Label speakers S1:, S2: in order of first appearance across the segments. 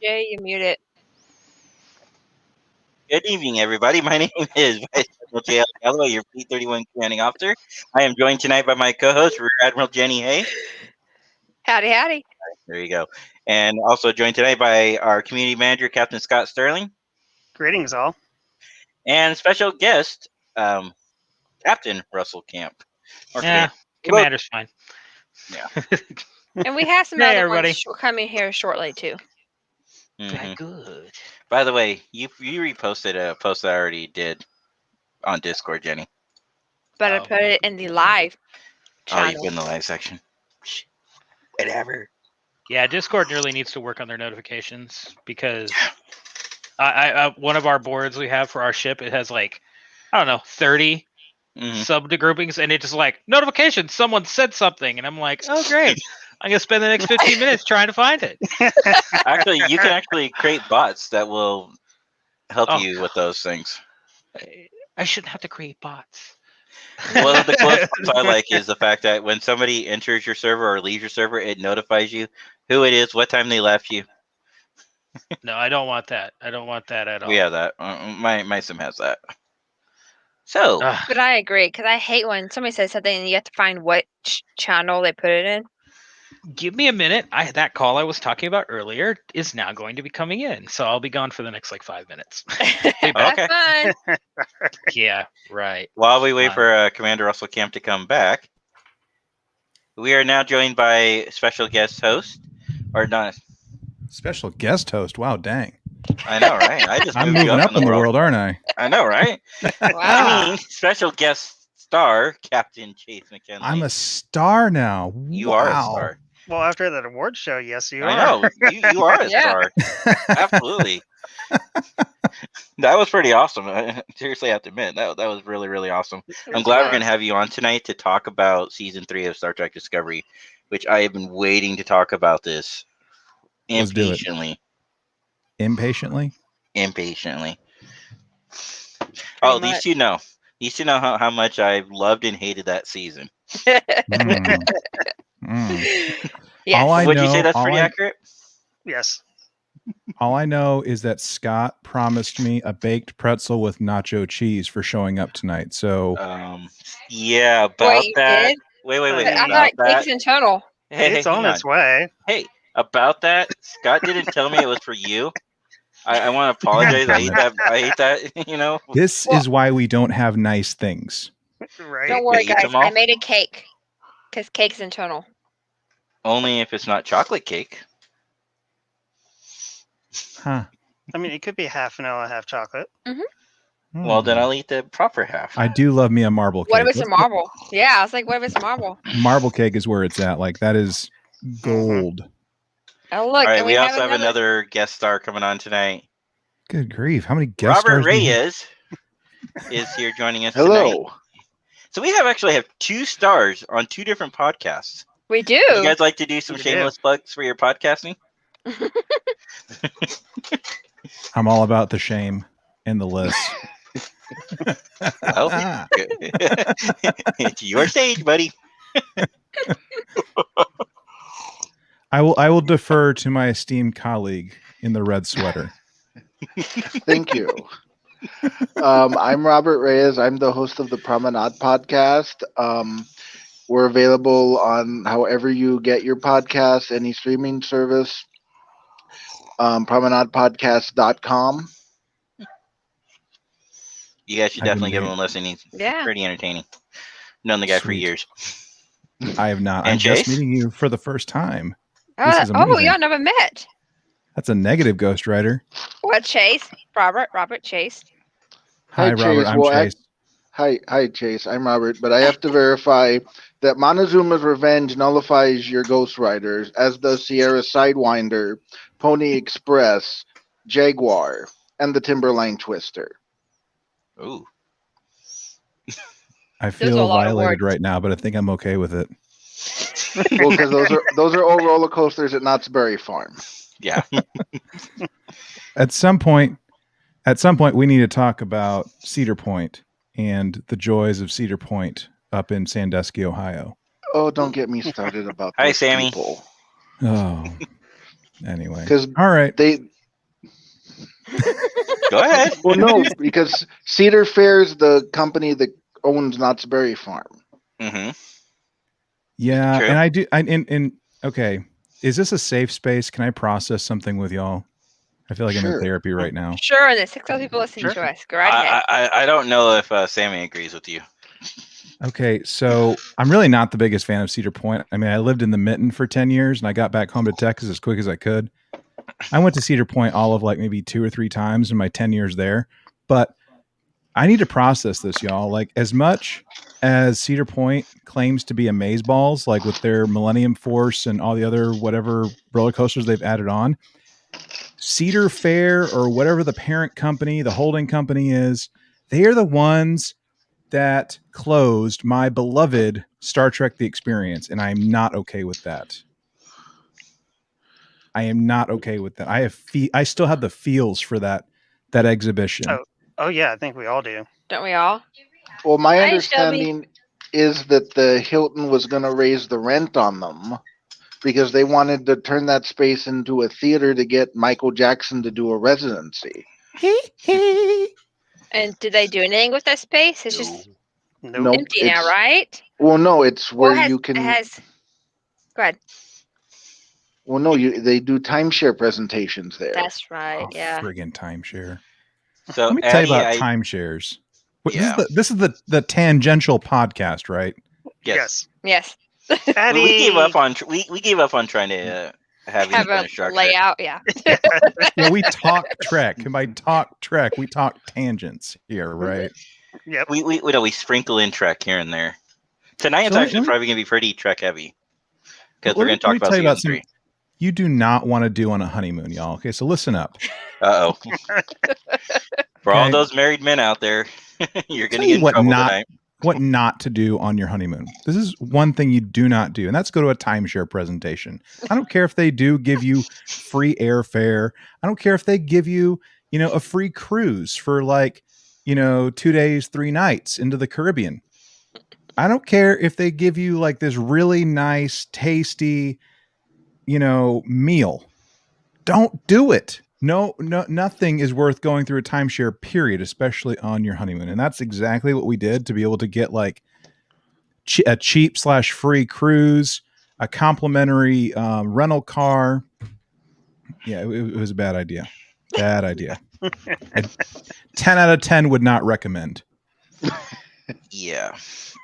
S1: Jay, you mute it.
S2: Good evening, everybody. My name is Vice Admiral J.L. Galloway, your P-31 commanding officer. I am joined tonight by my co-host, Rear Admiral Jenny Hay.
S1: Howdy, howdy.
S2: There you go. And also joined tonight by our community manager, Captain Scott Sterling.
S3: Greetings, all.
S2: And special guest, Captain Russell Camp.
S4: Commander's fine.
S2: Yeah.
S1: And we have some
S4: Hey,
S1: other
S4: everybody.
S1: ones coming here shortly, too.
S2: Mhm.
S4: Good.
S2: By the way, you reposted a post that I already did on Discord, Jenny.
S1: But I
S4: Oh.
S1: put it in the live
S2: Oh, you
S1: channel.
S2: put in the live section. Whatever.
S4: Yeah, Discord really needs to work on their notifications because one of our boards we have for our ship, it has 30
S2: Mhm.
S4: subgroupings, and it just notifications. Someone said something, and I'm like, oh great, I'm gonna spend the next 15 minutes trying to find it.
S2: Actually, you can actually create bots that will help
S4: Oh,
S2: you with those things.
S4: I shouldn't have to create bots.
S2: One of the close ones I like is the fact that when somebody enters your server or leaves your server, it notifies you who it is, what time they left you.
S4: No, I don't want that. I don't want that at all.
S2: We have that. My sim has that. So,
S4: Ugh.
S1: But I agree, because I hate when somebody says something and you have to find what channel they put it in.
S4: Give me a minute. That call I was talking about earlier is now going to be coming in, so I'll be gone for the next 5 minutes. Be back.
S2: Okay.
S1: Fun.
S4: Yeah, right.
S2: while we wait for Commander Russell Camp to come back, we are now joined by special guest host, or not?
S5: Special guest host. Wow, dang.
S2: I know, right? I just
S5: I'm
S2: moved you
S5: moving up in the world, aren't I?
S2: I know, right?
S1: Wow.
S2: I mean, special guest star, Captain Chase McKinley.
S5: I'm a star now.
S2: You
S5: wow.
S2: are a star.
S3: Well, after that award show, yes, you are.
S2: I know. You are a
S1: Yeah.
S2: star. Absolutely. That was pretty awesome. Seriously, I have to admit, that was really, really awesome. I'm glad we're going to have you on tonight to talk about Season 3 of Star Trek Discovery, which I have been waiting to talk about this
S5: Let's do it.
S2: impatiently.
S5: Impatiently?
S2: Oh,
S1: Pretty
S2: these two know. These two know how much I've loved and hated that season.
S5: Mm.
S1: Yes.
S5: All I
S2: Would you
S5: know-
S2: say that's
S5: all
S2: pretty
S5: I-
S2: accurate?
S3: Yes.
S5: All I know is that Scott promised me a baked pretzel with nacho cheese for showing up tonight. So
S2: Yeah, about
S1: Wait, you
S2: that.
S1: did?
S2: Wait.
S3: But
S1: I
S2: About
S1: thought
S2: that.
S1: cakes in total.
S2: Hey,
S3: It's
S2: hang
S3: on
S2: on.
S3: its way.
S2: Hey, about that, Scott didn't tell me it was for you. I want to apologize. I hate that. You know.
S5: this
S1: Well-
S5: is why we don't have nice things.
S3: Right.
S1: Don't worry,
S2: eat
S1: guys.
S2: them all?
S1: I made a cake. Because cake's in total.
S2: Only if it's not chocolate cake.
S5: Huh.
S3: I mean, it could be half vanilla, half chocolate.
S2: Well, then
S5: Hmm.
S2: I'll eat the proper half.
S5: I do love me a marble cake.
S1: What if it's a
S5: Let's-
S1: marble? Yeah, I was like, what if it's a marble?
S5: Marble cake is where it's at. Like, that is gold.
S1: Oh, look.
S2: All right,
S1: and
S2: we also have another guest star coming on tonight.
S5: Good grief. How many guest
S2: Robert
S5: stars do we have?
S2: Reyes is here joining us tonight.
S6: Hello.
S2: So we actually have 2 stars on 2 different podcasts.
S1: We do.
S2: You guys like to do some
S3: We
S2: shameless plugs for your podcasting?
S5: I'm all about the shame and the list.
S2: Well, it's your stage, buddy.
S5: I will defer to my esteemed colleague in the red sweater.
S6: Thank you. I'm Robert Reyes. I'm the host of the Promenade podcast. We're available on however you get your podcasts, any streaming service. Promenadepodcast.com.
S2: You guys should
S5: I've been
S2: definitely give him a
S5: waiting.
S2: listen. He's
S1: Yeah.
S2: pretty entertaining. Known the guy for
S5: Sweet.
S2: years.
S5: I have not.
S2: And
S5: I'm just
S2: Chase?
S5: meeting you for the first time. This is
S1: Oh,
S5: amazing.
S1: y'all never met.
S5: That's a negative, Ghost Rider.
S1: What, Chase? Robert Chase.
S5: Hi,
S6: Chase.
S5: Robert. I'm
S6: Well,
S5: Chase.
S6: Hi, Chase. I'm Robert, but I have to verify that Montezuma's Revenge nullifies your Ghost Riders, as does Sierra Sidewinder, Pony Express, Jaguar, and the Timberline Twister.
S2: Ooh.
S5: I
S1: are a
S5: feel
S1: lot of
S5: violated
S1: words.
S5: right now, but I think I'm okay with it.
S6: Well, because those are all roller coasters at Knott's Berry Farm.
S2: Yeah.
S5: At some point, we need to talk about Cedar Point and the joys of Cedar Point up in Sandusky, Ohio.
S6: Oh, don't get me started about
S2: Hi,
S6: those
S2: Sammy.
S6: people.
S5: Oh, anyway.
S6: 'Cause
S5: All right.
S6: They
S2: Go ahead.
S6: Well, no, because Cedar Fair is the company that owns Knott's Berry Farm.
S2: Mm-hmm.
S5: Yeah,
S2: True.
S5: and I do. And okay, is this a safe space? Can I process something with y'all? I feel like I'm
S6: Sure.
S5: in therapy right now.
S1: Sure, and there's 6 other people listening
S3: Sure.
S1: to us. Go right ahead.
S2: I don't know if Sammy agrees with you.
S5: Okay, so I'm really not the biggest fan of Cedar Point. I mean, I lived in the Mitten for 10 years, and I got back home to Texas as quick as I could. I went to Cedar Point all of like maybe 2 or 3 times in my 10 years there, but I need to process this, y'all. Like, as much as Cedar Point claims to be amazeballs, like with their Millennium Force and all the other whatever roller coasters they've added on, Cedar Fair or whatever the parent company, the holding company is, they are the ones that closed my beloved Star Trek The Experience, and I'm not okay with that. I am not okay with that. I still have the feels for that exhibition.
S3: Oh yeah, I think we all do.
S1: Don't we all?
S6: Well, my
S1: Hi,
S6: understanding is that the Hilton was going to raise the rent on them because they wanted to turn that space into a theater to get Michael Jackson to do a residency.
S1: And did they do anything with that space? It's just
S3: Nope.
S6: Nope,
S1: empty now,
S6: it's-
S1: right?
S6: Well, no, it's where
S1: Well,
S6: you can.
S1: It has. Go ahead.
S6: Well, no, they do timeshare presentations there.
S1: That's right.
S5: Oh,
S1: Yeah.
S5: friggin' timeshare.
S2: So
S5: Let me tell you
S2: Addie,
S5: about timeshares. Wait,
S2: Yeah.
S5: This is the tangential podcast, right?
S2: yes.
S1: Yes.
S3: Patty.
S2: We gave up on we gave up on trying to have
S1: Have
S2: any kind
S1: a
S2: of structure.
S1: layout. Yeah.
S5: Yeah, we talk Trek. And by talk Trek, we talk tangents here, right?
S3: Yep.
S2: We sprinkle in Trek here and there. Tonight's
S5: So let
S2: actually
S5: me-
S2: probably gonna be pretty Trek heavy because
S5: Let
S2: we're
S5: me-
S2: gonna talk
S5: let me
S2: about
S5: tell you
S2: season
S5: about
S2: 3.
S5: You do not want to do on a honeymoon, y'all. Okay, so listen up.
S2: Uh oh. For all
S5: Okay.
S2: those married men out there, you're
S5: Tell
S2: gonna
S5: you
S2: get in
S5: what
S2: trouble
S5: not-
S2: tonight.
S5: What not to do on your honeymoon. This is one thing you do not do, and that's go to a timeshare presentation. I don't care if they do give you free airfare. I don't care if they give you, a free cruise for 2 days, 3 nights into the Caribbean. I don't care if they give you like this really nice, tasty, meal. Don't do it. No, nothing is worth going through a timeshare, period, especially on your honeymoon. And that's exactly what we did to be able to get like a cheap/free cruise, a complimentary rental car. Yeah, it was a bad idea. Bad idea. 10 out of 10 would not recommend.
S2: Yeah.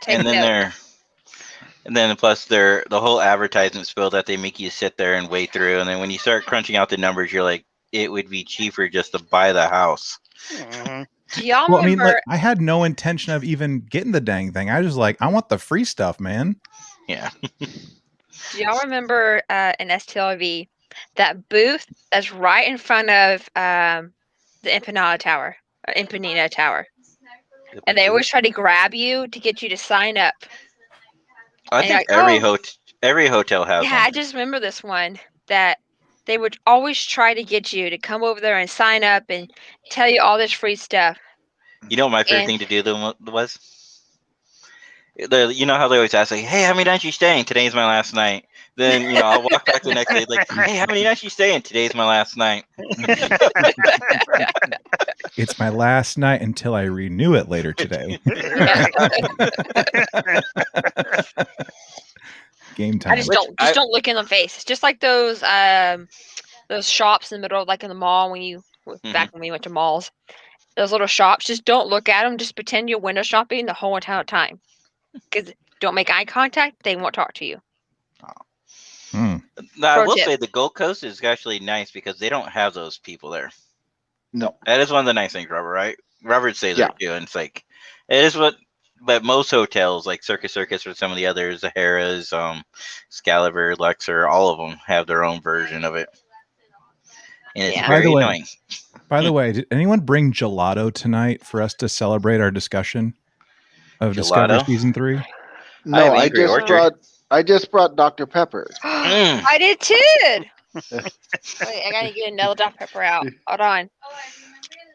S1: Take
S2: And then
S1: note.
S2: plus the whole advertisement spiel that they make you sit there and wait through, and then when you start crunching out the numbers, you're like, it would be cheaper just to buy the house.
S3: Mhm.
S1: Do y'all
S5: Well, I mean,
S1: remember?
S5: I had no intention of even getting the dang thing. I was just like, I want the free stuff, man.
S2: Yeah.
S1: Do y'all remember in STLV that booth that's right in front of the Empanada Tower, Empanada Tower, and they always try to grab you to get you to sign up.
S2: I
S1: and
S2: think
S1: you're like,
S2: every hotel has
S1: Yeah, I
S2: one.
S1: just remember this one that they would always try to get you to come over there and sign up and tell you all this free stuff.
S2: You know what my favorite
S1: And-
S2: thing to do was? You know how they always ask, like, hey, how many nights you staying? Today's my last night. Then, I'll walk back the next day, like, hey, how many nights you staying? Today's my last night.
S5: It's my last night until I renew it later today. Game time.
S1: I just don't look in the face. It's just like those shops in the middle, like in the mall when you back when we went to malls. Those little shops, just don't look at them. Just pretend you're window shopping the whole entire time. Because don't make eye contact, they won't talk to you.
S5: Hmm.
S2: Now, I
S1: Pro
S2: will
S1: tip.
S2: say the Gold Coast is actually nice because they don't have those people there.
S6: No.
S2: That is one of the nice things, Robert, right? Robert says
S6: Yeah.
S2: that too, and it's like, it is what, but most hotels, like Circus or some of the others, the Harrah's, Excalibur, Luxor, all of them have their own version of it. And it's
S1: Yeah.
S5: By the
S2: very
S5: way-
S2: annoying.
S5: By the way, did anyone bring gelato tonight for us to celebrate our discussion of Discovery
S2: Gelato?
S5: Season 3?
S6: No,
S2: have
S6: I
S2: Angry
S6: just
S2: Orchard.
S6: brought Dr. Pepper.
S2: Mm.
S1: I did too. Wait, I gotta get another Dr. Pepper out. Hold on.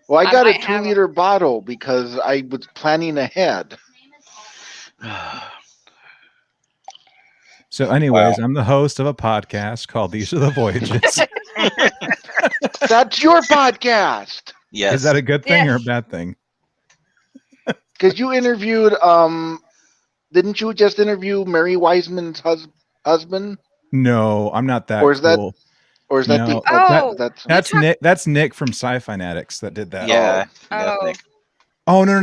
S6: Well, I
S1: I
S6: got a
S1: might have
S6: 2-liter bottle because I was planning ahead.
S5: So, anyways, I'm the host of a podcast called These Are the Voyages.
S6: That's your podcast.
S2: Yes.
S5: Is that a good thing or a
S1: Yes.
S5: bad thing?
S6: Because you interviewed, didn't you just interview Mary Wiseman's husband?
S5: No, I'm not that
S6: Or is that-
S5: cool.
S6: Or is that
S5: No.
S6: the?
S1: Oh.
S5: That's Nick. That's Nick from Sci-Fanatics that did that.
S2: Yeah. That's
S1: Oh.
S2: Nick.
S5: Oh no.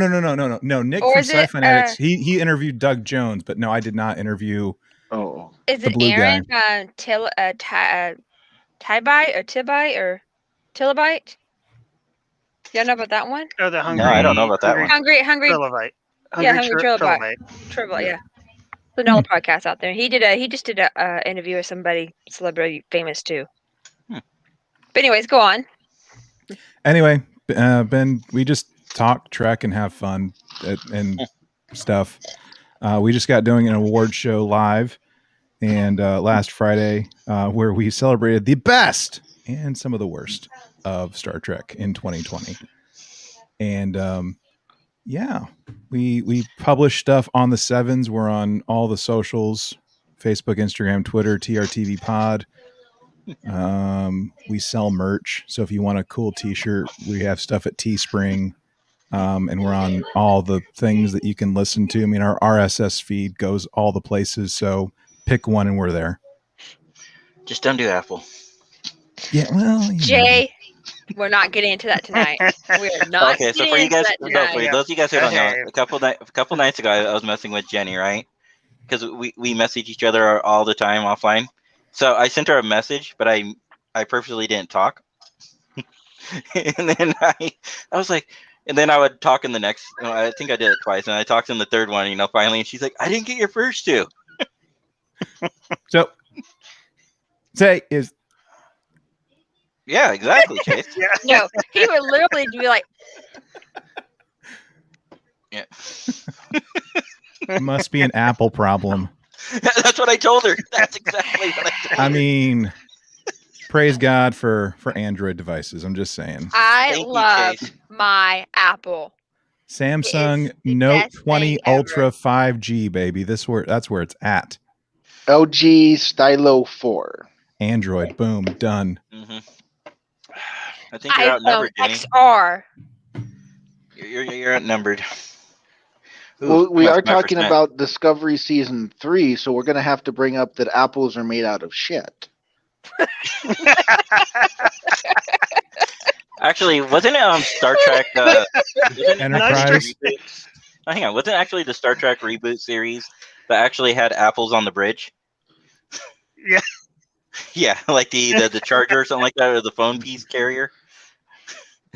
S5: Nick
S1: Or
S5: from
S1: is it,
S5: Sci-Fanatics. He interviewed Doug Jones, but no, I did not interview.
S6: Oh,
S1: Is
S5: The
S1: it
S5: blue
S1: Aaron Tibite or Tibite or Tillabite? Y'all know about that one?
S3: Oh, the hungry.
S2: I don't know about that one.
S1: Hungry
S3: Trilobite.
S1: Yeah, Hungry Trilobite.
S3: Trilobite.
S1: Triple, yeah. There's another podcast out there. He just did a interview with somebody celebrity famous too.
S2: Hmm.
S1: But anyways, go on.
S5: Anyway, Ben, we just talk, trek, and have fun and stuff. We just got doing an award show live, and last Friday, where we celebrated the best and some of the worst of Star Trek in 2020. And yeah, we publish stuff on the sevens. We're on all the socials: Facebook, Instagram, Twitter, TRTV Pod. We sell merch, so if you want a cool T-shirt, we have stuff at Teespring. And we're on all the things that you can listen to. I mean, our RSS feed goes all the places, so pick one and we're there.
S2: Just don't do Apple.
S5: Yeah, well, you know.
S1: Jay, we're not getting into that tonight. We are not
S2: Okay, so
S1: getting
S2: for you
S1: into
S2: guys,
S1: that
S2: no,
S1: tonight.
S2: for those of you guys who don't know,
S3: Okay.
S2: a couple nights ago, I was messing with Jenny, right? Because we message each other all the time offline. So I sent her a message, but I purposely didn't talk. And then I was like, and then I would talk in the next. I think I did it twice, and I talked in the third one. Finally, and she's like, "I didn't get your first two."
S5: So, say is
S2: Yeah, exactly, Chase.
S3: Yeah.
S1: No, he would literally be like,
S2: Yeah,
S5: must be an Apple problem.
S2: that's what I told her. That's exactly what I told her.
S5: I mean, praise God for Android devices. I'm just saying.
S1: I
S2: Thank you,
S1: love
S2: Chase.
S1: my Apple.
S5: Samsung
S1: It is the
S5: Note
S1: best
S5: 20
S1: thing ever.
S5: Ultra 5G, baby. That's where it's at.
S6: LG Stylo 4.
S5: Android, boom, done.
S2: Mhm. I think you're
S1: iPhone
S2: outnumbered, Jenny.
S1: XR.
S2: You're outnumbered. Ooh,
S6: Well, we
S2: my-
S6: are
S2: my
S6: talking
S2: percent.
S6: about Discovery Season 3, so we're going to have to bring up that apples are made out of shit.
S2: Actually, wasn't it Star Trek? Wasn't
S5: Enterprise?
S2: Oh, hang on, wasn't it actually the Star Trek reboot series that actually had apples on the bridge?
S3: Yeah.
S2: Yeah, like the charger or something like that, or the phone piece carrier.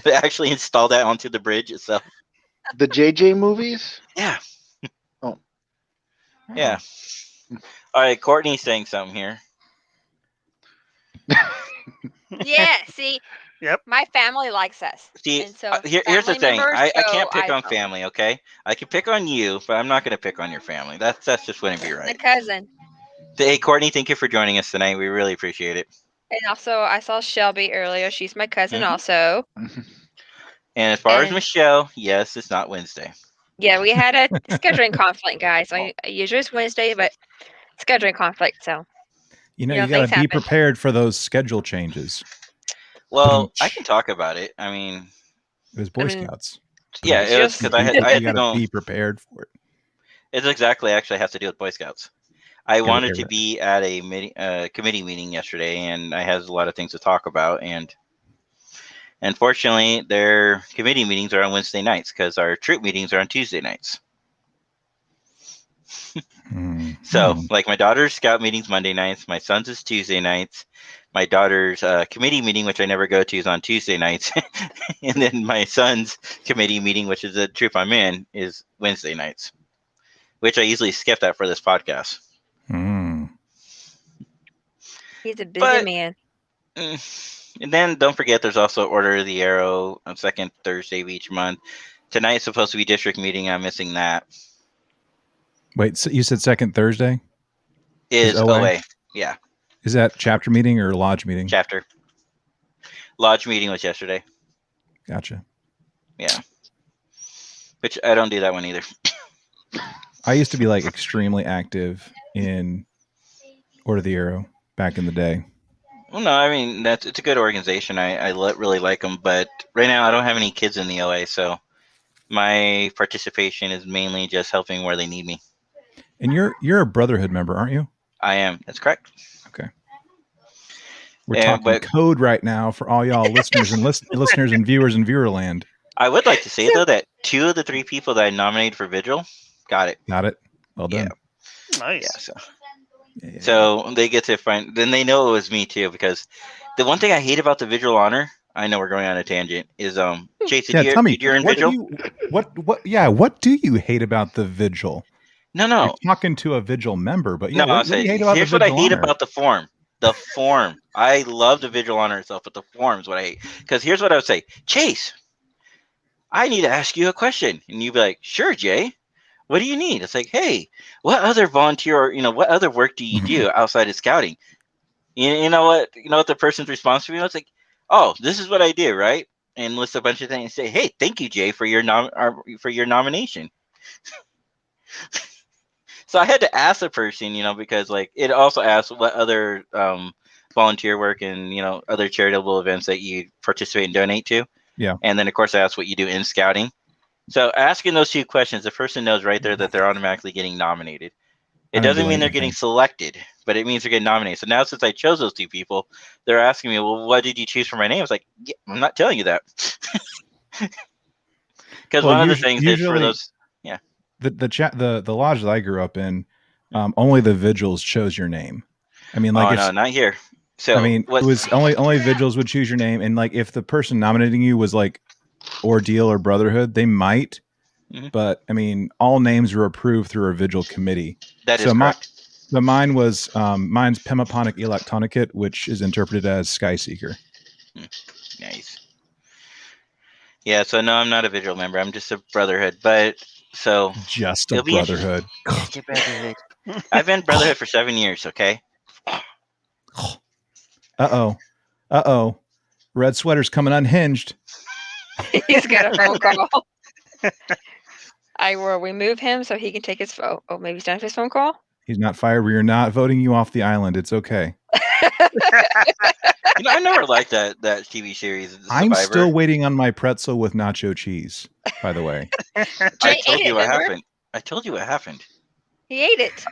S2: They actually installed that onto the bridge itself.
S6: The JJ movies?
S2: Yeah,
S6: Oh.
S2: yeah. All right, Courtney's saying something here.
S1: Yeah, see?
S3: Yep.
S1: My family likes us.
S2: See,
S1: And so
S2: here's the
S1: family
S2: thing.
S1: members
S2: I
S1: go
S2: can't pick on
S1: iPhone.
S2: family, okay? I can pick on you, but I'm not going to pick on your family. That's just wouldn't be
S1: My
S2: right.
S1: cousin.
S2: Hey, Courtney, thank you for joining us tonight. We really appreciate it.
S1: And also, I saw Shelby earlier. She's my cousin
S2: Mhm.
S1: also.
S2: And as far as
S1: And-
S2: Michelle, yes, it's not Wednesday.
S1: Yeah, we had a scheduling conflict, guys. Usually it's Wednesday, but scheduling conflict. So
S5: You know,
S1: Yeah,
S5: you got to
S1: things
S5: be
S1: happen.
S5: prepared for those schedule changes.
S2: Well, I can talk about it. I mean,
S5: It was Boy
S1: I mean,
S5: Scouts.
S2: yeah, it was
S1: just-
S2: because I had
S5: you
S2: to
S5: got to
S2: go.
S5: be prepared for it.
S2: It's exactly actually has to do with Boy Scouts. I wanted to
S5: right.
S2: be at a committee meeting yesterday, and I had a lot of things to talk about. And unfortunately, their committee meetings are on Wednesday nights because our troop meetings are on Tuesday nights.
S5: Hmm.
S2: So,
S5: Hmm.
S2: like my daughter's scout meetings Monday nights, my son's is Tuesday nights. My daughter's committee meeting, which I never go to, is on Tuesday nights, and then my son's committee meeting, which is the troop I'm in, is Wednesday nights, which I usually skip that for this podcast.
S5: Hmm.
S1: he's a busy
S2: But-
S1: man.
S2: And then don't forget, there's also Order of the Arrow on second Thursday of each month. Tonight's supposed to be district meeting. I'm missing that.
S5: Wait, so you said second Thursday?
S2: Is
S5: OA?
S2: OA. Yeah,
S5: Is that chapter meeting or lodge meeting?
S2: chapter. Lodge meeting was yesterday.
S5: Gotcha.
S2: Yeah. Which I don't do that one either.
S5: I used to be like extremely active in Order of the Arrow back in the day.
S2: Well, no, I mean it's a good organization. I really like them, but right now I don't have any kids in the OA, so my participation is mainly just helping where they need me.
S5: And you're a Brotherhood member, aren't you?
S2: I am. That's correct.
S5: Okay. We're
S2: Yeah,
S5: talking
S2: but-
S5: code right now for all y'all listeners and listeners and viewers in Viewerland.
S2: I would like to say though that 2 of the 3 people that I nominated for Vigil got it.
S5: Got it. Well done.
S3: Nice.
S2: Yeah, so
S5: Yeah.
S2: so they get to find. Then they know it was me too, because the one thing I hate about the Vigil honor, I know we're going on a tangent, is Jason.
S5: Yeah, tell me.
S2: You're in
S5: what
S2: Vigil.
S5: do you, what do you hate about the Vigil?
S2: No.
S5: You're talking to a Vigil member, but yeah,
S2: No,
S5: what do you hate about
S2: here's
S5: the
S2: what I
S5: Vigil
S2: hate
S5: honor?
S2: about the form. The form. I love the Vigil honor itself, but the form is what I hate. Because here's what I would say, Chase, I need to ask you a question, and you'd be like, "Sure, Jay. What do you need?" It's like, "Hey, what other volunteer, or what other work do you do outside of scouting?" You know what the person's response to me was like, "Oh, this is what I do, right?" And list a bunch of things and say, "Hey, thank you, Jay, for your nomination." So I had to ask the person, because like it also asks what other volunteer work and other charitable events that you participate and donate to.
S5: Yeah.
S2: And then of course I asked what you do in scouting. So asking those 2 questions, the person knows right there that they're automatically getting nominated. It
S5: I don't
S2: doesn't
S5: do
S2: mean they're
S5: anything.
S2: getting selected, but it means they're getting nominated. So now since I chose those 2 people, they're asking me, "Well, what did you choose for my name?" I was like, yeah, "I'm not telling you that." Because
S5: Well,
S2: one of the things is for
S5: usually-
S2: those.
S5: The lodge that I grew up in, only the Vigils chose your name. I mean, like,
S2: no, not here. So
S5: I mean,
S2: what,
S5: it was only Vigils would choose your name, and like if the person nominating you was like Ordeal or Brotherhood, they might.
S2: Mhm.
S5: But I mean, all names were approved through a Vigil committee.
S2: that is
S5: so
S2: correct.
S5: mine was mine's Pemaponic Electonicate, which is interpreted as Skyseeker.
S2: Nice. Yeah, so no, I'm not a Vigil member. I'm just a Brotherhood. But so
S5: Just a
S2: It'll be interesting.
S5: Brotherhood.
S2: Just a Brotherhood. I've been Brotherhood for 7 years. Okay.
S5: Uh-oh. Red Sweater's coming unhinged.
S1: He's got a phone call. I will remove him so he can take his phone. Oh, maybe he's done with his phone call.
S5: He's not fired. We are not voting you off the island. It's okay.
S2: I never liked that TV series.
S5: I'm
S2: Survivor.
S5: still waiting on my pretzel with nacho cheese, by the way.
S2: I
S1: Jay
S2: told
S1: ate
S2: you
S1: it,
S2: what
S1: remember?
S2: happened. I told you what happened.
S1: He ate it.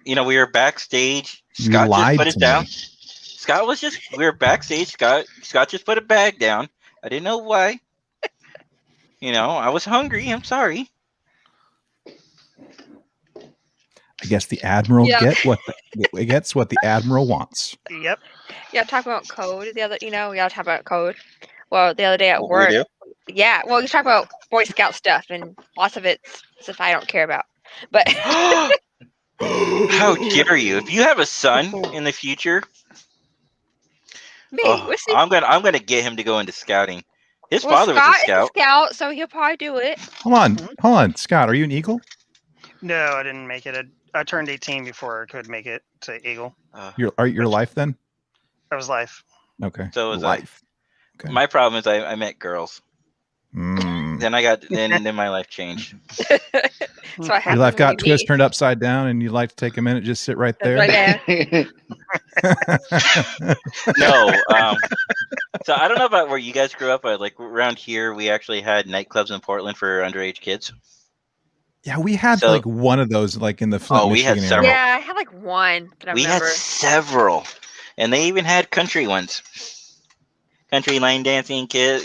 S2: We were backstage.
S5: You
S2: Scott just
S5: lied
S2: put it
S5: to
S2: down.
S5: me.
S2: Scott was just. We were backstage. Scott just put a bag down. I didn't know why. I was hungry. I'm sorry.
S5: I guess the admiral
S1: Yeah.
S5: gets what the admiral wants.
S3: Yep.
S1: Yeah, talk about code the other. We all talk about code. Well, the other day at
S2: We
S1: work.
S2: do?
S1: Yeah. Well, you talk about Boy Scout stuff, and lots of it's stuff I don't care about. But
S2: How dare you? If you have a son in the future,
S1: me, we'll see.
S2: I'm gonna get him to go into scouting. His
S1: Well,
S2: father was
S1: Scott
S2: a scout.
S1: is a scout, so he'll probably do it.
S5: Hold on, Scott. Are you an eagle?
S3: No, I didn't make it. I turned 18 before I could make it to Eagle.
S5: Your life then?
S3: That was life.
S5: Okay.
S2: So was I.
S5: life. Okay.
S2: My problem is I met girls.
S5: Mm.
S2: Then my life changed.
S1: So I have
S5: Your life
S1: to
S5: got
S1: be me.
S5: twisted turned upside down, and you'd like to take a minute, just sit right there.
S1: Right there.
S2: No. So I don't know about where you guys grew up, but like around here, we actually had nightclubs in Portland for underage kids.
S5: Yeah, we had
S2: So-
S5: like one of those, like in the Flint,
S2: we had
S5: Michigan
S2: several.
S5: area.
S1: Yeah, I had like one that I
S2: We
S1: remember.
S2: had several, and they even had country ones. Country line dancing kids,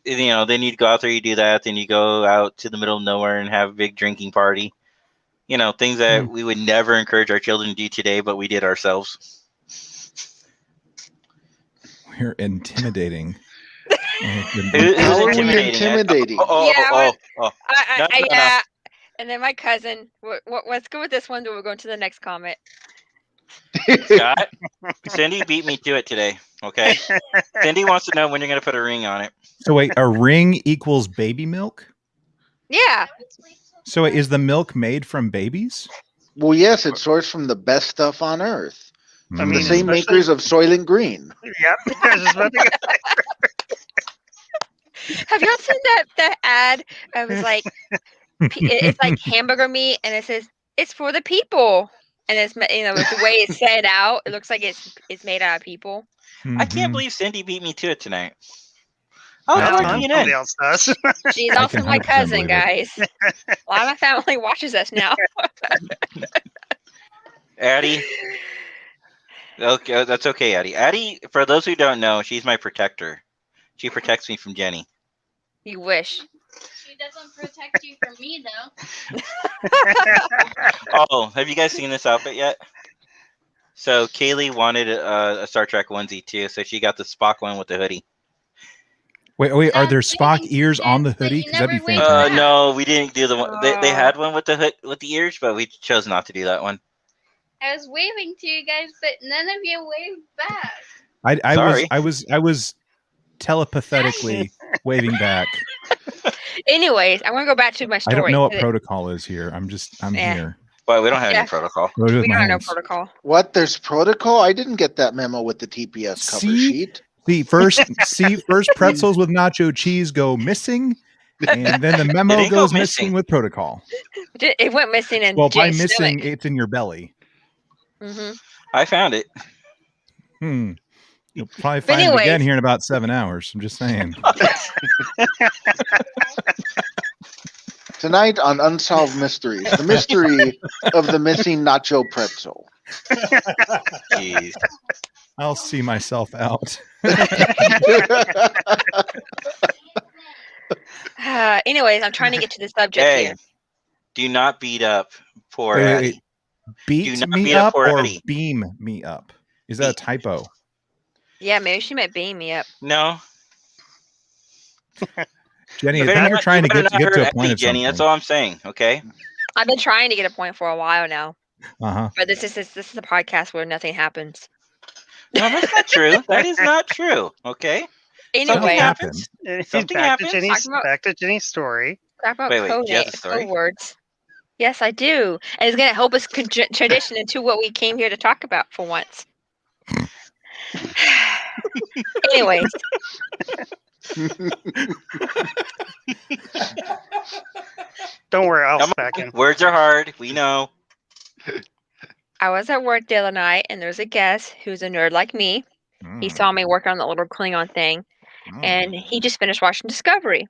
S2: then you'd go out there, you do that, then you go out to the middle of nowhere and have a big drinking party. Things that we would never encourage our children to do today, but we did ourselves.
S5: We're intimidating. Oh, goodness.
S2: Who's
S6: How are we
S2: intimidating?
S6: intimidating?
S1: Yeah,
S2: Oh. No.
S1: Yeah. And then my cousin. Let's go with this one. Then we'll go into the next comment.
S2: Scott, Cindy beat me to it today. Okay, Cindy wants to know when you're going to put a ring on it.
S5: So wait, a ring equals baby milk?
S1: Yeah.
S5: So wait, is the milk made from babies?
S6: Well, yes, it's sourced from the best stuff on earth.
S3: I mean,
S6: The same
S3: especially-
S6: makers of Soylent Green.
S3: Yep. I was just about to go-
S1: Have y'all seen that ad? It was like it's like hamburger meat, and it says it's for the people, and it's with the way it's set out, it looks like it's made out of people.
S2: I can't
S5: Mhm.
S2: believe Cindy beat me to it tonight.
S5: I
S2: Oh,
S5: can-
S2: Lord,
S3: Somebody
S2: in.
S3: else does.
S1: She's
S5: I
S1: also
S5: can
S1: my
S5: 100%
S1: cousin,
S5: believe it.
S1: guys. A lot of my family watches us now.
S2: Addie. Okay, that's okay, Addie. Addie, for those who don't know, she's my protector. She protects me from Jenny.
S1: You wish.
S7: She doesn't protect you from me, though.
S2: Oh, have you guys seen this outfit yet? So Kaylee wanted a Star Trek onesie too, so she got the Spock one with the hoodie.
S5: Wait, are
S7: Sounds
S5: there Spock
S7: good,
S5: ears on the
S7: but
S5: hoodie?
S7: you
S5: Because that'd be
S7: never waved
S5: fantastic.
S7: back.
S2: No, we didn't do the one. They
S1: Oh.
S2: had one with the hood with the ears, but we chose not to do that one.
S7: I was waving to you guys, but none of you waved back.
S5: I was telepathetically waving back.
S1: Anyways, I want to go back to my story.
S5: I don't know what
S1: 'cause
S5: protocol is here. I'm
S1: Yeah.
S5: here.
S2: But we don't have
S1: Yeah.
S2: any protocol.
S5: What do I do with
S1: we
S5: my
S1: don't know
S5: hands?
S1: protocol.
S6: What? There's protocol? I didn't get that memo with the TPS cover
S5: See?
S6: sheet.
S5: First pretzels with nacho cheese go missing, and then the memo
S2: didn't go
S5: goes
S2: missing.
S5: missing with protocol.
S1: It went missing in
S5: Well, by
S1: Jay's
S5: missing,
S1: stomach.
S5: it's in your belly.
S1: Mhm.
S2: I found it.
S5: You'll probably find it
S1: anyways-
S5: again here in about 7 hours. I'm just saying.
S6: Tonight on Unsolved Mysteries, the mystery of the missing nacho pretzel.
S2: Jeez.
S5: I'll see myself out.
S1: Anyways, I'm trying to get to the subject
S2: Hey,
S1: here.
S2: do not beat up poor
S5: Wait,
S2: Addie.
S5: Beat
S2: Do not
S5: me
S2: beat up
S5: up
S2: poor
S5: or
S2: Eddie.
S5: beam me up? Is that a typo?
S1: Yeah, maybe she might beam me up.
S2: No.
S5: Jenny,
S2: You
S5: I
S2: better
S5: think you're
S2: not-
S5: trying
S2: you
S5: to
S2: better
S5: get
S2: not
S5: to
S2: hurt
S5: a point
S2: Addie,
S5: of
S2: Jenny.
S5: something.
S2: That's all I'm saying. Okay.
S1: I've been trying to get a point for a while now,
S5: Uh-huh.
S1: but this is a podcast where nothing happens.
S2: No, that's not true. That is not true. Okay.
S5: Something
S1: Anyway,
S5: happened.
S2: Something
S3: back
S2: happens.
S1: Talking about-
S3: to Jenny's story.
S1: crap about
S2: Wait,
S1: code,
S2: do you have the story?
S1: code words. Yes, I do, and it's gonna help us transition into what we came here to talk about for once. Anyways,
S3: Don't worry, I'll
S2: Come
S3: back
S2: on.
S3: in.
S2: Words are hard. We know.
S1: I was at work the other night, and there's a guest who's a nerd like me. He
S5: Mm,
S1: saw me work on the little Klingon thing,
S5: mm.
S1: and he just finished watching Discovery.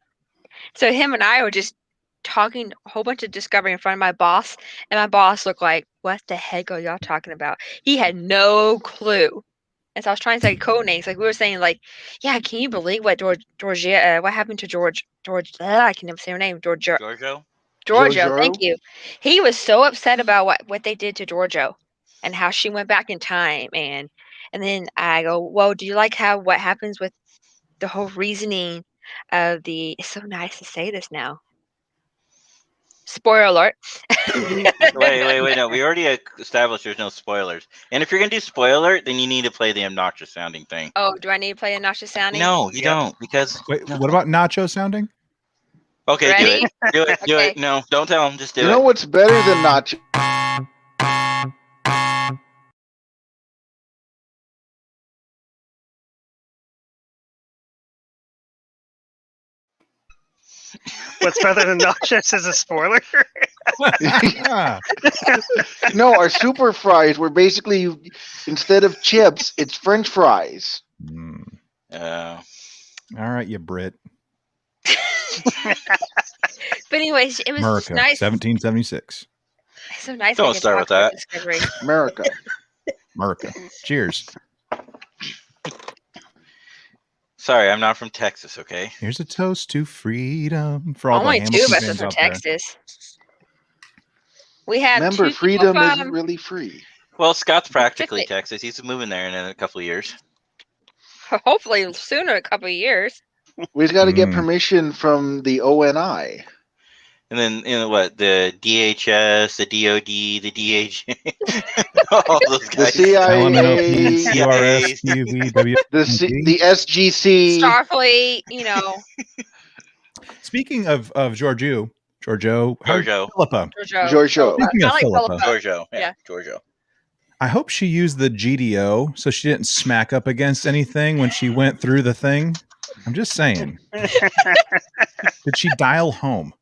S1: So him and I were just talking a whole bunch of Discovery in front of my boss, and my boss looked like, "What the heck are y'all talking about?" He had no clue. And so I was trying to say code names, like we were saying, like, "Yeah, can you believe what what happened to George? I can never say her name.
S2: Giorgio?
S1: Giorgio, thank
S6: Giorgio?
S1: you. He was so upset about what they did to Giorgio, and how she went back in time, and then I go, "Well, do you like what happens with the whole reasoning of the?" It's so nice to say this now. Spoiler alert.
S2: Wait. No, we already established there's no spoilers. And if you're gonna do spoiler, then you need to play the obnoxious sounding thing.
S1: Oh, do I need to play a nauseous sounding?
S2: No, you
S3: Yeah.
S2: don't, because
S5: Wait, what about nacho sounding?
S2: okay,
S1: Ready?
S2: do it. Do
S1: Okay.
S2: it. No, don't tell him. Just do
S6: You
S2: it.
S6: know what's better than nacho?
S3: What's better than nauseous is a spoiler.
S5: Yeah.
S6: No, our super fries were basically, instead of chips, it's French fries.
S5: Mm.
S2: Uh,
S5: All right, you Brit.
S1: But anyways, it was
S5: America,
S1: nice.
S5: 1776.
S1: So nice.
S2: Don't
S1: I could
S2: start
S1: talk
S2: with
S1: about
S2: that.
S1: Discovery.
S6: America.
S5: America. Cheers.
S2: sorry, I'm not from Texas. Okay.
S5: Here's a toast to freedom for all
S1: Only
S5: the
S1: two
S5: Hamilton
S1: of us are
S5: fans
S1: from
S5: out there.
S1: Texas. We have
S6: Remember,
S1: two people
S6: freedom
S1: from,
S6: isn't really free.
S2: Well, Scott's practically
S1: Pacific.
S2: Texas. He's moving there in a couple of years.
S1: hopefully sooner, a couple of years.
S6: We've got to get
S5: Mm.
S6: permission from the ONI.
S2: And then what? The DHS, the DOD, the DHA, all those
S6: The
S2: guys.
S5: LMNOP,
S6: CIA,
S5: QRS, QV,
S6: the SGC.
S1: Starfleet, you know,
S5: Speaking of Giorgio,
S2: Giorgio.
S5: Philippa.
S6: Giorgio.
S5: Speaking
S1: I
S5: of
S1: like
S5: Philippa.
S1: Philippa.
S2: Giorgio. Yeah,
S1: Yeah.
S2: Giorgio.
S5: I hope she used the GDO so she didn't smack up against anything when she went through the thing. I'm just saying. Did she dial home?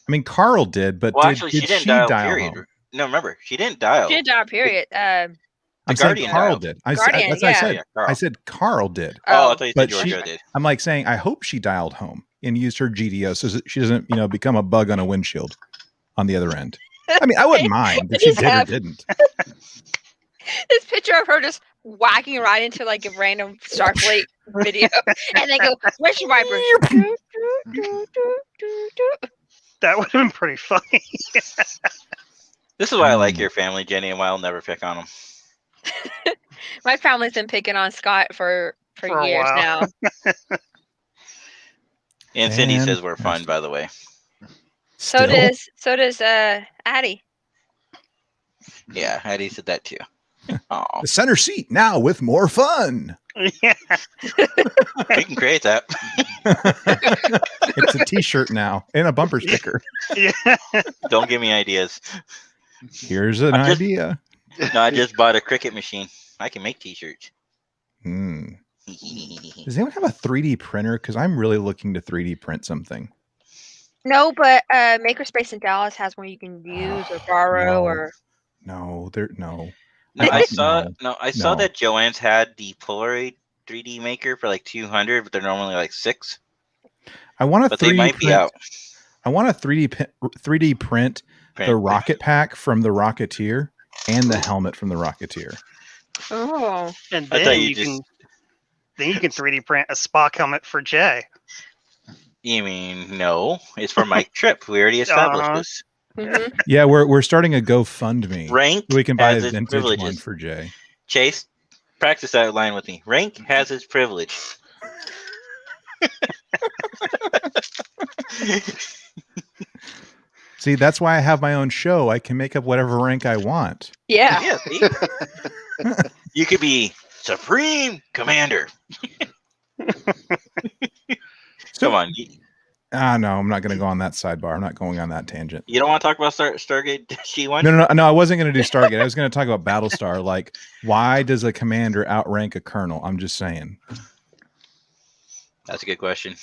S5: I mean, Carl did, but
S2: Well,
S5: did
S2: actually, she
S5: she
S2: didn't dial,
S5: dial
S2: period.
S5: home?
S2: No, remember, she didn't dial.
S1: She didn't die, period.
S5: I'm saying
S2: Guardian
S5: Carl
S2: dialed.
S5: did. I
S1: Guardian,
S5: that's what I
S1: yeah.
S5: said.
S2: Yeah, Carl.
S5: I said Carl did.
S2: Oh, I thought you
S5: But
S2: said
S5: she-
S2: Giorgio did.
S5: I'm like saying I hope she dialed home and used her GDO so that she doesn't, become a bug on a windshield on the other end. I mean, I wouldn't mind if she
S1: Just
S5: did or
S1: have-
S5: didn't.
S1: This picture of her just whacking right into like a random Starfleet video, and they go, "Where's your wipers?"
S3: That would have been pretty funny.
S2: This is why I like your family, Jenny, and why I'll never pick on them.
S1: My family's been picking on Scott for
S3: For a
S1: years
S3: while.
S1: now.
S2: And Cindy
S5: And-
S2: says we're fun, by the way.
S1: So
S5: Still?
S1: does Addie.
S2: Yeah, Addie said that too. Oh,
S5: The center seat now with more fun.
S3: Yeah.
S2: we can create that.
S5: It's a T-shirt now and a bumper sticker.
S3: Yeah.
S2: Don't give me ideas.
S5: Here's an
S2: I'm just-
S5: idea.
S2: No, I just bought a Cricut machine. I can make T-shirts.
S5: Hmm. Does anyone have a 3D printer? Because I'm really looking to 3D print something.
S1: No, but Makerspace in Dallas has one you can use or borrow
S5: No.
S1: or.
S5: No.
S2: No, I saw.
S5: No.
S2: No, I saw
S5: No.
S2: that Joanne's had the Polaroid 3D maker for like 200, but they're normally like 6.
S5: I want a
S2: But
S5: 3D
S2: they might be
S5: print.
S2: out.
S5: I want a 3D print the rocket pack from the Rocketeer and the helmet from the Rocketeer.
S1: Oh,
S3: And
S2: I thought
S3: then
S2: you
S3: you
S2: just-
S3: can 3D print a Spock helmet for Jay.
S2: You mean no? It's for Mike Tripp. We already established
S3: Uh-huh.
S2: this.
S1: mhm.
S5: Yeah, we're starting a GoFundMe.
S2: Rank
S5: We can buy a
S2: has its
S5: vintage one
S2: privileges.
S5: for Jay.
S2: Chase, practice that line with me. Rank has its privilege.
S5: See, that's why I have my own show. I can make up whatever rank I want.
S1: Yeah.
S2: Yeah, see? You could be Supreme Commander. Come on.
S5: No, I'm not going to go on that sidebar. I'm not going on that tangent.
S2: You don't want to talk about Stargate G1?
S5: No. I wasn't going to do Stargate. I was going to talk about Battlestar. Like, why does a commander outrank a colonel? I'm just saying.
S2: That's a good question.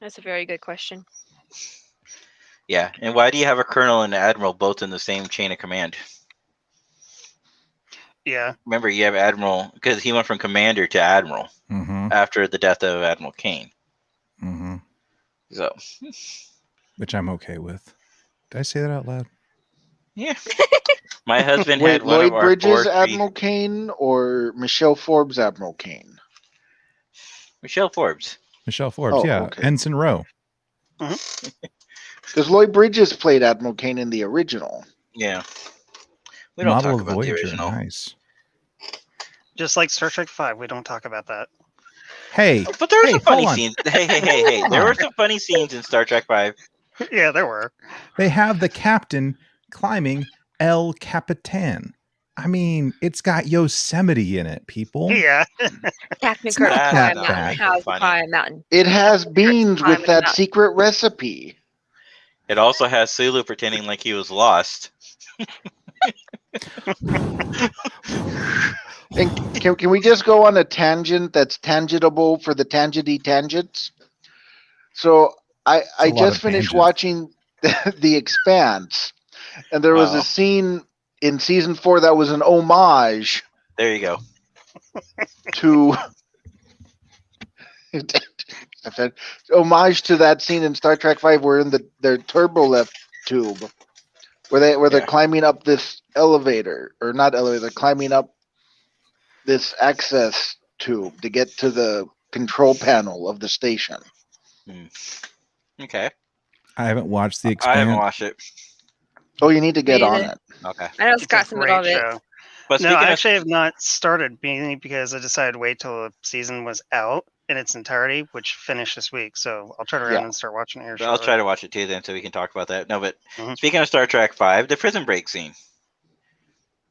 S1: That's a very good question.
S2: Yeah, and why do you have a colonel and an admiral both in the same chain of command?
S3: Yeah.
S2: Remember, you have admiral because he went from commander to admiral
S5: Mm-hmm.
S2: after the death of Admiral Kane.
S5: Mm-hmm.
S2: So,
S5: Which I'm okay with. Did I say that out loud?
S2: yeah. My husband
S6: Wait,
S2: had one
S6: Lloyd
S2: of our
S6: Bridges
S2: Ford
S6: Admiral Kane or Michelle Forbes Admiral Kane?
S2: Michelle Forbes.
S5: Michelle Forbes,
S6: Oh,
S5: yeah.
S6: okay.
S5: Ensign Rowe.
S6: Because Lloyd Bridges played Admiral Kane in the original.
S2: Yeah. We don't
S5: Model
S2: talk
S5: of
S2: about the
S5: Voyager.
S2: original.
S5: Nice.
S3: Just like Star Trek 5, we don't talk about that.
S5: Hey,
S2: But there were
S5: Hey,
S2: some funny
S5: hold on.
S2: scenes. Hey.
S5: Hold
S2: There
S5: on.
S2: were some funny scenes in Star Trek 5.
S3: Yeah, there were.
S5: they have the captain climbing El Capitan. I mean, it's got Yosemite in it, people.
S3: Yeah.
S1: Captain
S5: It's
S1: Kirk
S5: not
S1: climbed
S5: that
S1: mountain.
S5: bad.
S1: How's the
S2: Funny.
S1: climb mountain?
S6: It has beans with
S1: climbing
S6: that
S1: up.
S6: secret recipe.
S2: It also has Sulu pretending like he was lost.
S6: And can we just go on a tangent that's tangentable for the tangenty tangents? So I
S5: a lot
S6: just
S5: of
S6: finished
S5: tangents.
S6: watching The Expanse, and there was
S2: Oh.
S6: a scene in season 4 that was an homage
S2: There you go.
S6: to homage to that scene in Star Trek 5 where in their turbolift tube where they're
S2: Yeah.
S6: climbing up this elevator, or not elevator, they're climbing up this access tube to get to the control panel of the station.
S2: Okay.
S5: I haven't watched The
S2: I haven't
S5: Expanse.
S2: watched it.
S6: Oh, you need to get
S1: Me
S6: on
S1: either.
S6: it.
S2: Okay.
S1: I know
S3: It's a
S1: Scott's in the middle of
S3: great
S1: it.
S3: show.
S2: But
S3: No,
S2: speaking
S3: I
S2: of,
S3: actually have not started, mainly because I decided to wait till the season was out in its entirety, which finished this week. So I'll turn around
S6: Yeah.
S3: and start watching it here.
S2: I'll
S3: shortly.
S2: try to watch it too then so we can talk about that. No, but
S3: Mhm.
S2: speaking of Star Trek 5, the prison break scene.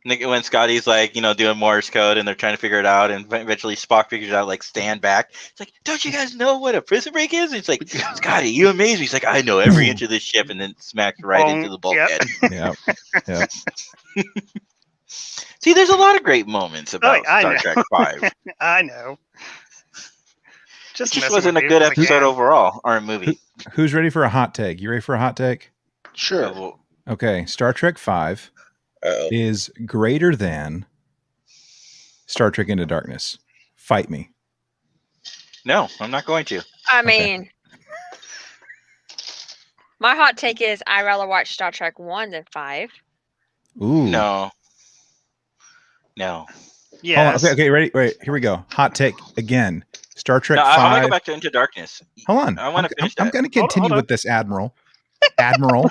S2: When Scotty's like, doing Morse code and they're trying to figure it out, and eventually Spock figures out, like, stand back. It's like, don't you guys know what a prison break is? It's like, Scotty, you amaze me. He's like, I know every inch of this ship, and then smacks right into the bulkhead.
S3: Yep.
S5: Yeah.
S2: See, there's a lot of great moments about
S3: I
S2: Star
S3: know.
S2: Trek 5. It
S3: I know.
S2: just
S3: messing
S2: wasn't
S3: with
S2: a
S3: you
S2: good
S3: because I
S2: episode
S3: can.
S2: overall, or a movie.
S5: Who's ready for a hot take? You ready for a hot take?
S6: Sure.
S2: Well,
S5: Okay, Star Trek 5
S2: Uh-oh.
S5: is greater than Star Trek Into Darkness. Fight me.
S2: No, I'm not going to.
S1: I
S5: Okay.
S1: mean, my hot take is I'd rather watch Star Trek 1 than 5.
S5: Ooh.
S2: No.
S5: Hold on.
S3: Yes.
S5: Okay, ready? Wait, here we go. Hot take again. Star Trek
S2: No,
S5: 5.
S2: I want to go back to Into Darkness.
S5: Hold on.
S2: I want to finish
S5: I'm
S2: that.
S5: going to continue
S3: Hold on.
S5: with this, Admiral. Admiral.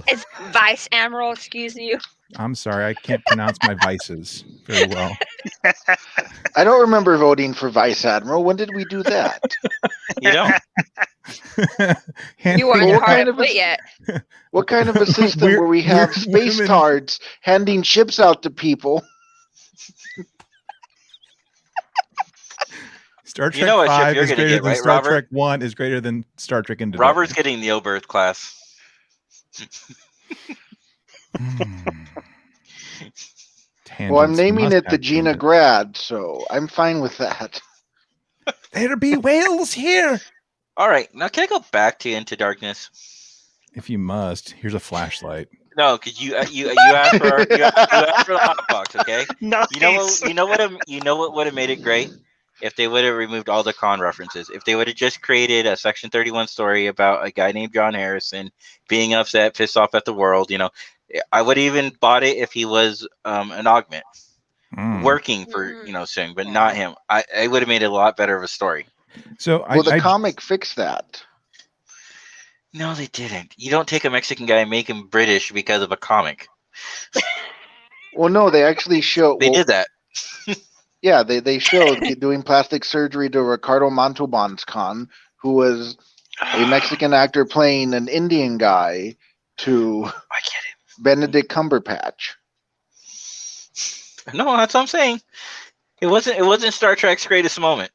S1: It's Vice Admiral, excuse you.
S5: I'm sorry, I can't pronounce my vices very well.
S6: I don't remember voting for Vice Admiral. When did we do that?
S2: You don't.
S1: You weren't
S6: what
S1: hard
S6: kind
S1: to
S6: of
S1: quit
S6: a-
S1: yet.
S6: What kind of a system
S5: We're-
S6: where we have
S5: we're
S6: space
S5: women.
S6: cards handing ships out to people?
S5: Star Trek
S2: You know what ship
S5: 5
S2: you're
S5: is
S2: gonna
S5: greater
S2: get,
S5: than
S2: right,
S5: Star
S2: Robert?
S5: Trek 1 is greater than Star Trek Into
S2: Robert's
S5: Darkness.
S2: getting the Oberth class.
S6: Well, I'm
S5: Tangents
S6: naming
S5: must
S6: it the
S5: have
S6: Gina
S5: tangents.
S6: Grad, so I'm fine with that.
S5: There be whales here.
S2: All right, now can I go back to Into Darkness?
S5: If you must, here's a flashlight.
S2: No, because you asked for you asked for the hot box, okay?
S3: Nice.
S2: You know what would have made it great if they would have removed all the con references. If they would have just created a Section 31 story about a guy named John Harrison being upset, pissed off at the world. I would have even bought it if he was an augment working for Sung, but not him. I would have made it a lot better of a story.
S5: So
S6: Well, the
S5: I
S6: comic fixed that.
S2: No, they didn't. You don't take a Mexican guy and make him British because of a comic.
S6: Well, no, they actually show.
S2: They
S6: well,
S2: did that.
S6: Yeah, they showed doing plastic surgery to Ricardo Montalban's con, who was a Mexican actor playing an Indian guy, to
S2: I get
S6: Benedict Cumberbatch.
S2: it. No, that's what I'm saying. It wasn't Star Trek's greatest moment.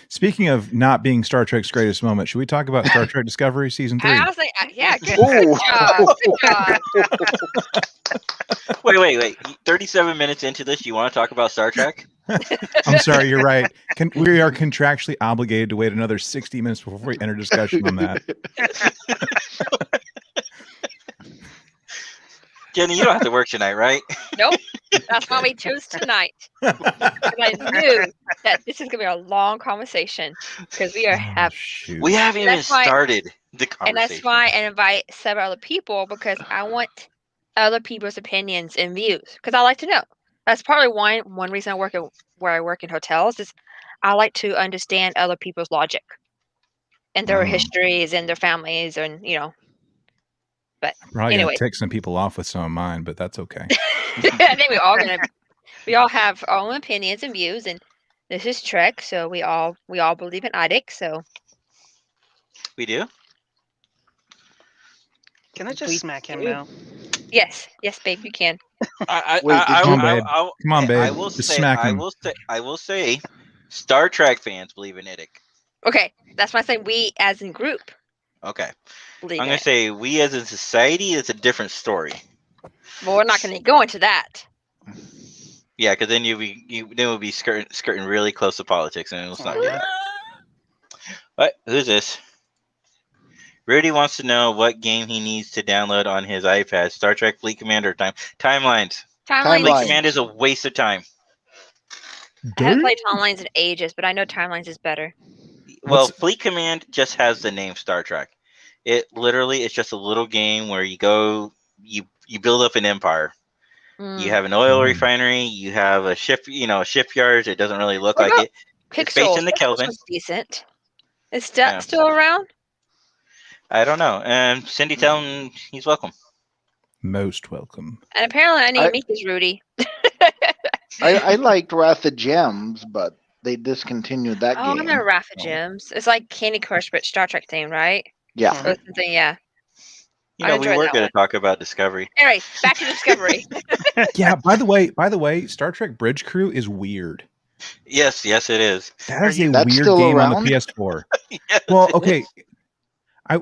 S5: Speaking of not being Star Trek's greatest moment, should we talk about Star Trek Discovery Season 3?
S1: I was like, yeah, good
S6: Ooh.
S1: job. Good job.
S2: Wait. 37 minutes into this, you want to talk about Star Trek?
S5: I'm sorry, you're right. We are contractually obligated to wait another 60 minutes before we enter discussion on that.
S2: Jenny, you don't have to work tonight, right?
S1: Nope. That's why we chose tonight. 'Cause I knew that this is going to be a long conversation because we are have,
S5: shoot.
S2: We haven't even
S1: That's why-
S2: started the
S1: and
S2: conversation.
S1: that's why I invite several other people because I want other people's opinions and views because I like to know. That's probably one reason I work at where I work in hotels is I like to understand other people's logic and their histories and their families and
S5: Probably
S1: anyway.
S5: gonna tick some people off with some of mine, but that's okay.
S1: I think we all have our own opinions and views, and this is Trek, so we all believe in IDIC. So
S2: We do?
S3: Can I just
S1: We
S3: smack him
S1: do.
S3: now?
S1: yes, babe, you can.
S6: Wait, did
S5: Come on, babe. Come on, babe.
S2: I will
S5: Just
S2: say,
S5: smack
S2: I
S5: him.
S2: will say, Star Trek fans believe in IDIC.
S1: Okay, that's why I say we as in group
S2: Okay.
S1: believe
S2: I'm
S1: in
S2: gonna
S1: it.
S2: say we as a society, it's a different story.
S1: But we're not going to go into that.
S2: Yeah, because then we'll be skirting really close to politics, and let's not do
S3: Yeah.
S2: that. What? Who's this? Rudy wants to know what game he needs to download on his iPad. Star Trek Fleet Commander
S1: Timelines.
S2: timelines.
S6: Timeline.
S2: Fleet Command is a waste of time.
S1: I haven't played Timelines in ages, but I know Timelines is better.
S2: Well,
S5: What's-
S2: Fleet Command just has the name Star Trek. It literally is just a little game where you go, you build up an empire.
S1: Mm.
S2: You have an oil
S5: Mm.
S2: refinery. You have a ship, a shipyard. It doesn't really look
S1: What
S2: like it. It's based
S1: Pixels.
S2: in the
S1: Pixels
S2: Kelvin.
S1: was decent. Is
S2: Yeah.
S1: still around?
S2: I don't know. And Cindy, tell him he's welcome.
S5: Most welcome.
S1: And apparently, I need
S6: I-
S1: to meet this Rudy.
S6: I liked Wrath of Gems, but they discontinued that
S1: Oh, I
S6: game.
S1: remember Rafa Gems. It's like Candy Crush, but Star Trek themed, right?
S6: Yeah.
S1: Or something, yeah.
S2: You
S1: I
S2: know, we
S1: enjoyed
S2: were
S1: that
S2: going
S1: one.
S2: to talk about Discovery.
S1: Anyway, back to Discovery.
S5: Yeah, by the way, Star Trek Bridge Crew is weird.
S2: Yes, it is.
S5: That is a
S6: That's
S5: weird
S6: still
S5: game
S6: around?
S5: on the PS4.
S2: Yes,
S5: Well,
S2: it
S5: okay.
S2: is.
S5: I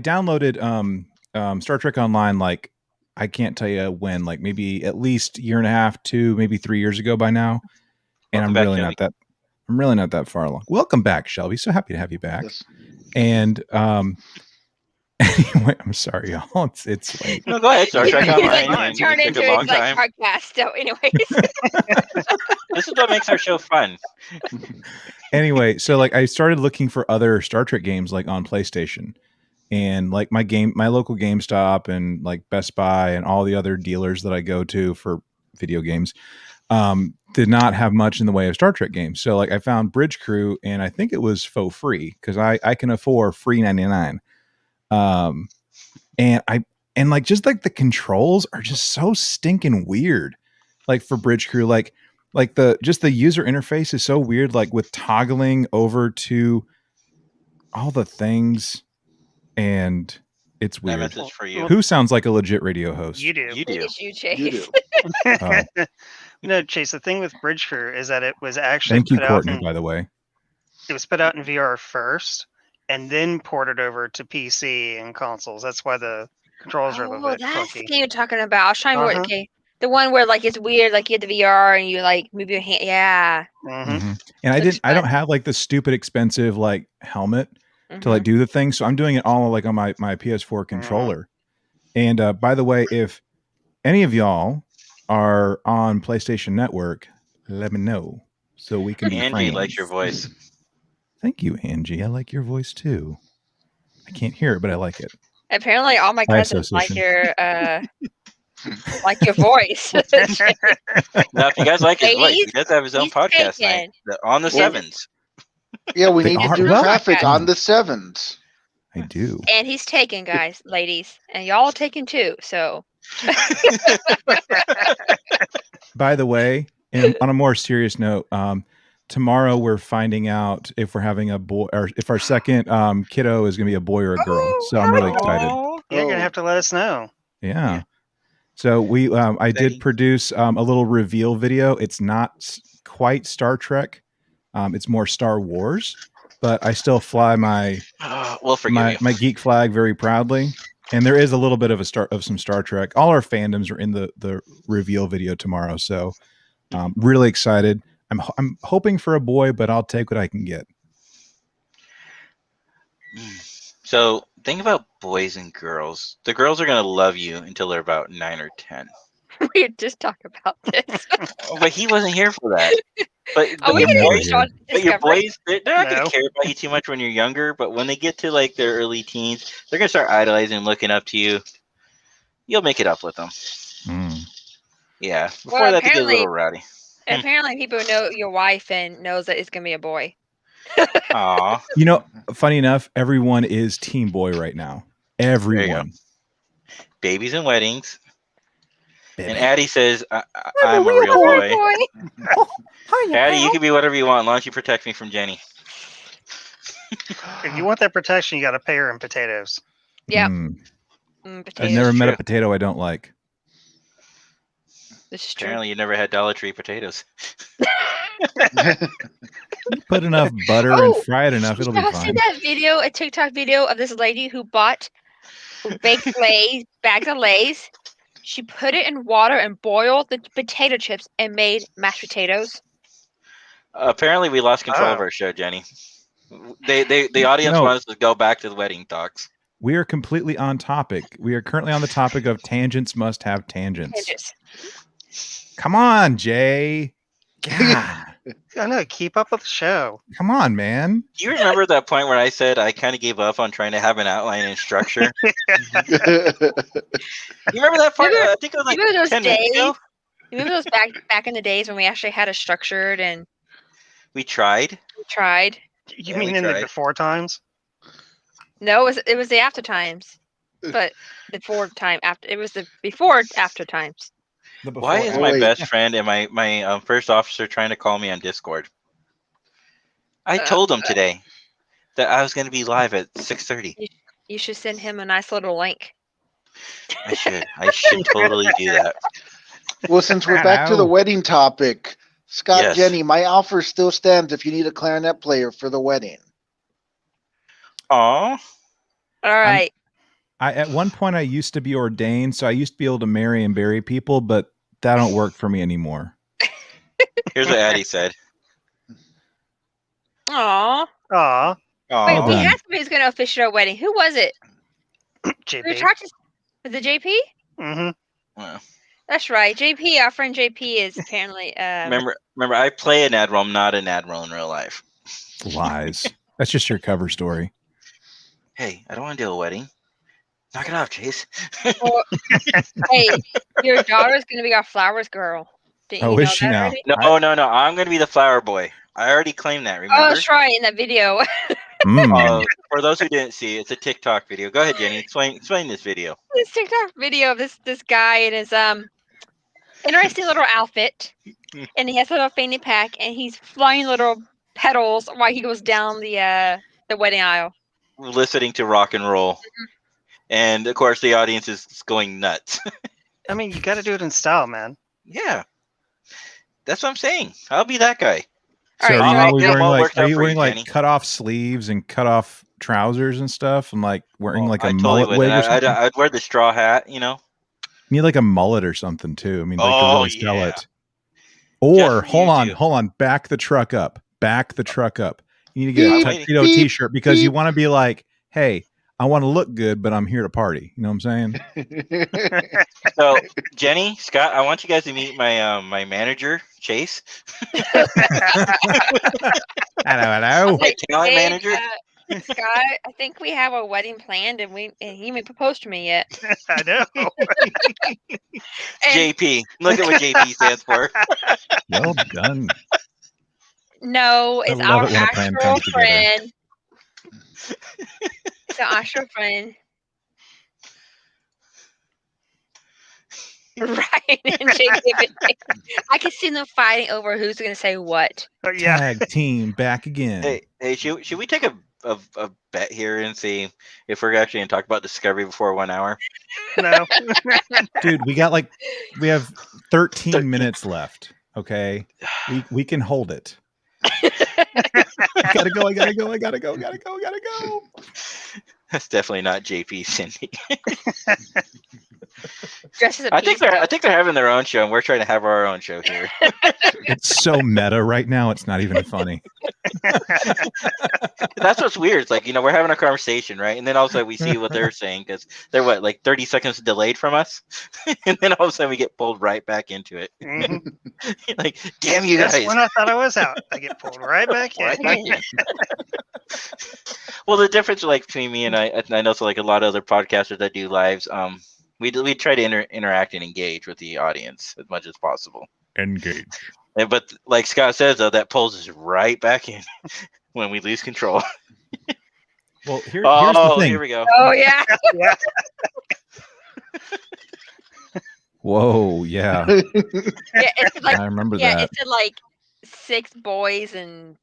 S5: downloaded Star Trek Online like I can't tell you when, like maybe at least a year and a half, 2, maybe 3 years ago by now. And
S2: Welcome
S5: I'm
S2: back,
S5: really not that far along. Welcome back, Shelby. So happy to have you back.
S6: Yes.
S5: And Anyway, I'm sorry, y'all. It's late.
S2: No, go ahead. Star Trek
S1: It's
S2: Online.
S1: like, turn
S2: It
S1: into
S2: took a long
S1: it's like
S2: time.
S1: podcast. So, anyways,
S2: This is what makes our show fun.
S5: Anyway, so like I started looking for other Star Trek games like on PlayStation, and like my local GameStop and like Best Buy and all the other dealers that I go to for video games did not have much in the way of Star Trek games. So like I found Bridge Crew, and I think it was faux free because I can afford free 99. And like just like the controls are just so stinking weird. Like for Bridge Crew, like the user interface is so weird, like with toggling over to all the things, and it's
S2: That
S5: weird.
S2: message for you.
S5: Who sounds like a legit radio host?
S3: You do.
S2: You do.
S1: it's you, Chase.
S6: You do.
S5: Oh.
S3: No, Chase. The thing with Bridge Crew is that it was actually
S5: Thank you,
S3: put
S5: Courtney,
S3: out in,
S5: by the way.
S3: it was put out in VR first, and then ported over to PC and consoles. That's why the controls are a little
S1: Oh,
S3: bit
S1: that's the
S3: clunky.
S1: game you're talking about. I was trying to
S3: Uh-huh.
S1: work. Okay, the one where like it's weird, like you have the VR and you like move your hand. Yeah.
S3: Hmm
S5: Mhm. And
S1: Looks
S5: I don't
S1: fun.
S5: have like the stupid expensive like helmet to
S1: Mhm.
S5: like do the thing, so I'm doing it all like on my PS4 controller. And by the way, if any of y'all are on PlayStation Network, let me know so we can be
S2: Angie
S5: friends.
S2: likes your voice.
S5: Thank you, Angie. I like your voice too. I can't hear it, but I like it.
S1: Apparently, all my
S5: By
S1: cousins like
S5: association.
S1: your voice.
S2: Now, if you guys like his voice, he
S1: Ladies,
S2: does have his own
S1: he's
S2: podcast night
S1: taken.
S2: on the
S6: Well-
S2: sevens.
S6: Yeah, we
S5: They
S6: need to
S5: are-
S6: do
S5: well-
S6: traffic on the sevens.
S5: I do.
S1: And he's taken, guys, ladies, and y'all are taken too. So
S5: By the way, and on a more serious note, tomorrow we're finding out if we're having a boy or if our second kiddo is going to be a boy or a girl.
S1: Oh,
S5: So I'm really
S1: how
S5: excited.
S3: You're
S6: Oh.
S3: gonna have to let us know.
S5: Yeah. So we, I did
S2: Exciting.
S5: produce a little reveal video. It's not quite Star Trek. It's more Star Wars, but I still fly my
S2: We'll forgive you.
S5: my geek flag very proudly. And there is a little bit of some Star Trek. All our fandoms are in the reveal video tomorrow. So really excited. I'm hoping for a boy, but I'll take what I can get.
S2: So think about boys and girls. The girls are gonna love you until they're about 9 or 10.
S1: we just talk about this.
S2: But he wasn't here for that. But,
S1: Oh, we
S5: I'm
S1: can
S5: never
S1: finish
S5: here.
S1: on
S2: but your
S1: Discovery.
S2: boys, they're not
S3: No.
S2: gonna care about you too much when you're younger. But when they get to like their early teens, they're gonna start idolizing and looking up to you. You'll make it up with them.
S5: Mm.
S2: Yeah. Before
S1: Well,
S2: that, they get a
S1: apparently-
S2: little rowdy.
S1: Apparently, people know your wife and knows that it's gonna be a boy.
S2: Aw.
S5: You know, funny enough, everyone is Team Boy right now. Everyone.
S2: Babies and weddings.
S5: Baby.
S2: And Addie says, I'm a real boy. Addie, you can be whatever you want, as long as you protect me from Jenny.
S3: If you want that protection, you got to pay her in potatoes.
S1: Yeah.
S5: Mm. I've
S1: Potatoes.
S5: never met a
S2: true.
S5: potato I don't like.
S1: This is true.
S2: Apparently, you never had Dollar Tree potatoes.
S5: Put enough butter and
S1: Oh,
S5: fry it enough, it'll be
S1: Y'all see
S5: fine.
S1: that video, a TikTok video of this lady who bought baked Lay's, bags of Lay's. She put it in water and boiled the potato chips and made mashed potatoes.
S2: Apparently, we lost control of
S3: Oh.
S2: our show, Jenny. The audience
S5: No.
S2: wants us to go back to the wedding talks.
S5: We are completely on topic. We are currently on the topic of tangents must have tangents.
S1: Tangents.
S5: Come on, Jay. God.
S3: I know. Keep up with the show.
S5: Come on, man.
S2: Do you remember that point where I said I kind of gave up on trying to have an outline and structure? You remember that part?
S1: Remember-
S2: I think it was like
S1: Remember those
S2: 10 minutes
S1: days?
S2: ago.
S1: You remember those back in the days when we actually had a structured and
S2: We tried.
S1: tried?
S3: You
S2: Yeah,
S3: mean
S2: we
S3: in the
S2: tried.
S3: before times?
S1: No, it was the after times, but before time after it was the before after times.
S5: The
S2: Why is
S5: before-
S2: my
S6: Wait.
S2: best friend and my first officer trying to call me on Discord? I told him today that I was going to be live at 6:30.
S1: You should send him a nice little link.
S2: I should totally do that.
S6: Well, since we're back to the
S5: Ow.
S6: wedding topic, Scott,
S2: Yes.
S6: Jenny, my offer still stands if you need a clarinet player for the wedding.
S2: Aw.
S1: All right.
S5: At one point I used to be ordained, so I used to be able to marry and bury people, but that don't work for me anymore.
S2: Here's what Addie said.
S1: Aw.
S3: Aw.
S1: Wait,
S2: Aw.
S1: we
S5: done.
S1: had somebody who's going to officiate our wedding. Who was it? We
S3: JP.
S1: talked to was it JP?
S3: Mm-hmm.
S2: Well,
S1: That's right. JP, our friend JP is apparently
S2: remember, I play an admiral. I'm not an admiral in real life.
S5: Lies. That's just your cover story.
S2: Hey, I don't want to do a wedding. Knock it off, Chase.
S1: well, hey, your daughter's gonna be our flowers girl. Didn't
S5: Oh,
S1: you
S5: is
S1: know
S5: she
S1: that
S5: now?
S1: already?
S2: No. I'm going to be the flower boy. I already claimed that. Remember?
S1: Oh, that's right, in that video.
S5: Mm.
S2: For those who didn't see, it's a TikTok video. Go ahead, Jenny. Explain this video.
S1: This TikTok video of this guy in his interesting little outfit, and he has a little fanny pack, and he's flying little petals while he goes down the wedding aisle.
S2: Listening to rock and roll, and of course the audience is going nuts.
S3: I mean, you got to do it in style, man.
S2: Yeah, that's what I'm saying. I'll be that guy.
S5: So
S1: Alright,
S5: are you
S1: so
S5: always
S2: Yeah,
S5: wearing
S2: well, it
S5: like
S2: worked out for you,
S5: like
S2: Jenny.
S5: cut off sleeves and cut off trousers and stuff, and like wearing like a
S2: I totally
S5: mullet
S2: would.
S5: wig or
S2: And
S5: something?
S2: I'd wear the straw hat. You know.
S5: You need like a mullet or something too. I mean, like to
S2: Oh,
S5: really sell
S2: yeah.
S5: it. Or
S2: Just for you,
S5: hold on, back the truck up. You need to get
S2: I'm
S5: a
S2: waiting.
S5: tuxedo
S6: Beep,
S5: t-shirt because you
S6: beep.
S5: want to be like, hey, I want to look good, but I'm here to party. You know what I'm saying?
S2: So, Jenny, Scott, I want you guys to meet my my manager, Chase,
S5: Hello.
S2: my talent
S1: Hey,
S2: manager.
S1: Scott, I think we have a wedding planned, and he hasn't proposed to me yet.
S3: I know.
S1: And
S2: JP. Look at what JP stands for.
S5: Well done.
S1: no, it's
S5: love
S1: our
S5: it when a plan
S1: actual
S5: comes together.
S1: friend. It's our actual friend. Right. And JP, I can see them fighting over who's going to say what.
S3: Oh, yeah.
S5: Tag team back again.
S2: Hey, should we take a bet here and see if we're actually going to talk about Discovery before 1 hour?
S3: No.
S5: Dude, we have 13 minutes left. Okay. We can hold it. I gotta go.
S2: That's definitely not JP, Cindy.
S1: Dressed as a
S2: I think they're having their own show, and we're trying to have our own show here.
S5: It's so meta right now. It's not even funny.
S2: That's what's weird. It's like, we're having a conversation, right? And then all of a sudden we see what they're saying because they're like 30 seconds delayed from us, and then all of a sudden we get pulled right back into it.
S3: Mhm.
S2: Like, damn you
S3: Just
S2: guys!
S3: when I thought I was out, I get pulled right back in.
S2: Right back in. Well, the difference, like between me and I know, so like a lot of other podcasters that do lives, we try to interact and engage with the audience as much as possible.
S5: Engage.
S2: But like Scott says, though, that pulls us right back in when we lose control.
S5: Well, here's the thing.
S2: Here we go.
S1: Oh, yeah.
S3: Yeah.
S5: Whoa, yeah.
S1: Yeah, it's like,
S5: I remember
S1: yeah,
S5: that.
S1: it said like 6 boys and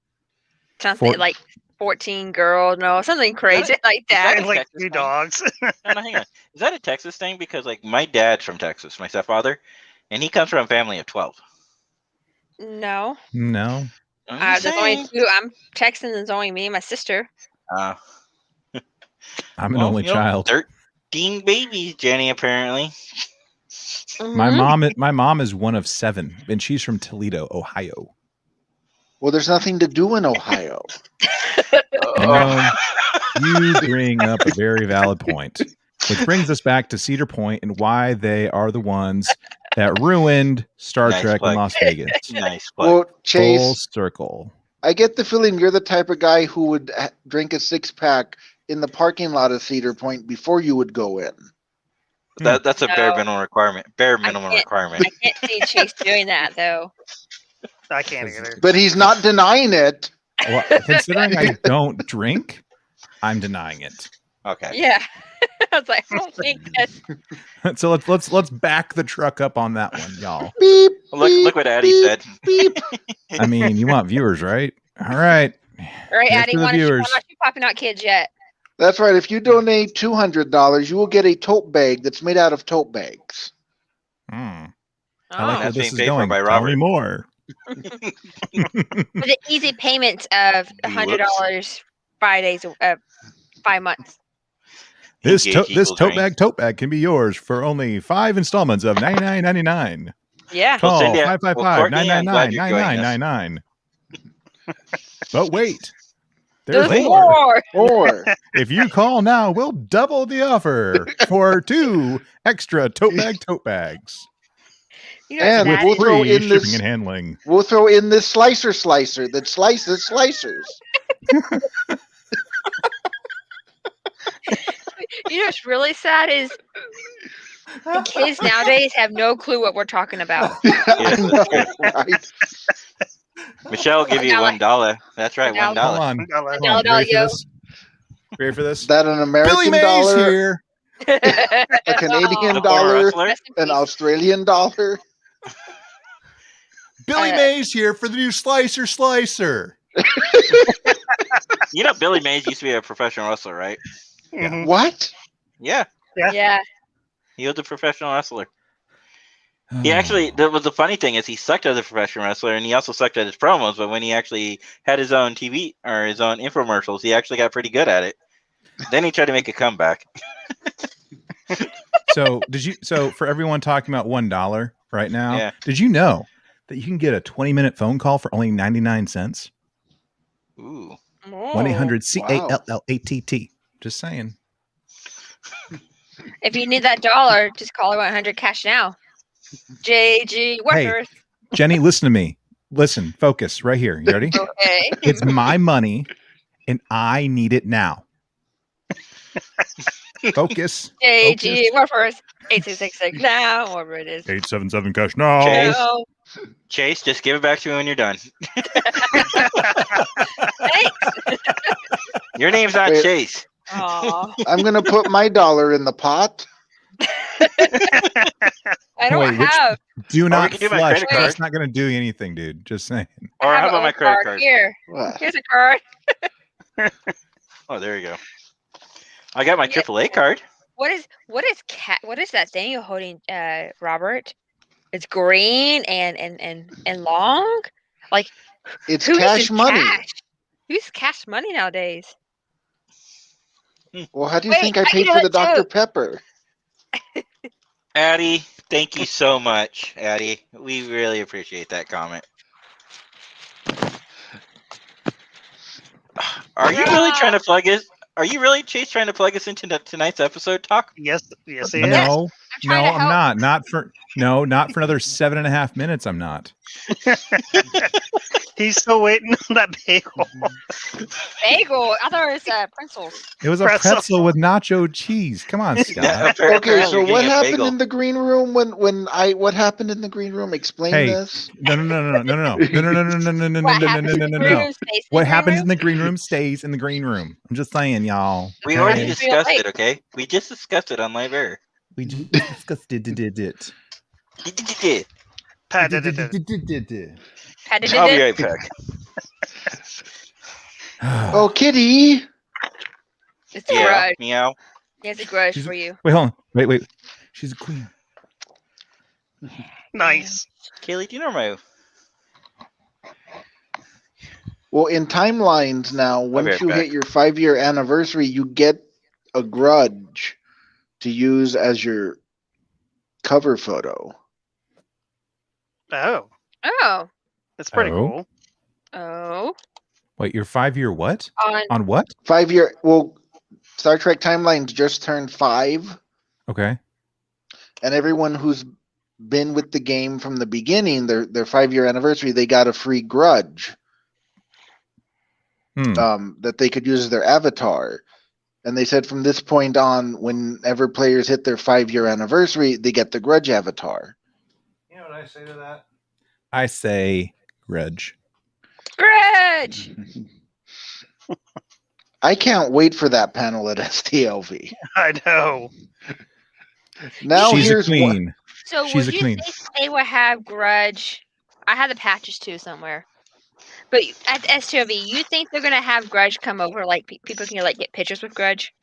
S1: something,
S5: Four-
S1: like 14 girls. No, something crazy like that.
S3: And like
S2: Texas
S3: 2
S2: thing?
S3: dogs.
S2: No, hang on. Is that a Texas thing? Because like my dad's from Texas, my stepfather, and he comes from a family of 12.
S1: No.
S5: No.
S2: I'm just
S1: There's only
S2: saying.
S1: 2. I'm texting, there's only me and my sister.
S5: I'm an only child.
S2: 13 babies, Jenny, apparently.
S5: My
S1: Mhm.
S5: mom is one of 7, and she's from Toledo, Ohio.
S6: Well, there's nothing to do in Ohio.
S5: You bring up a very valid point, which brings us back to Cedar Point and why they are the ones that ruined Star
S2: Nice
S5: Trek
S2: plug.
S5: in Las Vegas.
S2: Nice plug.
S6: Well,
S5: Full
S6: Chase,
S5: circle.
S6: I get the feeling you're the type of guy who would drink a 6-pack in the parking lot of Cedar Point before you would go in.
S2: That's a bare
S1: No.
S2: minimum requirement. Bare minimum
S1: can't-
S2: requirement.
S1: I can't see Chase doing that, though.
S3: I can't either.
S6: But he's not denying it.
S5: Well, considering I don't drink, I'm denying it.
S2: Okay.
S1: Yeah. I was like, I don't think that's.
S5: So let's back the truck up on that one, y'all.
S6: Beep.
S2: Look what Addie
S6: beep,
S2: said.
S6: Beep.
S5: I mean, you want viewers, right? All right.
S1: All right,
S5: Here's
S1: Addie,
S5: to the
S1: why don't
S5: viewers.
S1: you popping out kids yet?
S6: That's right. If you donate $200, you will get a tote bag that's made out of tote bags.
S5: Hmm.
S1: Oh.
S5: I like where
S2: That's
S5: this
S2: being
S5: is
S2: paid for
S5: going.
S2: by
S5: Tell me
S2: Robert.
S5: more.
S1: With an easy payment of $100 5 days, 5 months.
S5: This
S2: Engage
S5: this
S2: equals
S5: tote bag can be yours for only 5 installments of $99.99.
S1: Yeah.
S5: Call
S2: Cindy, well,
S5: 555
S2: Courtney, I'm glad you're joining us.
S5: 999 But wait, There's
S1: There's
S5: more.
S1: more.
S6: Or
S5: If you call now, we'll double the offer for 2 extra tote bags
S1: You know what's
S6: And
S5: with
S1: sad
S6: we'll
S1: is-
S6: throw
S5: free
S6: in
S5: shipping
S6: this-
S5: and handling.
S6: we'll throw in this slicer that slices slicers.
S1: You know what's really sad is the kids nowadays have no clue what we're talking about.
S6: I know, right?
S2: Michelle will give you $1. That's right,
S1: $1.
S5: Hold
S2: $1.
S5: on.
S3: $1.
S1: $1
S5: Ready for
S1: yo.
S5: this? Ready for this?
S6: That an
S5: Billy
S6: American
S5: Mays
S6: dollar,
S5: here.
S6: a Canadian
S2: The former
S6: dollar,
S2: wrestler?
S1: Rest in
S6: an
S1: peace.
S6: Australian dollar.
S5: Billy Mays here for the new Slicer.
S2: You know Billy Mays used to be a professional wrestler, right?
S3: Mhm.
S6: What?
S2: Yeah,
S1: Yeah.
S2: he was a professional wrestler. He actually, that was the funny thing is he sucked as a professional wrestler, and he also sucked at his promos. But when he actually had his own TV or his own infomercials, he actually got pretty good at it. Then he tried to make a comeback.
S5: So for everyone talking about $1 right now,
S2: Yeah.
S5: did you know that you can get a 20-minute phone call for only 99 cents?
S2: Ooh,
S5: 1-800-CALLATT. Just saying.
S1: If you need that dollar, just call her 100 cash now. JG Workers.
S5: Jenny, listen to me. Listen, focus right here. You ready?
S1: Okay.
S5: It's my money and I need it now. Focus.
S1: JG Workers. 8666 now, whatever it is.
S5: 877 cash now.
S2: Chase.
S1: No.
S2: Chase, just give it back to me when you're done.
S1: Thanks.
S2: Your name's not
S6: Wait.
S2: Chase.
S1: Aw.
S6: I'm gonna put my dollar in the pot.
S1: I don't
S5: Wait, which-
S1: have.
S5: Do
S2: we
S5: not
S2: can do my
S5: flush.
S2: credit
S5: That's
S2: card.
S5: not going to do anything, dude. Just saying.
S2: Or
S1: I
S2: how
S1: have
S2: about
S1: a
S2: my credit card?
S1: Here.
S6: What?
S1: Here's a card.
S2: Oh, there you go. I got my
S1: Yeah.
S2: AAA card.
S1: What is that thing you're holding, Robert? It's green and long. Like
S6: It's
S1: who
S6: cash
S1: uses
S6: money.
S1: cash? Who's cash money nowadays?
S6: Well, how do you
S1: Wait,
S6: think I
S1: I
S6: paid
S1: know
S6: for the
S1: that
S6: Dr.
S1: too.
S6: Pepper?
S2: Addie, thank you so much, Addie. We really appreciate that comment. Are you really trying to plug us? Are you really, Chase, trying to plug us into tonight's episode talk?
S3: Yes, he is.
S5: No,
S1: trying to
S5: I'm
S1: help.
S5: not. Not for another 7.5 minutes. I'm not.
S3: He's still waiting on that bagel.
S1: Bagel. I thought it was pretzels.
S5: It was a
S3: Pretzel.
S5: pretzel with nacho cheese. Come on, Scott.
S6: Okay, so
S2: Apparently
S6: what
S2: you're getting a
S6: happened
S2: bagel.
S6: in the green room what happened in the green room? Explain
S5: Hey,
S6: this.
S5: No.
S1: What happens in the green room stays in the
S5: What
S1: green
S5: happens in
S1: room?
S5: the green room stays in the green room. I'm just saying, y'all.
S2: We
S5: Okay?
S2: already
S1: Okay.
S2: discussed it, okay? We just discussed it on live air.
S5: We just discussed it.
S3: Pat,
S1: Had to
S2: I'll
S1: do
S2: be
S1: it.
S2: right back.
S6: Oh, Kitty.
S1: It's a
S2: Yeah,
S1: grudge.
S2: meow.
S1: He has a grudge
S5: She's-
S1: for you.
S5: Wait, hold on. Wait. She's a queen.
S3: nice.
S2: Kaylee, do you know my...
S6: Well, in timelines now,
S2: be
S6: once
S2: right
S6: you
S2: back.
S6: hit your 5-year anniversary, you get a grudge to use as your cover photo.
S3: Oh,
S1: Oh.
S3: that's pretty
S5: Oh.
S3: cool.
S1: Oh.
S5: Wait, your 5-year what?
S1: On
S5: On what?
S6: 5-year. Well, Star Trek Timelines just turned 5,
S5: Okay.
S6: and everyone who's been with the game from the beginning, their 5-year anniversary, they got a free grudge that they could use as their avatar. And they said from this point on, whenever players hit their 5-year anniversary, they get the grudge avatar.
S5: You know what I say to that? I say grudge.
S1: grudge.
S6: I can't wait for that panel at STLV.
S3: I know.
S6: Now
S5: She's a
S6: here's one.
S5: queen.
S1: So
S5: She's
S1: would
S5: a
S1: you
S5: queen.
S1: think they would have grudge? I had the patches too somewhere. But at STLV, you think they're gonna have grudge come over? Like people can like get pictures with grudge?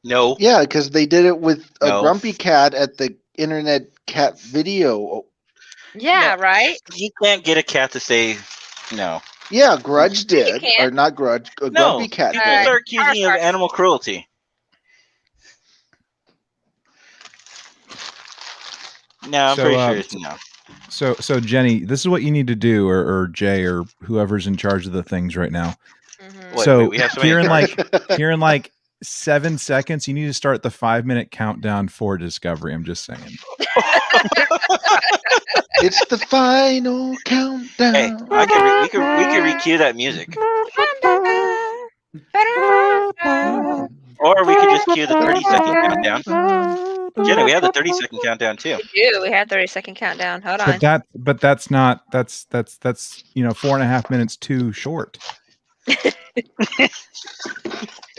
S2: No.
S6: Yeah, because they did it with a
S2: No.
S6: Grumpy Cat at the Internet Cat video.
S1: Yeah, right.
S2: You can't get a cat to say no.
S6: Yeah, Grudge did.
S1: can.
S6: Or not Grudge.
S2: No.
S6: Grumpy Cat
S2: People
S6: did.
S2: start accusing you of
S1: Charizard.
S2: animal cruelty. No, I'm
S5: So,
S2: pretty sure it's no.
S5: So Jenny, this is what you need to do, or Jay, or whoever's in charge of the things right now.
S1: Mhm.
S2: Wait,
S5: So
S2: we have so many
S5: here in
S2: cards.
S5: here in like 7 seconds, you need to start the 5-minute countdown for Discovery. I'm just saying.
S6: It's the final
S2: Hey,
S6: countdown.
S2: we could recue that music, or we could just cue the 30-second countdown. Jenna, we have the 30-second countdown too.
S1: We do. We have 30-second countdown. Hold on.
S5: But that's not that's 4.5 minutes too short.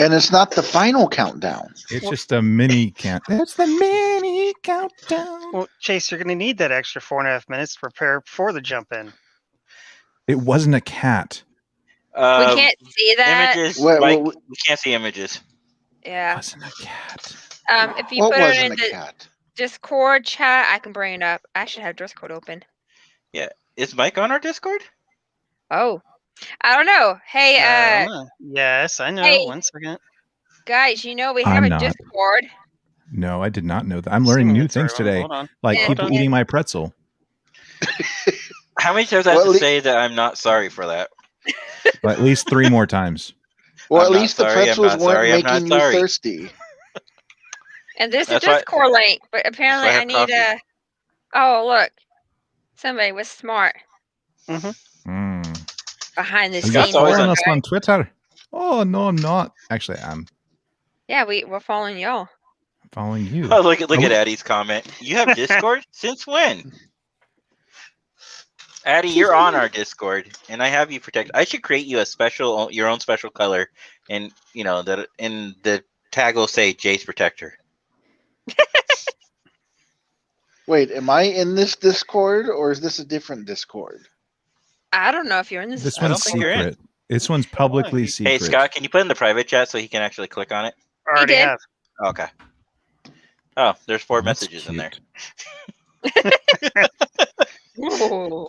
S6: And it's not the final countdown.
S5: It's just a mini count. It's the mini countdown.
S3: Well, Chase, you're going to need that extra 4.5 minutes to prepare for the jump in.
S5: It wasn't a cat.
S1: We can't see that.
S2: Images.
S6: Wait,
S2: Mike,
S6: well,
S2: we can't see images.
S5: It
S1: Yeah.
S5: wasn't a cat.
S1: If you
S6: What
S1: put it
S6: wasn't
S1: in
S6: a
S1: the
S6: cat?
S1: Discord chat, I can bring it up. I should have Discord open.
S2: Is Mike on our Discord?
S1: Oh, I don't know. Hey,
S3: Yes, I know.
S1: hey.
S3: 1 second.
S1: guys, you know we have
S5: I'm
S1: a
S5: not.
S1: Discord.
S5: No, I did not know that. I'm learning new things today,
S3: Hold on.
S5: like
S1: Yeah.
S5: people
S3: Hold on.
S5: eating my pretzel.
S2: How many times I have
S6: Well,
S2: to
S6: at lea-
S2: say that I'm not sorry for that?
S5: Well, at least 3 more times.
S6: Well,
S2: I'm
S6: at
S2: not
S6: least the
S2: sorry, I'm
S6: pretzels
S2: not
S6: weren't
S2: sorry, I'm not
S6: making you
S2: sorry.
S6: thirsty.
S1: And there's a
S2: That's why-
S1: Discord link, but apparently
S2: That's why I
S1: I
S2: have
S1: need
S2: coffee.
S1: Oh, look. Somebody was smart
S5: Mm.
S1: behind the
S5: Are you
S2: Scott's
S1: scenes.
S2: always
S5: following
S2: on-
S5: us on Twitter? Oh no, I'm not. Actually, I'm
S1: Yeah, we're following y'all.
S5: following you.
S2: Oh, look at
S5: Oh,
S2: Addie's comment. You have Discord? Since when? Addie, you're on our Discord, and I have you protected. I should create you your own special color, and that in the tag will say Jace Protector.
S6: Wait, am I in this Discord or is this a different Discord?
S1: I don't know if you're in this.
S5: This
S2: I don't
S5: one's
S2: think you're in.
S5: secret. This one's publicly
S3: Hey,
S5: secret.
S2: Hey Scott, can you put in the private chat so he can actually click on it?
S3: Already
S1: did.
S3: have.
S2: Okay. Oh, there's 4
S5: That's
S2: messages in there.
S5: cute.
S1: Ooh.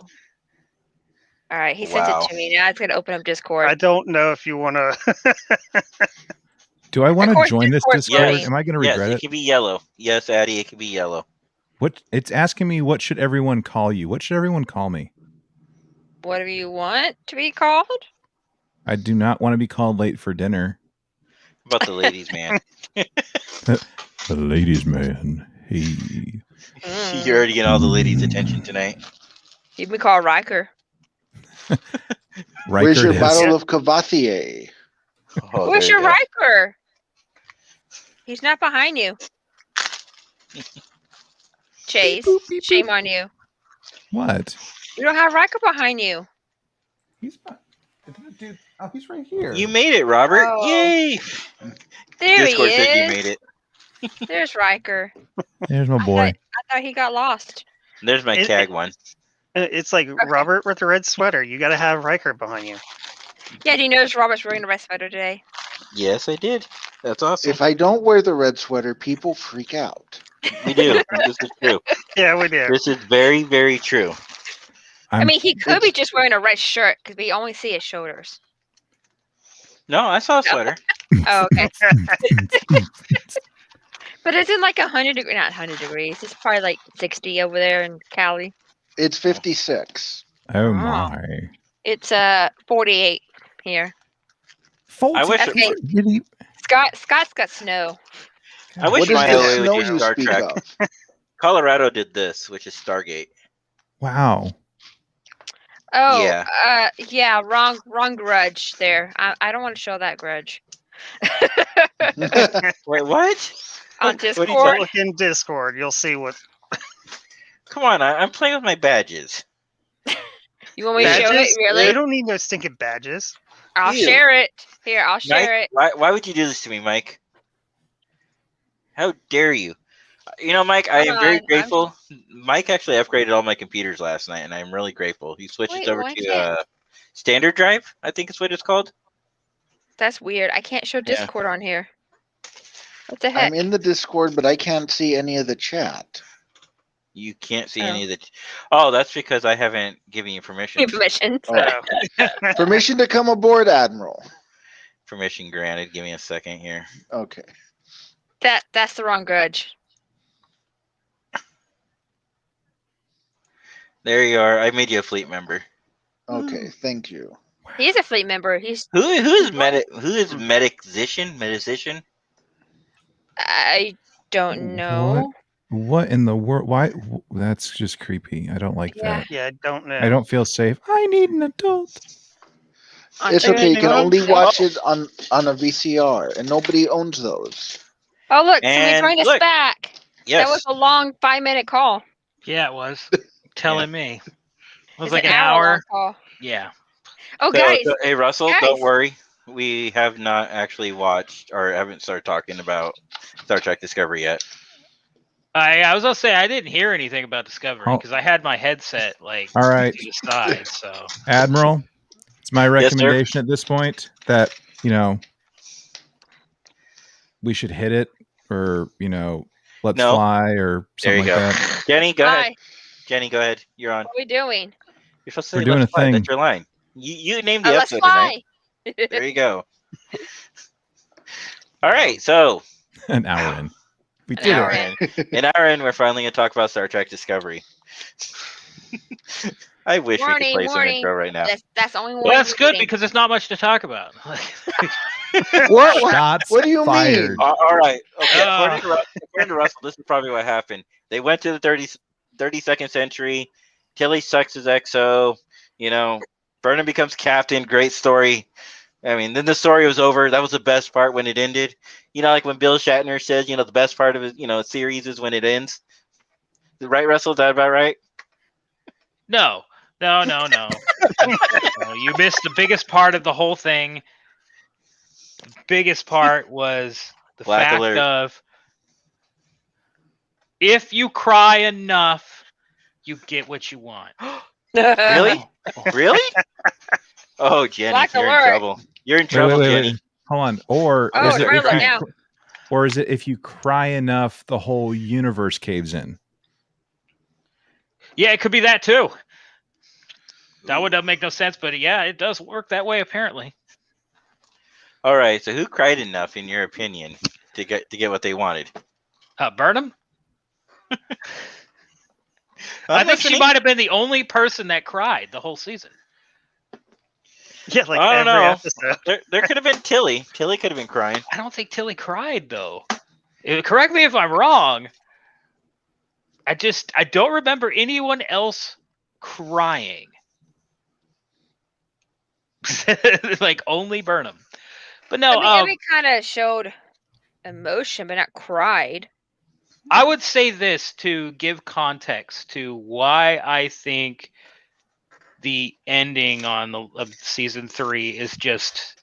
S1: All right, he sent
S2: Wow.
S1: it to me. Now it's gonna open up Discord.
S3: I don't know if you want to.
S5: Do I want
S1: Of
S5: to
S1: course,
S5: join this
S1: Discord's
S5: Discord?
S1: funny.
S5: Am I going to
S2: Yes,
S5: regret
S2: it
S5: it?
S2: can be yellow. Yes, Addie, it can be yellow.
S5: What? It's asking me what should everyone call you? What should everyone call me?
S1: Whatever you want to be called.
S5: I do not want to be called late for dinner.
S2: How about the ladies, man?
S5: The ladies' man. Hey.
S2: You're already getting all the ladies' attention tonight.
S1: You can be called Riker.
S6: Where's
S5: Riker
S6: your
S5: it is.
S6: Battle of Cavathier?
S2: Oh,
S1: Where's
S2: there
S1: your
S2: you go.
S1: Riker? He's not behind you. Chase,
S5: Beep, boop, beep,
S1: shame
S5: boop.
S1: on you.
S5: What?
S1: You don't have Riker behind you.
S5: He's not. Dude, oh, he's right here.
S2: You made it, Robert.
S1: Oh.
S2: Yay!
S1: There
S2: Discord
S1: he
S2: said you
S1: is.
S2: made it.
S1: There's Riker.
S5: There's my boy.
S1: I thought he got lost.
S2: There's my
S3: It-
S2: tag one.
S3: It's like Robert with the red sweater. You got to have Riker behind you.
S1: Yeah, do you notice Robert's wearing a red sweater today?
S2: Yes, I did. That's awesome.
S6: If I don't wear the red sweater, people freak out.
S2: We do. This is true.
S3: Yeah, we do.
S2: This is very, very true.
S1: I mean, he could be just wearing a red shirt because we only see his shoulders.
S2: No, I saw a sweater.
S1: Oh, okay. But it's in like 100 degrees, not 100 degrees. It's probably like 60 over there in Cali.
S6: It's 56.
S5: Oh
S1: Wow.
S5: my.
S1: It's 48 here.
S2: I wish.
S1: Okay. Scott's got snow.
S2: I wish
S6: What is
S2: my
S6: the
S2: LA
S6: snow
S2: would do
S6: you
S2: Star
S6: speak
S2: Trek.
S6: of?
S2: Colorado did this, which is Stargate.
S5: Wow.
S1: Oh,
S2: Yeah.
S1: yeah, wrong grudge there. I don't want to show that grudge.
S2: Wait, what?
S1: On
S2: What are you
S1: Discord.
S2: talking-
S3: Look in Discord. You'll see what.
S2: Come on, I'm playing with my badges.
S1: You want me to show it?
S3: Badges?
S1: Really?
S3: They don't need no stinking badges.
S1: I'll
S2: Ew.
S1: share it. Here, I'll share
S2: Mike,
S1: it.
S2: why would you do this to me, Mike? How dare you? You know, Mike, I am very
S1: Come on,
S2: grateful. Mike actually upgraded all my computers last night, and I'm really grateful. He switched
S1: Wait,
S2: it over
S1: why
S2: to
S1: can't-
S2: standard drive, I think is what it's called.
S1: That's weird. I can't show
S2: Yeah.
S1: Discord on here. What the heck?
S6: I'm in the Discord, but I can't see any of the chat.
S2: You can't see
S1: Oh.
S2: any of the. Oh, that's because I haven't given you permission.
S1: Permission.
S6: Oh.
S3: So,
S6: Permission to come aboard, Admiral.
S2: Permission granted. Give me a second here.
S6: Okay.
S1: That's the wrong grudge.
S2: There you are. I made you a fleet member.
S6: Okay, thank you.
S1: Yeah, He's a fleet member. He's
S2: Who is medicician?
S1: I don't know.
S5: What in the world? Why? That's just creepy. I don't like
S1: Yeah.
S5: that.
S3: Yeah, I don't know.
S5: I don't feel safe. I need an adult.
S6: It's okay. You can only watch it on a VCR, and nobody owns those.
S1: Oh look,
S2: And
S1: somebody's joined us
S2: look.
S1: back.
S2: Yes.
S1: That was a long 5-minute call.
S4: Yeah, it was. Telling me. It was
S1: It's
S4: like an
S1: long
S4: hour.
S1: call.
S4: Yeah.
S1: Oh
S2: So,
S1: guys,
S2: hey Russell,
S1: guys.
S2: don't worry. We have not actually watched or haven't started talking about Star Trek Discovery yet.
S4: I was gonna say I didn't hear anything about Discovery
S5: Oh.
S4: because I had my headset like
S5: All right.
S4: to the side. So
S5: Admiral, it's my
S2: Yes, sir.
S5: recommendation at this point that, we should hit it or, let's
S2: No.
S5: fly or
S2: There
S5: something
S2: you
S5: like
S2: go.
S5: that.
S2: Jenny, go ahead.
S1: Hi.
S2: Jenny, go ahead. You're on.
S1: What are we doing?
S2: You're supposed to
S5: We're
S2: say
S5: doing
S2: let's
S5: a
S2: fly.
S5: thing.
S2: That's your line. You named the
S1: Let's
S2: episode tonight.
S1: fly.
S2: There you go. All right, so
S5: An hour in. We
S1: An
S5: did
S1: hour
S5: it.
S1: in.
S2: an hour in, we're finally gonna talk about Star Trek Discovery. I wish we
S1: Warning,
S2: could play some
S1: warning.
S2: intro right now.
S1: That's the only one.
S4: well, that's good because there's not much to talk about.
S6: What?
S5: Shots
S6: What do you
S5: fired.
S6: mean?
S2: All right. Okay.
S4: Ah.
S2: According to Russell, this is probably what happened. They went to the 32nd century. Tilly sucks his XO. Burnham becomes captain. Great story. I mean, then the story was over. That was the best part when it ended. Like when Bill Shatner says, the best part of a series is when it ends. Right, Russell? Is that about right?
S4: No. No. You missed the biggest part of the whole thing. The biggest part was the
S2: Black
S4: fact
S2: alert.
S4: of if you cry enough, you get what you want.
S2: Really? Really? Oh, Jenny,
S1: Black
S2: you're
S1: alert.
S2: in trouble. You're in trouble, Jenny.
S5: Hold on. Or
S1: Oh,
S5: is it
S1: it's
S5: if
S1: right
S5: you,
S1: now.
S5: or is it if you cry enough, the whole universe caves in?
S4: Yeah, it could be that too. That would make no sense, but yeah, it does work that way apparently.
S2: All right. So, who cried enough, in your opinion, to get what they wanted?
S4: Burnham? I think she might have been the only person that cried the whole season.
S3: Yeah, like
S2: I don't
S3: every
S2: know.
S3: episode.
S2: There could have been Tilly. Tilly could have been crying.
S4: I don't think Tilly cried though. Correct me if I'm wrong. I don't remember anyone else crying. Like only Burnham. But no,
S1: Every kind of showed emotion, but not cried.
S4: I would say this to give context to why I think the ending of season 3 is just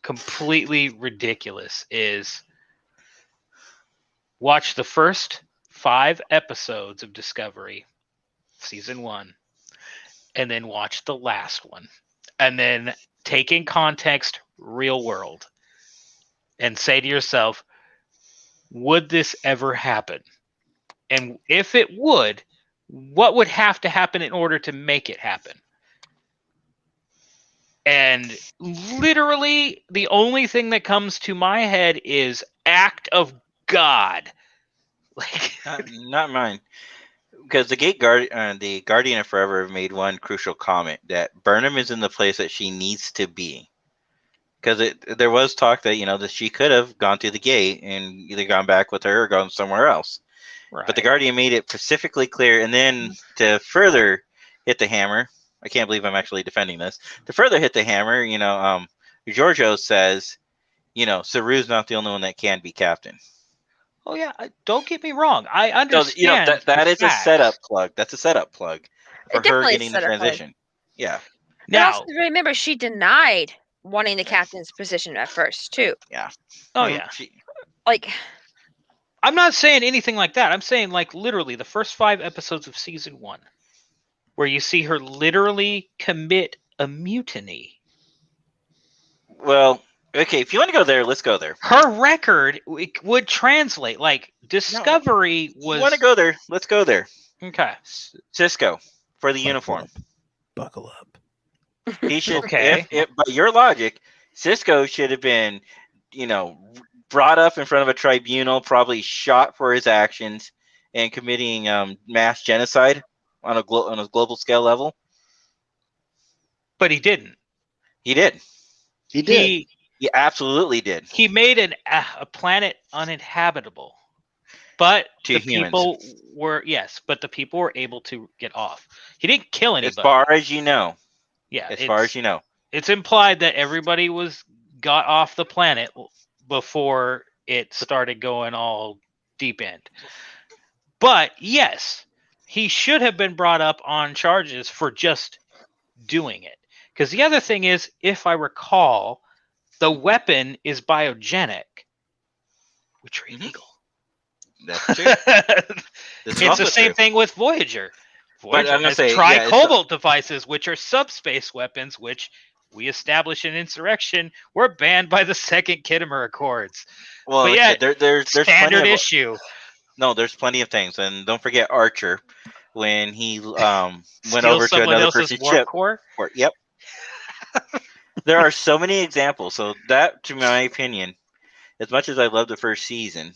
S4: completely ridiculous. Is watch the first 5 episodes of Discovery, season 1, and then watch the last one, and then take in context real world, and say to yourself, would this ever happen? And if it would, what would have to happen in order to make it happen? And literally, the only thing that comes to my head is act of God. Like,
S2: Not mine. Because the Guardian of Forever made one crucial comment that Burnham is in the place that she needs to be. Because there was talk that that she could have gone through the gate and either gone back with her or gone somewhere else.
S4: right.
S2: But the Guardian made it specifically clear, and then to further hit the hammer, I can't believe I'm actually defending this. To further hit the hammer, Giorgio says, Saru's not the only one that can be captain.
S4: Oh yeah, don't get me wrong. I
S2: So
S4: understand.
S2: that is a
S4: facts.
S2: setup plug. That's a setup plug for
S1: It
S2: her
S1: definitely is
S2: getting
S1: a
S2: the
S1: setup plug.
S2: transition. Yeah.
S1: And
S4: Now,
S1: also remember, she denied wanting the captain's position at first too.
S4: oh yeah,
S1: Like,
S4: I'm not saying anything like that. I'm saying like literally the first 5 episodes of season 1, where you see her literally commit a mutiny.
S2: Well, okay, if you want to go there, let's go there.
S4: Her record would translate like Discovery
S2: If
S4: was.
S2: you want to go there, let's go there.
S4: Okay.
S2: Cisco for the uniform.
S5: Buckle up.
S2: He should.
S4: Okay.
S2: If by your logic, Cisco should have been, brought up in front of a tribunal, probably shot for his actions and committing mass genocide on a global scale level.
S4: But he didn't.
S2: He did.
S6: He did.
S2: He absolutely did.
S4: He made a planet uninhabitable, but
S2: To
S4: the
S2: humans.
S4: people were the people were able to get off. He didn't kill anybody.
S2: As far as you know.
S4: Yeah,
S2: As far as you know.
S4: It's implied that everybody got off the planet before it started going all deep end. But yes, he should have been brought up on charges for just doing it. Because the other thing is, if I recall, the weapon is biogenic, which are illegal.
S2: That's true.
S4: It's the same thing with Voyager. Voyager has tri-cobalt devices, which are subspace weapons, which we established in Insurrection were banned by the Second Khitomer Accords.
S2: Well,
S4: but yeah,
S2: there's
S4: standard issue.
S2: No, there's plenty of things, and don't forget Archer when he went over to another person's ship. Yep. There are so many examples. So that, to my opinion, as much as I love the first season,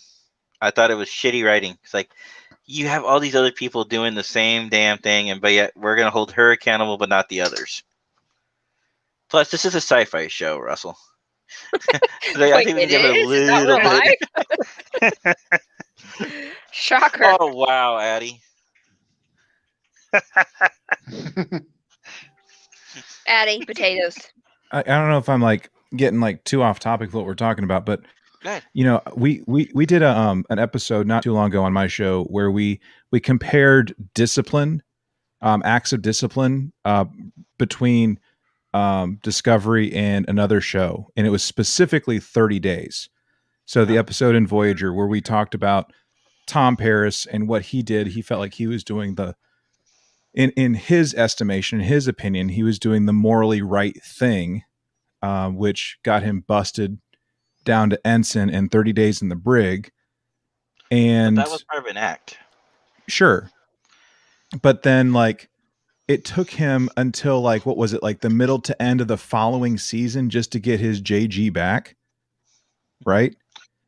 S2: I thought it was shitty writing. It's like you have all these other people doing the same damn thing, but yet we're gonna hold her accountable, but not the others. Plus, this is a sci-fi show, Russell.
S1: Wait,
S2: I think we can give it a little bit.
S1: Shocker.
S2: Oh wow, Addie.
S1: Addie, potatoes.
S5: I don't know if I'm like getting like too off topic of what we're talking about, but you know, we did an episode not too long ago on my show where we compared discipline, acts of discipline between Discovery and another show, and it was specifically 30 days. So the episode in Voyager where we talked about Tom Paris and what he did, he felt like he was doing in his estimation, in his opinion, he was doing the morally right thing, which got him busted down to ensign and 30 days in the brig. And
S2: but that was part of an act.
S5: Sure. But then like it took him until like, what was it? Like the middle to end of the following season just to get his JG back. Right.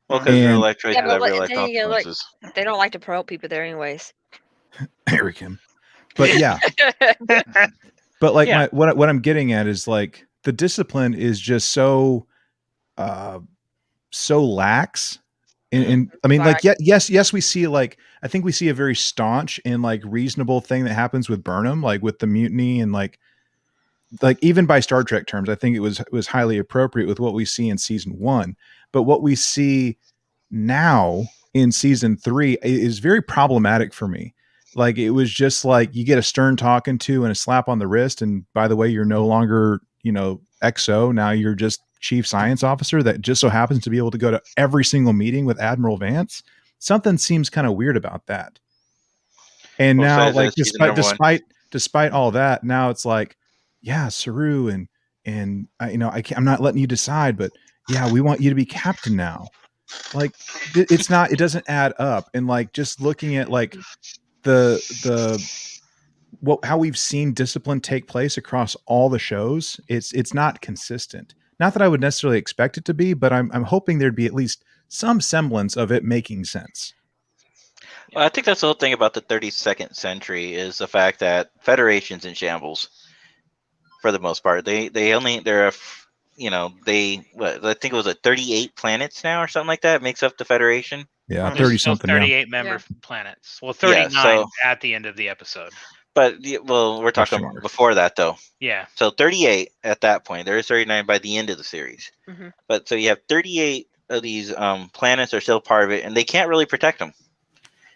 S2: Well, because real life choices have real life consequences.
S1: They don't like to promote people there anyways.
S5: Eric him. But yeah. But like what I'm getting at is like the discipline is just so lax. And I mean, like, yes, we see like, I think we see a very staunch and like reasonable thing that happens with Burnham, like with the mutiny and like even by Star Trek terms, I think it was highly appropriate with what we see in season 1. But what we see now in season 3 is very problematic for me. Like it was just like you get a stern talking to and a slap on the wrist. And by the way, you're no longer, XO. Now you're just chief science officer that just so happens to be able to go to every single meeting with Admiral Vance. Something seems kind of weird about that. And now like despite all that, now it's like, yeah, Saru and I'm not letting you decide, but yeah, we want you to be captain now. Like it doesn't add up. And like just looking at like how we've seen discipline take place across all the shows, it's not consistent. Not that I would necessarily expect it to be, but I'm hoping there'd be at least some semblance of it making sense.
S2: Well, I think that's the whole thing about the 32nd century is the fact that Federation's in shambles for the most part. I think it was 38 planets now or something like that makes up the Federation.
S5: Yeah, 30 something.
S4: 38 member planets. Well, 39 at the end of the episode.
S2: But we're talking before that though.
S4: Yeah.
S2: So 38 at that point. There is 39 by the end of the series. Mm-hmm. But so you have 38 of these planets are still part of it, and they can't really protect them.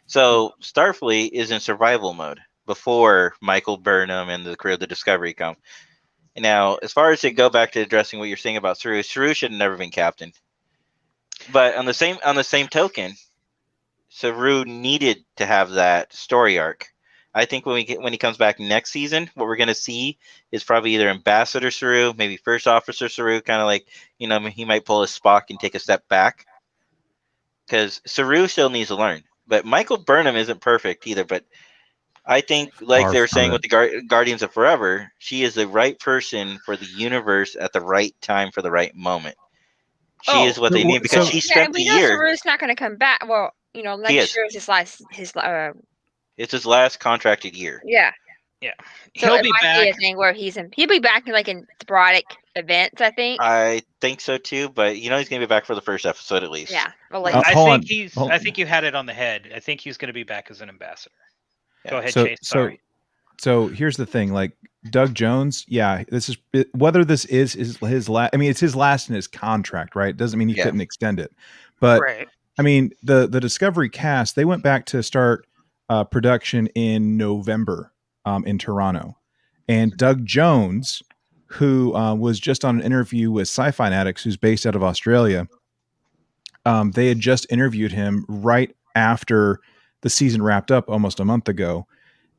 S2: So Starfleet is in survival mode before Michael Burnham and the crew of the Discovery come. Now, as far as to go back to addressing what you're saying about Saru should have never been captain. But on the same token, Saru needed to have that story arc. I think when he comes back next season, what we're going to see is probably either Ambassador Saru, maybe First Officer Saru, kind of like, he might pull a Spock and take a step back. Because Saru still needs to learn. But Michael Burnham isn't perfect either. But I think, like they were saying with the Guardians of Forever, she is the right person for the universe at the right time for the right moment. She is what they need because she spent the year.
S1: Saru's not going to come back. Well, next year is his last.
S2: It's his last contracted year.
S1: Yeah. So
S4: He'll
S1: it
S4: be
S1: might be a
S4: back.
S1: thing where he'll be back in like in sporadic events. I think.
S2: I think so too, but he's gonna be back for the first episode at least.
S1: Yeah. Well,
S3: Right.
S1: like,
S4: I
S5: Hold
S4: think
S5: on.
S4: I think you had it on the head. I think he's going to be back as an ambassador.
S2: Yeah.
S4: Go ahead,
S5: So
S4: Chase.
S5: so
S4: Sorry.
S5: so here's the thing. Like Doug Jones, yeah, this is whether this is his last. I mean, it's his last in his contract, right? Doesn't mean he
S2: Yeah.
S5: couldn't extend it, but
S3: Right.
S5: I mean, the Discovery cast, they went back to start production in November in Toronto. And Doug Jones, who was just on an interview with Sci-Fi Addicts, who's based out of Australia, they had just interviewed him right after the season wrapped up almost a month ago.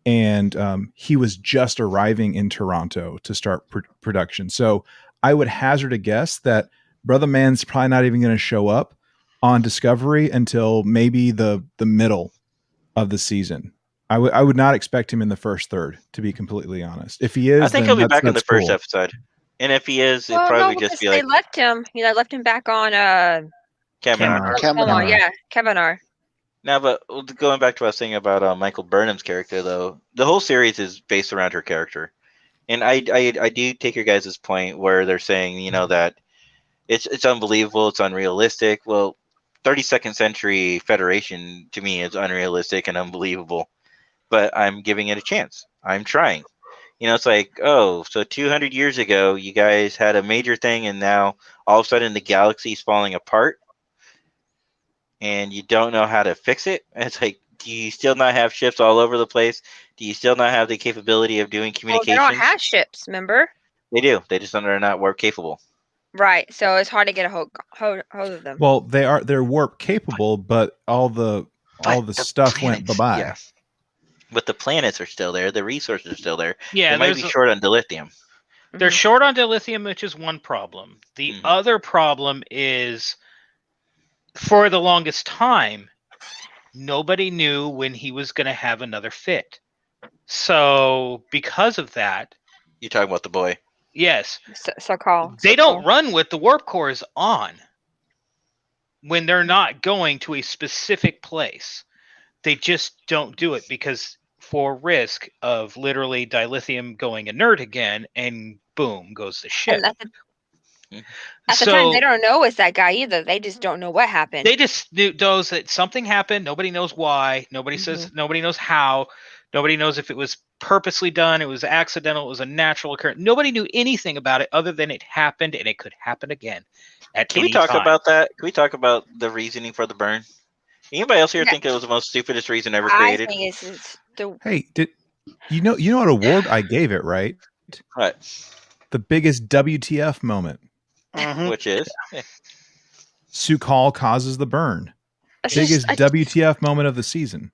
S5: And he was just arriving in Toronto to start production. So I would hazard a guess that Brother Man's probably not even going to show up on Discovery until maybe the middle of the season. I would not expect him in the first third, to be completely honest. If he is,
S2: I think
S5: then
S2: he'll be back in the
S5: that's
S2: first
S5: cool.
S2: episode. And if he is, it'll
S1: well,
S2: probably
S1: no,
S2: just
S1: because
S2: be
S1: they
S2: like
S1: left him. left him back on
S2: Kaminar.
S6: Kaminar.
S1: yeah, Kaminar.
S2: Now, but going back to what I was saying about Michael Burnham's character, though, the whole series is based around her character, and I do take your guys' point where they're saying that it's unbelievable, it's unrealistic. Well, 32nd Century Federation to me is unrealistic and unbelievable, but I'm giving it a chance. I'm trying. It's like, oh, so 200 years ago, you guys had a major thing, and now all of a sudden the galaxy's falling apart, and you don't know how to fix it. And it's like, do you still not have ships all over the place? Do you still not have the capability of doing
S1: Well,
S2: communications?
S1: they don't have ships, remember?
S2: They do. They just are not warp capable.
S1: Right. So it's hard to get a hold of them.
S5: Well, they're warp capable, but all the stuff went
S2: planets,
S5: bye-bye.
S2: yeah. But the planets are still there. The resources are still there.
S4: Yeah,
S2: they might be short on dilithium.
S4: They're
S1: Mhm.
S4: short on dilithium, which is one problem. The
S2: Mhm.
S4: other problem is, for the longest time, nobody knew when he was going to have another fit. So, because of that,
S2: You're talking about the boy.
S4: yes,
S1: They
S4: don't run with the warp cores on when they're not going to a specific place. They just don't do it because for risk of literally dilithium going inert again, and boom goes the ship.
S1: And at the time, they don't know it's that guy either. They just don't know what happened.
S4: They just knows that something happened. Nobody knows why. Nobody says. Nobody knows how. Nobody knows if it was purposely done. It was accidental. It was a natural occurrence. Nobody knew anything about it other than it happened, and it could happen again.
S2: Can we talk about that? Can we talk about the reasoning for the burn? Anybody else here think it was the most stupidest reason ever created?
S1: I think it's the
S5: Hey, did you know what award I gave it, right?
S2: What?
S5: The biggest WTF moment.
S3: Mhm.
S2: Which is?
S5: Su'Kal causes the burn.
S1: it's
S5: Biggest
S1: just-
S5: WTF moment of the season.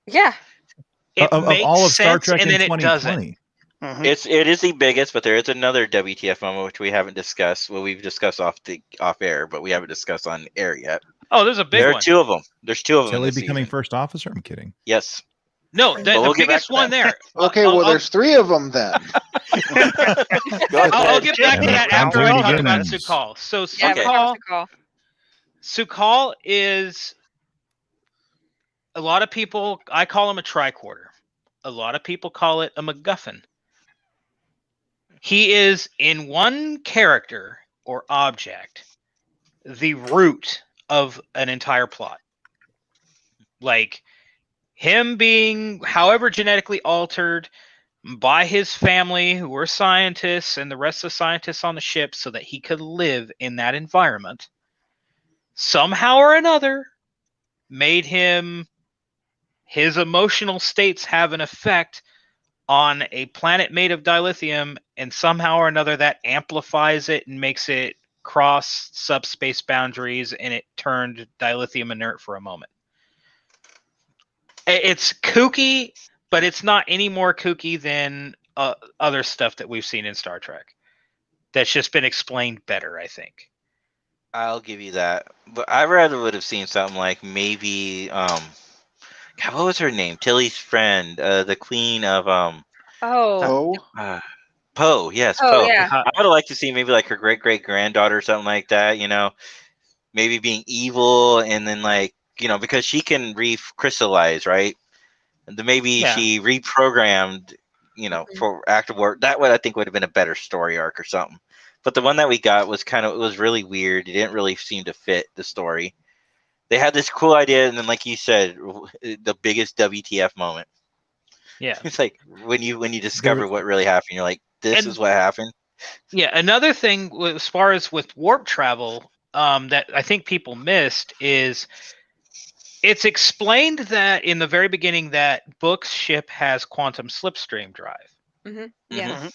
S1: yeah.
S4: It
S5: Of
S4: makes
S5: all of Star
S4: sense,
S5: Trek
S4: and
S5: in
S4: then it doesn't.
S5: 2020.
S3: Mhm.
S2: It is the biggest, but there is another WTF moment which we haven't discussed. Well, we've discussed off air, but we haven't discussed on air yet.
S4: Oh, there's a big
S2: There
S4: one.
S2: are two of them. There's two of them.
S5: Tilly
S2: in this
S5: becoming
S2: season.
S5: first officer? I'm kidding.
S2: Yes.
S4: No,
S2: But
S4: the
S2: we'll get back
S4: biggest
S2: to
S4: one
S2: that.
S4: there.
S6: Okay, well, there's three of them then.
S2: Go ahead.
S4: I'll get back to
S5: Yeah,
S4: that
S5: I'm
S4: after I
S5: going
S4: talk
S5: to
S4: about
S5: get in.
S4: Su'Kal. So
S1: Yeah,
S2: Okay.
S4: Su'Kal is, a lot of people, I call him a tricorder. A lot of people call it a MacGuffin. He is, in one character or object, the root of an entire plot. Like him being however genetically altered by his family, who were scientists, and the rest of the scientists on the ship, so that he could live in that environment, somehow or another made him, his emotional states have an effect on a planet made of dilithium, and somehow or another that amplifies it and makes it cross subspace boundaries, and it turned dilithium inert for a moment. It's kooky, but it's not any more kooky than other stuff that we've seen in Star Trek. That's just been explained better, I think.
S2: I'll give you that. But I rather would have seen something like maybe God, what was her name? Tilly's friend, the queen of
S1: Oh.
S2: Poe. Yes,
S1: Oh,
S2: Poe.
S1: yeah.
S2: I would have liked to see maybe like her great granddaughter or something like that, maybe being evil, and then because she can recrystallize, right? And then maybe
S4: Yeah.
S2: she reprogrammed, for Active War. That would I think would have been a better story arc or something. But the one that we got was it was really weird. It didn't really seem to fit the story. They had this cool idea, and then, like you said, the biggest WTF moment.
S4: Yeah.
S2: It's like when you discover what really happened, you're like, this is what happened.
S4: Yeah. Another thing as far as with warp travel, that I think people missed is it's explained that in the very beginning that Book's ship has quantum slipstream drive.
S1: Yeah.
S3: Mhm.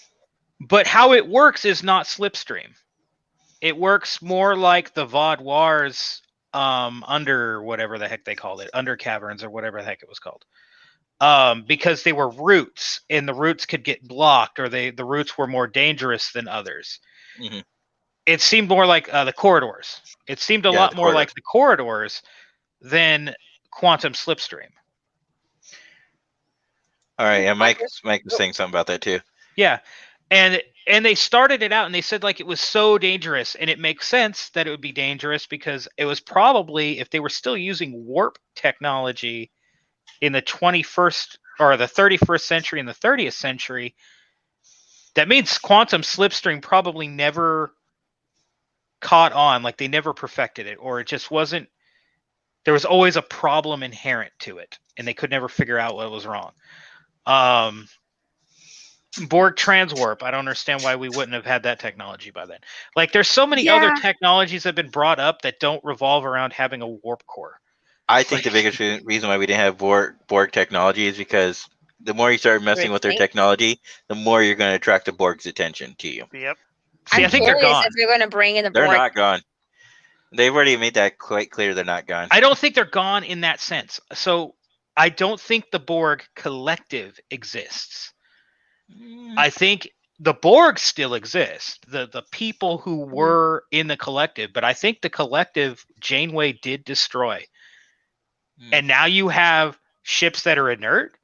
S4: But how it works is not slipstream. It works more like the Vaudoirs under whatever the heck they called it, under caverns or whatever the heck it was called. Because they were roots, and the roots could get blocked, or the roots were more dangerous than others.
S2: Mm-hmm.
S4: It seemed more like the corridors. It seemed a lot more like the corridors than quantum slipstream.
S2: All right, and Mike was saying something about that too.
S4: Yeah, and they started it out, and they said like it was so dangerous, and it makes sense that it would be dangerous because it was probably, if they were still using warp technology in the 21st or the 31st century and the 30th century, that means quantum slipstream probably never caught on, like they never perfected it, or it just wasn't, there was always a problem inherent to it, and they could never figure out what was wrong. Borg transwarp, I don't understand why we wouldn't have had that technology by then. Like, there's so many other technologies that have been brought up that don't revolve around having a warp core.
S2: I think the biggest reason why we didn't have Borg technology is because the more you start messing with their technology, the more you're going to attract the Borg's attention to you.
S3: Yep.
S4: See, I think they're gone.
S1: If they're going to bring in the
S2: They're
S1: Borg.
S2: not gone. They've already made that quite clear. They're not gone.
S4: I don't think they're gone in that sense. So I don't think the Borg collective exists. I think the Borg still exist, the people who were in the collective, but I think the collective Janeway did destroy. And now you have ships that are inert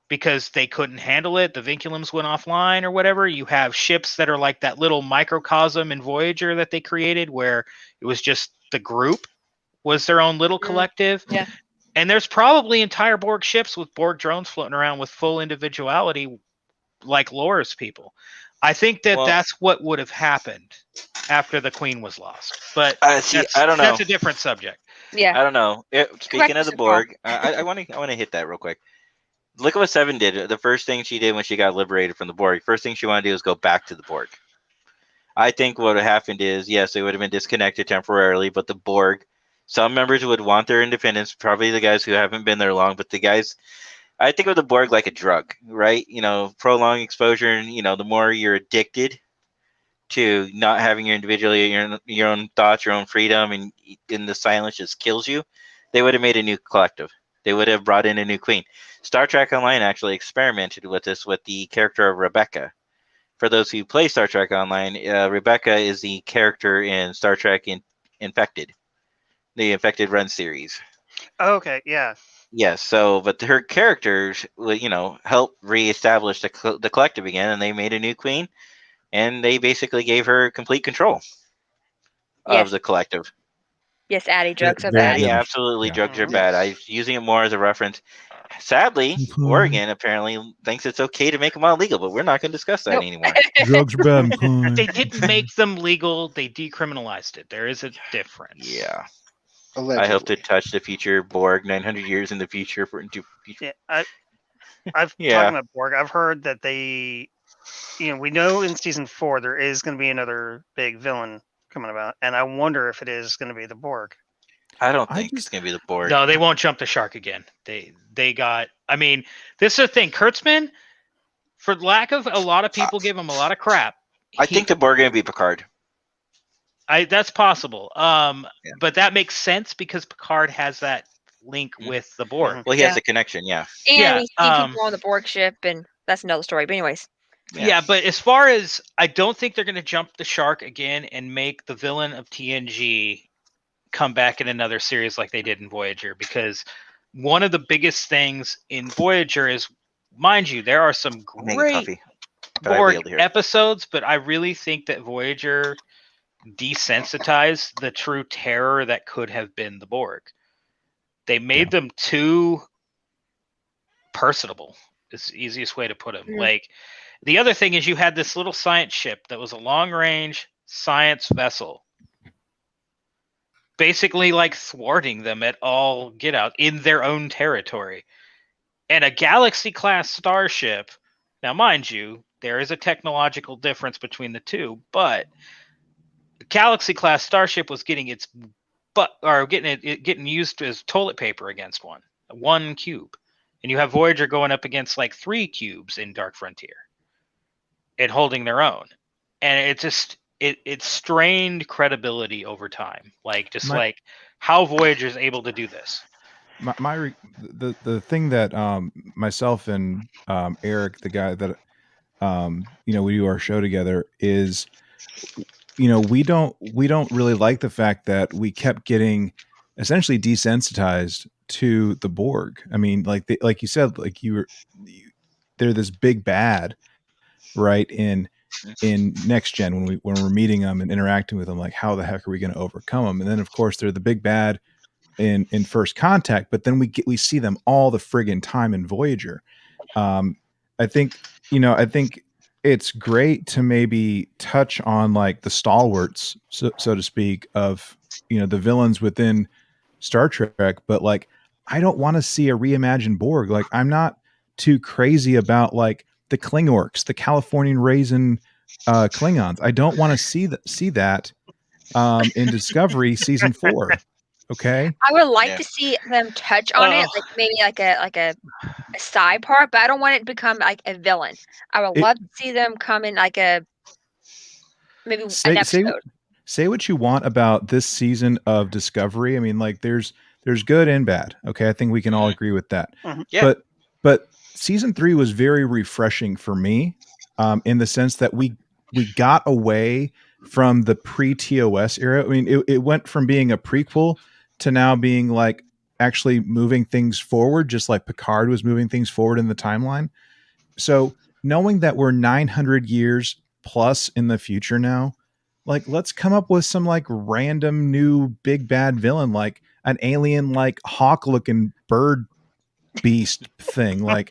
S4: because they couldn't handle it. The vinculums went offline or whatever. You have ships that are like that little microcosm in Voyager that they created where it was just the group was their own little collective.
S1: Yeah.
S4: And there's probably entire Borg ships with Borg drones floating around with full individuality like Laura's people. I think that that's what would have happened after the Queen was lost. But
S2: I don't know.
S4: That's a different subject.
S1: Yeah.
S2: I don't know. Speaking of the Borg, I want to hit that real quick. Look at what Seven did. The first thing she did when she got liberated from the Borg, first thing she wanted to do was go back to the Borg. I think what would have happened is, yes, they would have been disconnected temporarily, but the Borg, some members would want their independence, probably the guys who haven't been there long, but the guys, I think of the Borg like a drug, right? Prolonged exposure, and, the more you're addicted to not having your individuality, your own thoughts, your own freedom, and the silence just kills you, they would have made a new collective. They would have brought in a new queen. Star Trek Online actually experimented with this with the character of Rebecca. For those who play Star Trek Online, Rebecca is the character in Star Trek Infected, the Infected Run series.
S3: Oh, okay, yeah.
S2: Yes, but her characters, helped reestablish the collective again, and they made a new queen, and they basically gave her complete control of the collective.
S1: Yes, Addie, drugs are bad.
S2: Yeah, absolutely, drugs are bad. I'm using it more as a reference. Sadly, Oregon apparently thinks it's okay to make them all legal, but we're not going to discuss that anymore.
S5: Drugs are bad.
S4: They didn't make them legal. They decriminalized it. There is a difference.
S2: Yeah.
S6: Allegedly.
S2: I hope to touch the future Borg 900 years in the future
S3: Yeah, I've talking about Borg. I've heard that they, we know in season 4 there is going to be another big villain coming about, and I wonder if it is going to be the Borg.
S2: I don't think it's going to be the Borg.
S4: No, they won't jump the shark again. They got. I mean, this is the thing. Kurtzman, for lack of a lot of people give him a lot of crap.
S2: I think the Borg are going to be Picard.
S4: That's possible. But that makes sense because Picard has that link with the Borg.
S2: Well, he has a connection, yeah.
S1: And we see people on the Borg ship, and that's another story. But anyways.
S4: Yeah, but as far as, I don't think they're going to jump the shark again and make the villain of TNG come back in another series like they did in Voyager, because one of the biggest things in Voyager is, mind you, there are some great Borg episodes, but I really think that Voyager desensitized the true terror that could have been the Borg. They made them too personable. Is the easiest way to put them.
S1: Mhm.
S4: Like, the other thing is you had this little science ship that was a long-range science vessel, basically like thwarting them at all get out in their own territory. And a Galaxy-class starship, now mind you, there is a technological difference between the two, but the Galaxy-class starship was getting its getting used as toilet paper against one cube. And you have Voyager going up against like 3 cubes in Dark Frontier and holding their own. And it just it strained credibility over time. Like like how Voyager is able to do this.
S5: The thing that myself and Eric, the guy that we do our show together, is we don't really like the fact that we kept getting essentially desensitized to the Borg. I mean, like you said, like they're this big bad, right? In Next Gen, when we're meeting them and interacting with them, like how the heck are we going to overcome them? And then of course they're the big bad in First Contact, but then we see them all the friggin' time in Voyager. I think it's great to maybe touch on like the stalwarts, so to speak, of the villains within Star Trek, but like I don't want to see a reimagined Borg. Like I'm not too crazy about like the Klingorks, the Californian raisin Klingons. I don't want to see that in Discovery season 4. Okay,
S1: I would like to see them touch on it, like maybe like a side part, but I don't want it to become like a villain. I would love to see them come in like an episode.
S5: Say what you want about this season of Discovery. I mean, like there's good and bad. Okay, I think we can all agree with that.
S2: Yeah.
S5: But season 3 was very refreshing for me, in the sense that we got away from the pre-TOS era. I mean, it went from being a prequel to now being like actually moving things forward, just like Picard was moving things forward in the timeline. So knowing that we're 900 years plus in the future now, like let's come up with some like random new big bad villain, like an alien, like hawk looking bird beast thing. Like,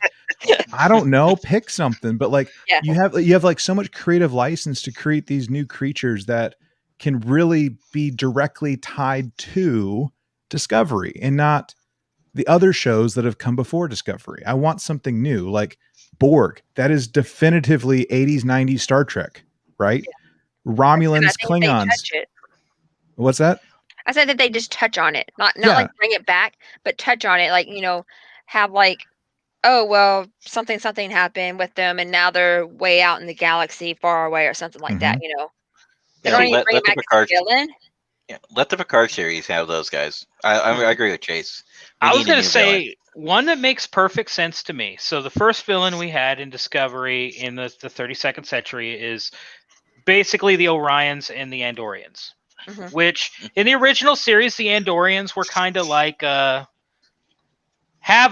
S5: I don't know, pick something, but like you have like so much creative license to create these new creatures that can really be directly tied to Discovery and not the other shows that have come before Discovery. I want something new, like Borg. That is definitively 80s, 90s Star Trek, right? Romulans, Klingons. What's that?
S1: I said that they just touch on it, not like bring it back, but touch on it. Like, have like, oh, well, something happened with them and now they're way out in the galaxy far away or something like that, They don't even bring it back as a villain.
S2: Yeah, let the Picard series have those guys. I agree with Chase.
S4: I was going to say one that makes perfect sense to me. So the first villain we had in Discovery in the 32nd century is basically the Orions and the Andorians, which in the original series, the Andorians were kind of like half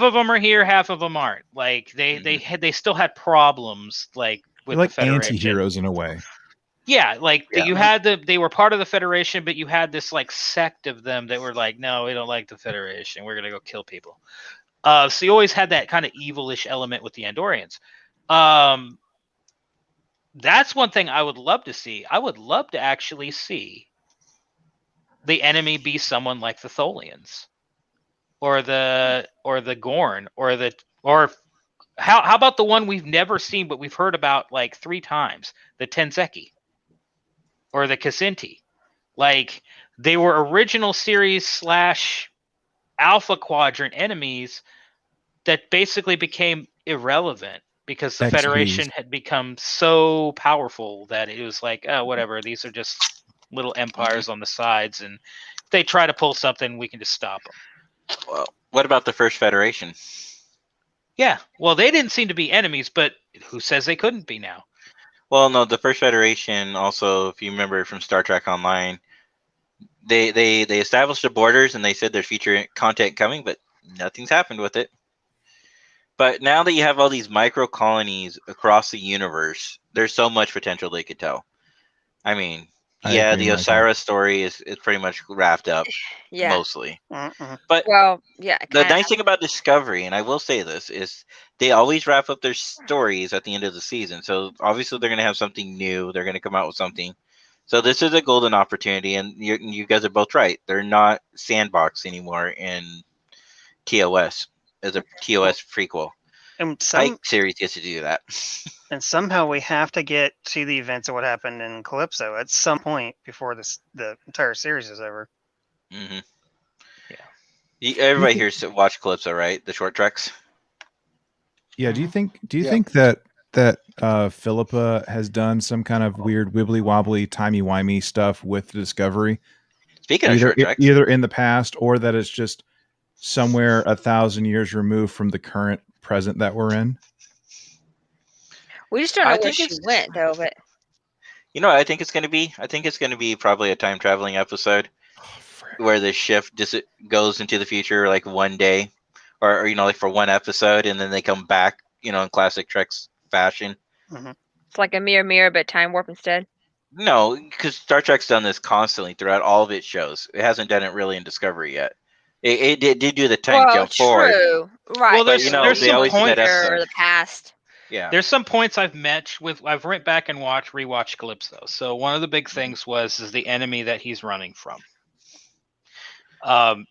S4: of them are here, half of them aren't. Like they still had problems like with
S5: like
S4: the Federation.
S5: Anti-heroes in a way.
S4: Yeah, you had they were part of the Federation, but you had this like sect of them that were like, no, we don't like the Federation. We're gonna go kill people. So you always had that kind of evilish element with the Andorians. That's one thing I would love to see. I would love to actually see the enemy be someone like the Tholians, or the Gorn, or how about the one we've never seen but we've heard about like 3 times, the Tenzeki. Or the Kasinti. Like, they were original series / Alpha Quadrant enemies that basically became irrelevant because the Federation had become so powerful that it was like, oh, whatever, these are just little empires on the sides, and if they try to pull something, we can just stop them.
S2: Well, what about the First Federation?
S4: Yeah, well, they didn't seem to be enemies, but who says they couldn't be now?
S2: Well, no, the First Federation also, if you remember from Star Trek Online, they established the borders and they said there's future content coming, but nothing's happened with it. But now that you have all these micro colonies across the universe, there's so much potential they could tell. I mean, Yeah,
S5: agree,
S2: the
S5: Michael.
S2: Osiris story is pretty much wrapped up,
S1: Yeah.
S2: mostly.
S3: Mm-mm.
S2: But
S1: Well, yeah.
S2: the
S1: Kinda.
S2: nice thing about Discovery, and I will say this, is they always wrap up their stories at the end of the season. So obviously they're going to have something new. They're going to come out with something. So this is a golden opportunity, and you guys are both right. They're not sandbox anymore in TOS as a TOS prequel.
S3: And
S2: Pike series gets to do that.
S3: and somehow we have to get to the events of what happened in Calypso at some point before the entire series is over.
S2: Mm-hmm.
S4: Yeah.
S2: Everybody here watch Calypso, right? The short treks.
S5: Yeah. Do you think
S6: Yeah.
S5: that Philippa has done some kind of weird wibbly wobbly timey wimey stuff with the Discovery,
S2: Speaking of short treks,
S5: either in the past or that it's just somewhere 1,000 years removed from the current present that we're in?
S1: We just don't know
S2: I
S1: where
S2: think
S1: she
S2: it's-
S1: went though. But
S2: you know what I think it's going to be? I think it's going to be probably a time traveling episode where the shift goes into the future like one day, or like for one episode, and then they come back, in classic Trek's fashion.
S1: it's like a mirror, but time warp instead.
S2: No, because Star Trek's done this constantly throughout all of its shows. It hasn't done it really in Discovery yet. It did do the time jump forward.
S1: True. Right.
S4: Well,
S2: But
S4: there's
S2: they
S4: some
S2: always do that
S4: points.
S2: episode.
S1: Or the past.
S2: Yeah.
S4: There's some points I've went back and rewatched Calypso. So one of the big things is the enemy that he's running from. I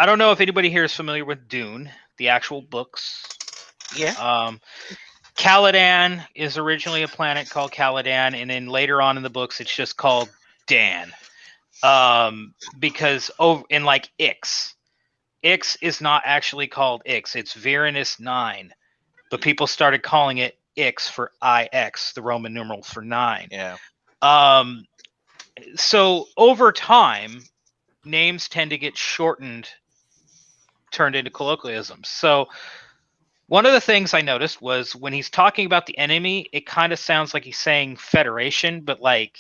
S4: don't know if anybody here is familiar with Dune, the actual books.
S2: Yeah.
S4: Caladan is originally a planet called Caladan, and then later on in the books it's just called Dan. Because in like Ix is not actually called Ix, it's Virinus 9. But people started calling it Ix for IX, the Roman numeral for 9.
S2: Yeah.
S4: So over time, names tend to get shortened, turned into colloquialisms. So one of the things I noticed was when he's talking about the enemy, it kind of sounds like he's saying Federation, but like,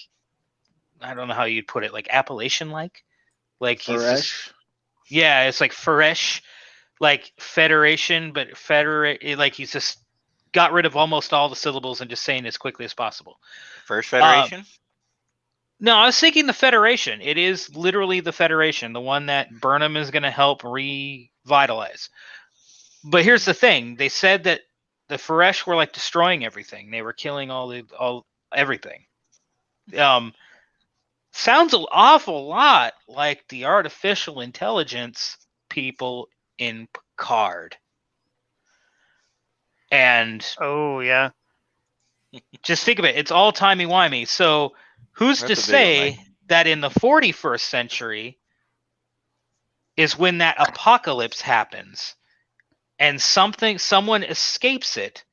S4: I don't know how you'd put it, like Appalachian-like? Like he's just, yeah, it's like Feresh, like Federation, but like he's just got rid of almost all the syllables and just saying as quickly as possible.
S2: First Federation?
S4: No, I was thinking the Federation. It is literally the Federation, the one that Burnham is going to help revitalize. But here's the thing: they said that the Feresh were like destroying everything. They were killing everything. Sounds an awful lot like the artificial intelligence people in Picard. And
S3: oh yeah,
S4: just think of it. It's all timey-wimey. So who's to say that in the 41st century is when that apocalypse happens and someone escapes it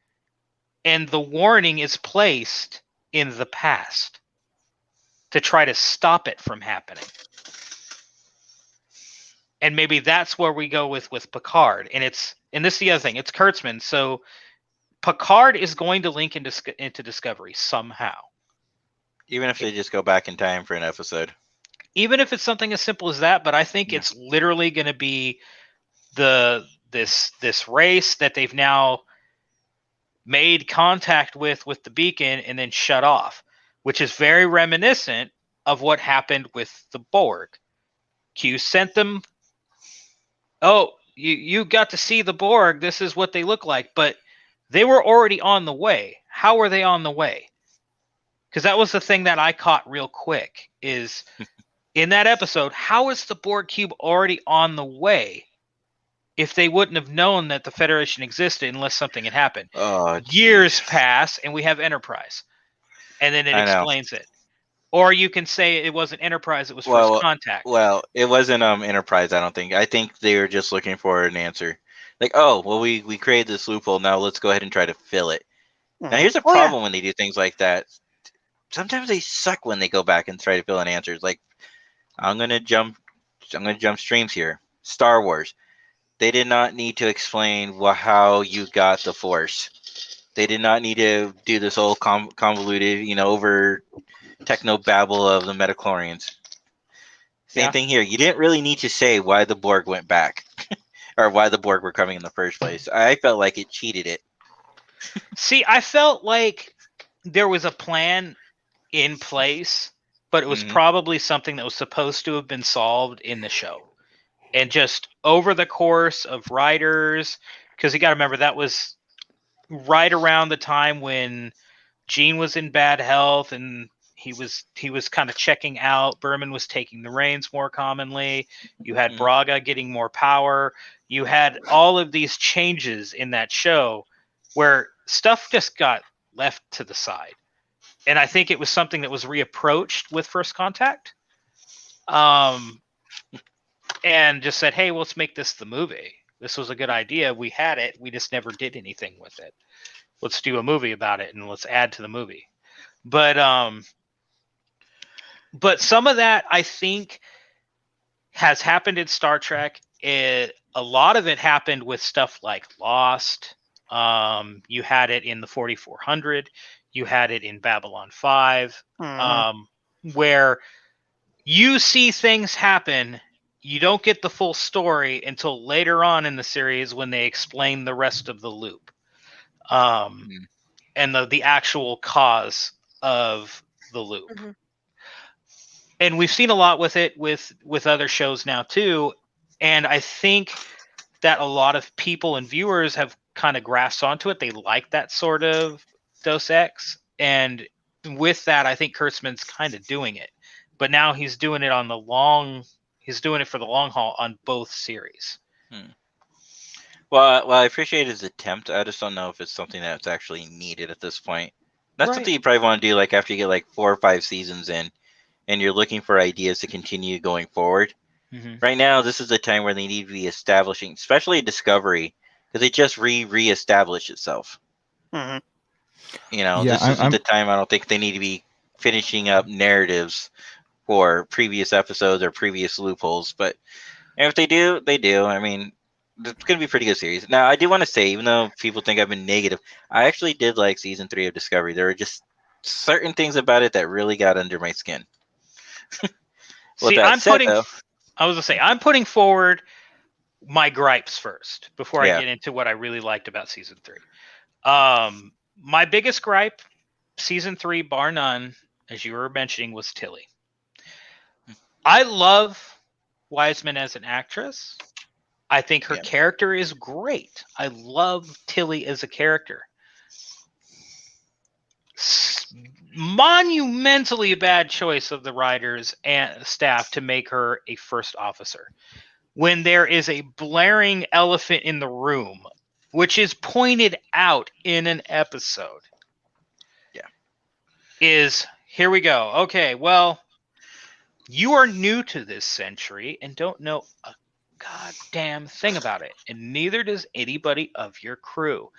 S4: and the warning is placed in the past to try to stop it from happening? And maybe that's where we go with Picard. And this is the other thing. It's Kurtzman. So Picard is going to link into Discovery somehow.
S2: Even if they just go back in time for an episode.
S4: Even if it's something as simple as that, but I think it's literally going to be this race that they've now made contact with the beacon and then shut off, which is very reminiscent of what happened with the Borg. Q sent them, oh, you got to see the Borg, this is what they look like, but they were already on the way. How were they on the way? Because that was the thing that I caught real quick, is in that episode, how is the Borg cube already on the way if they wouldn't have known that the Federation existed unless something had happened? Years pass, and we have Enterprise. And then it explains it. Or you can say it wasn't Enterprise, it was First Contact.
S2: Well, it wasn't Enterprise, I don't think. I think they were just looking for an answer. Like, oh, well, we created this loophole, now let's go ahead and try to fill it. Now, here's a problem when they do things like that. Sometimes they suck when they go back and try to fill in answers. Like, I'm gonna jump streams here. Star Wars. They did not need to explain how you got the Force. They did not need to do this whole convoluted, over techno babble of the Metachlorians. Same thing here. You didn't really need to say why the Borg went back or why the Borg were coming in the first place. I felt like it cheated it.
S4: See, I felt like there was a plan in place but it was probably something that was supposed to have been solved in the show. And just over the course of writers, because you got to remember that was right around the time when Gene was in bad health and he was kind of checking out. Berman was taking the reins more commonly. You had Braga getting more power. You had all of these changes in that show where stuff just got left to the side. And I think it was something that was reapproached with First Contact. And just said, hey, let's make this the movie. This was a good idea. We had it. We just never did anything with it. Let's do a movie about it and let's add to the movie. But some of that, I think, has happened in Star Trek. A lot of it happened with stuff like Lost. You had it in the 4400. You had it in Babylon 5, where you see things happen. You don't get the full story until later on in the series when they explain the rest of the loop, and the actual cause of the loop. Mm-hmm. And we've seen a lot with it with other shows now too. And I think that a lot of people and viewers have kind of grasped onto it. They like that sort of Deus Ex. And with that, I think Kurtzman's kind of doing it. But now he's doing it he's doing it for the long haul on both series.
S2: Well, I appreciate his attempt. I just don't know if it's something that's actually needed at this point. That's something you probably want to do like after you get like 4 or 5 seasons in and you're looking for ideas to continue going forward. Mm-hmm. Right now, this is the time where they need to be establishing, especially Discovery, because it just re-established itself. Mm-hmm. This isn't the time. I don't think they need to be finishing up narratives for previous episodes or previous loopholes. But if they do, they do. I mean, it's going to be a pretty good series. Now, I do want to say, even though people think I've been negative, I actually did like season 3 of Discovery. There were just certain things about it that really got under my skin.
S4: See, I'm putting forward my gripes first before I get into what I really liked about season 3. My biggest gripe, season 3, bar none, as you were mentioning, was Tilly. I love Wiseman as an actress. I think her character is great. I love Tilly as a character. Monumentally bad choice of the writers and staff to make her a first officer when there is a blaring elephant in the room, which is pointed out in an episode. Here we go. Okay, well, you are new to this century and don't know a goddamn thing about it, and neither does anybody of your crew.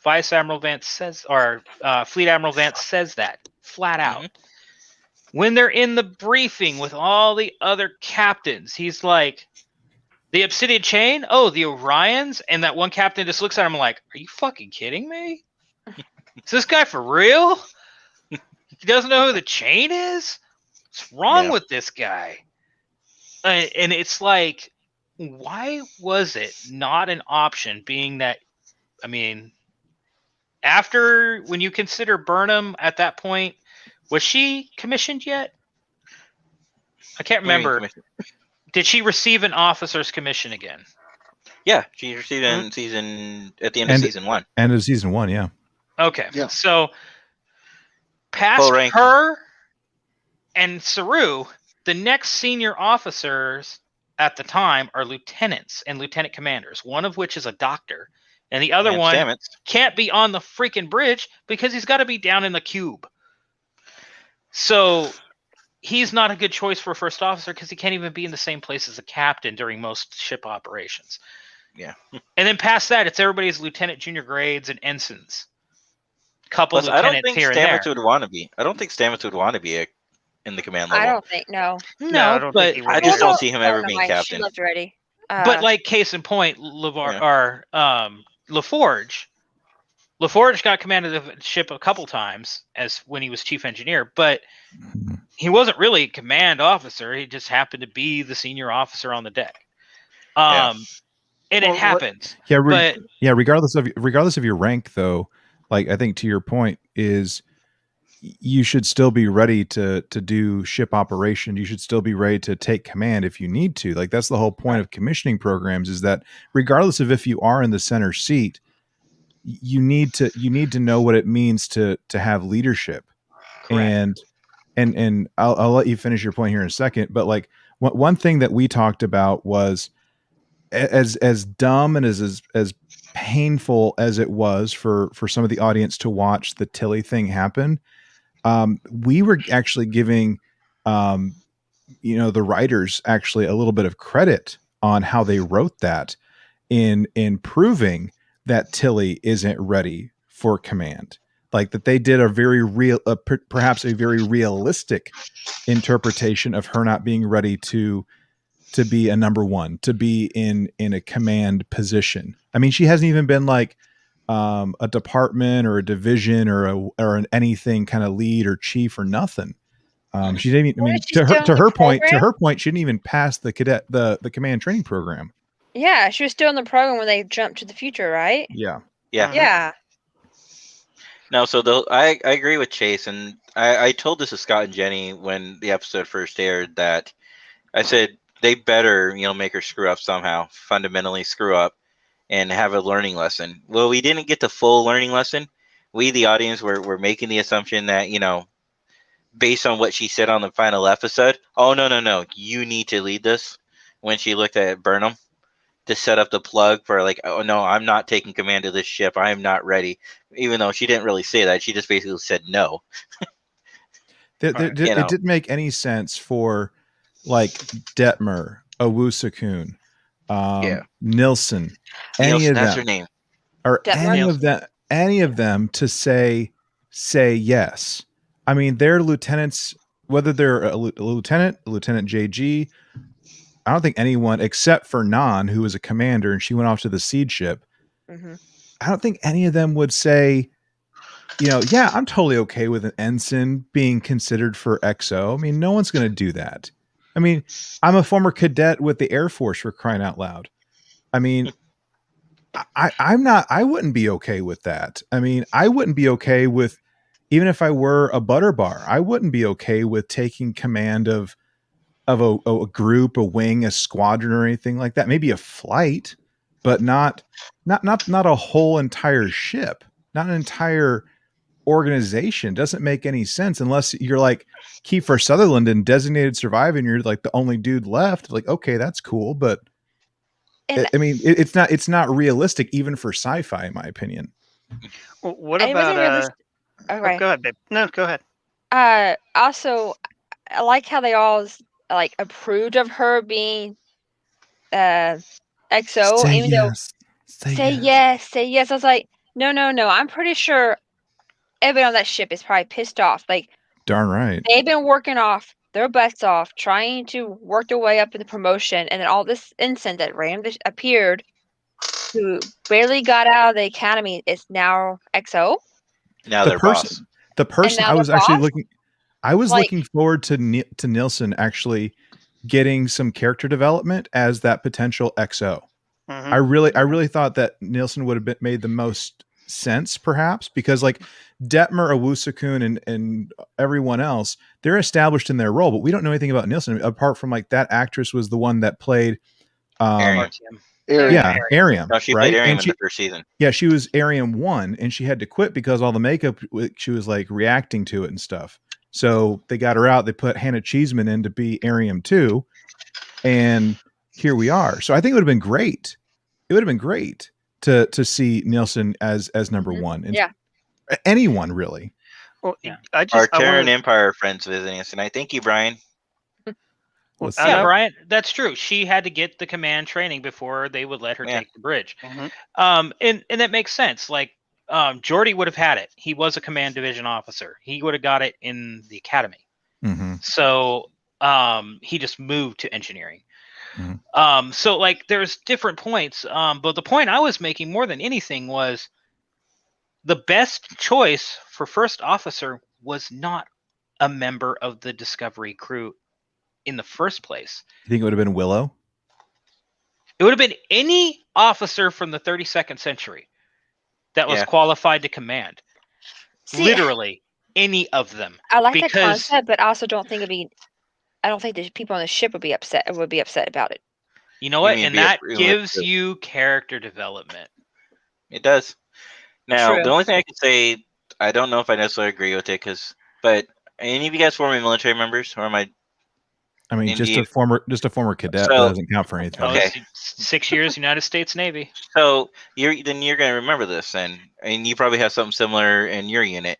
S4: Vice Admiral Vance says, or Fleet Admiral Vance says that flat out. Mm-hmm. When they're in the briefing with all the other captains, he's like, the Obsidian Chain? Oh, the Orions? And that one captain just looks at him like, are you fucking kidding me? Is this guy for real? He doesn't know who the Chain is? What's wrong with this guy? And it's like, why was it not an option, being that, I mean, after, when you consider Burnham at that point, was she commissioned yet? I can't remember. Did she receive an officer's commission again?
S2: Yeah, she received it at the end of season 1.
S5: End of season 1, yeah.
S4: Okay, so past her and Saru, the next senior officers at the time are lieutenants and lieutenant commanders, one of which is a doctor. And the other one can't be on the freaking bridge because he's got to be down in the cube. So he's not a good choice for a first officer because he can't even be in the same place as a captain during most ship operations.
S2: Yeah.
S4: And then past that, it's everybody's lieutenant, junior grades, and ensigns. Couple lieutenants
S2: I don't think
S4: here
S2: Stamets would want to be. I don't think Stamets would want to be in the command level.
S1: I don't think, no,
S3: I don't think he would.
S2: I just don't see him ever being captain.
S1: She left already.
S4: But like case in point, LaForge got command of the ship a couple times as when he was chief engineer, but he wasn't really a command officer. He just happened to be the senior officer on the deck. And it happens.
S5: Regardless of your rank, though, like I think to your point is you should still be ready to do ship operation. You should still be ready to take command if you need to. Like that's the whole point of commissioning programs, is that regardless of if you are in the center seat, you need to know what it means to have leadership.
S4: Correct.
S5: And I'll let you finish your point here in a second, but like one thing that we talked about was as dumb and as painful as it was for some of the audience to watch the Tilly thing happen. We were actually giving, the writers actually a little bit of credit on how they wrote that in proving that Tilly isn't ready for command. Like that they did a very real, perhaps a very realistic interpretation of her not being ready to be a number one, to be in a command position. I mean, she hasn't even been like a department or a division or an anything kind of lead or chief or nothing. She didn't even, I mean, to her point, she didn't even pass the command training program.
S1: Yeah, she was still in the program when they jumped to the future, right?
S5: Yeah.
S1: Yeah.
S2: No, so I agree with Chase, and I told this to Scott and Jenny when the episode first aired that I said they better, make her screw up somehow, fundamentally screw up, and have a learning lesson. Well, we didn't get the full learning lesson. We, the audience, were making the assumption that, based on what she said on the final episode, oh, no, you need to lead this, when she looked at Burnham to set up the plug for like, oh, no, I'm not taking command of this ship. I am not ready. Even though she didn't really say that. She just basically said no.
S5: It didn't make any sense for like Detmer, Owusu-kun, Nilsson, any of them,
S2: that's her name,
S5: or any of them to say yes. I mean, they're lieutenants, whether they're a Lieutenant JG. I don't think anyone except for Nan, who was a commander and she went off to the seed ship.
S1: Mm-hmm.
S5: I don't think any of them would say, yeah, I'm totally okay with an ensign being considered for XO. I mean, no one's going to do that. I mean, I'm a former cadet with the Air Force, for crying out loud. I mean, I wouldn't be okay with that. I mean, I wouldn't be okay with, even if I were a butter bar, I wouldn't be okay with taking command of a group, a wing, a squadron, or anything like that. Maybe a flight, but not a whole entire ship, not an entire organization. Doesn't make any sense unless you're like Kiefer Sutherland and Designated Survivor and you're like the only dude left. Like, okay, that's cool, but I mean, it's not realistic even for sci-fi, in my opinion.
S3: Well, what about
S1: go
S3: ahead, babe. No, go ahead.
S1: Also, I like how they all like approved of her being XO,
S5: say
S1: even
S5: yes.
S1: though say yes. I was like, no. I'm pretty sure everybody on that ship is probably pissed off. Like,
S5: darn right.
S1: They've been working off their butts off, trying to work their way up in the promotion, and then all this ensign that randomly appeared, who barely got out of the academy, is now XO.
S2: Now the person
S5: I was actually looking. I was looking forward to Nilsson actually getting some character development as that potential XO. Mm-hmm. I really thought that Nilsson would have made the most sense, perhaps, because like Detmer, Owusu-kun, and everyone else, they're established in their role, but we don't know anything about Nilsson apart from like that actress was the one that played
S2: Ariam.
S5: Ariam.
S2: No, she played Ariam in the first season.
S5: Yeah, she was Ariam 1, and she had to quit because all the makeup, she was like reacting to it and stuff. So they got her out. They put Hannah Cheeseman in to be Ariam 2, and here we are. So I think it would have been great. It would have been great to see Nilsson as number one. And anyone really.
S3: Well,
S2: our Terran Empire friends visiting us tonight. Thank you, Brian.
S4: Brian, that's true. She had to get the command training before they would let her take the bridge. Mm-hmm. And that makes sense. Like, Geordi would have had it. He was a command division officer. He would have got it in the academy. Mm-hmm. So he just moved to engineering. Mm-hmm. So like there's different points. But the point I was making more than anything was the best choice for first officer was not a member of the Discovery crew in the first place.
S5: You think it would have been Willow?
S4: It would have been any officer from the 32nd century that was qualified to command. Literally any of them.
S1: I like the
S4: because
S1: concept, but I also don't think it'd be. I don't think the people on the ship would be upset. About it.
S4: you know
S2: You
S4: what,
S2: mean
S4: and
S2: be a-
S4: that gives you character development.
S2: It does. Now,
S1: True.
S2: the only thing I can say, I don't know if I necessarily agree with it, but any of you guys former military members, or am I?
S5: I mean, just
S2: Indeed.
S5: a former cadet.
S2: So-
S5: That doesn't count for anything.
S4: I was
S2: Okay.
S4: 6 years United States Navy.
S2: So you're going to remember this, and you probably have something similar in your unit.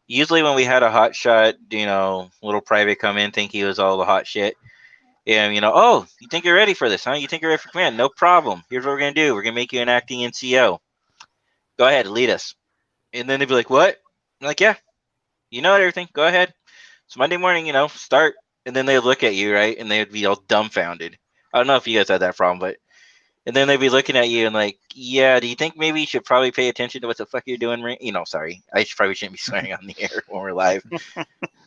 S2: Usually, when we had a hot shot, little private come in, think he was all the hot shit. And, oh, you think you're ready for this, huh? You think you're ready for command? No problem. Here's what we're going to do. We're going to make you an acting NCO. Go ahead, lead us. And then they'd be like, what? I'm like, yeah, you know everything. Go ahead. So Monday morning, start. And then they'd look at you, right? And they would be all dumbfounded. I don't know if you guys had that problem, and then they'd be looking at you and like, yeah, do you think maybe you should probably pay attention to what the fuck you're doing? Sorry. Probably shouldn't be swearing on the air when we're live.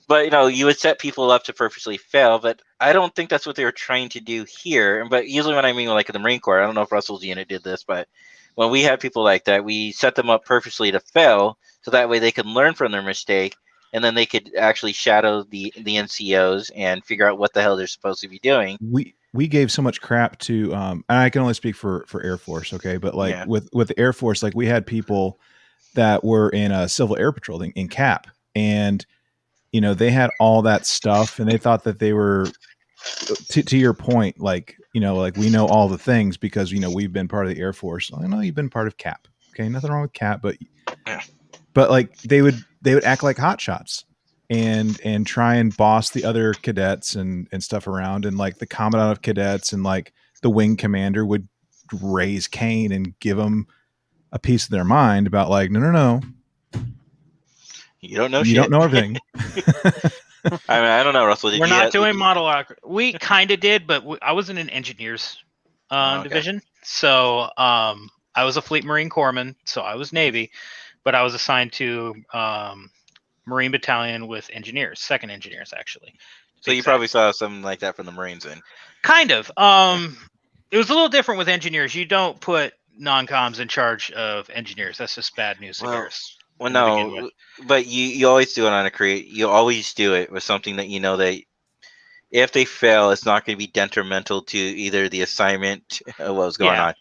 S2: But, you would set people up to purposely fail. But I don't think that's what they were trying to do here. But usually when I mean like in the Marine Corps, I don't know if Russell's unit did this, but when we had people like that, we set them up purposely to fail. So that way they can learn from their mistake. And then they could actually shadow the NCOs and figure out what the hell they're supposed to be doing.
S5: We gave so much crap to, and I can only speak for Air Force, okay? But like with the Air Force, like we had people that were in a Civil Air Patrol in CAP, and they had all that stuff, and they thought that they were, to your point, like like we know all the things because we've been part of the Air Force. I know you've been part of CAP, okay? Nothing wrong with CAP, but like they would act like hotshots and try and boss the other cadets and stuff around, and like the commandant of cadets and like the wing commander would raise Cain and give them a piece of their mind about like, no,
S2: you don't know
S5: you
S2: shit.
S5: don't know everything.
S2: I mean, I don't know, Russell.
S4: We're not doing model arc. We kind of did, but I was in an engineers division, so I was a Fleet Marine Corpsman, so I was Navy, but I was assigned to Marine Battalion with engineers, second engineers actually.
S2: So you probably saw something like that from the Marines then.
S4: Kind of. It was a little different with engineers. You don't put non-coms in charge of engineers. That's just bad news to bears.
S2: Well, no, but you always do it on you always do it with something that that if they fail, it's not going to be detrimental to either the assignment or what was going on.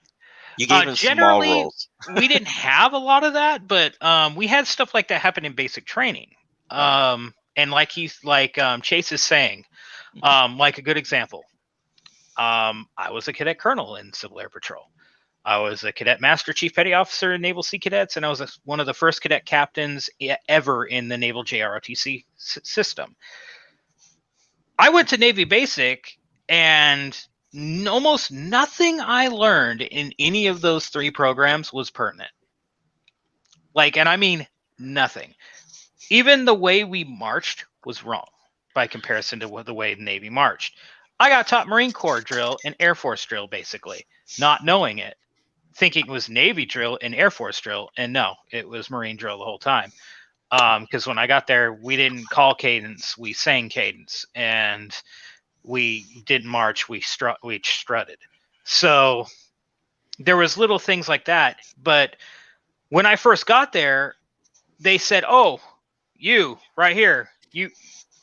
S2: You gave them small roles.
S4: We didn't have a lot of that, but we had stuff like that happen in basic training. And like Chase is saying, like a good example, I was a cadet colonel in Civil Air Patrol. I was a cadet master chief petty officer in Naval Sea Cadets, and I was one of the first cadet captains ever in the Naval JROTC system. I went to Navy Basic, and almost nothing I learned in any of those 3 programs was pertinent. And I mean nothing. Even the way we marched was wrong by comparison to the way the Navy marched. I got taught Marine Corps drill and Air Force drill, basically, not knowing it, thinking it was Navy drill and Air Force drill, and no, it was Marine drill the whole time. Because when I got there, we didn't call cadence, we sang cadence, and we didn't march, we strutted. So there was little things like that. But when I first got there, they said, "Oh, you right here,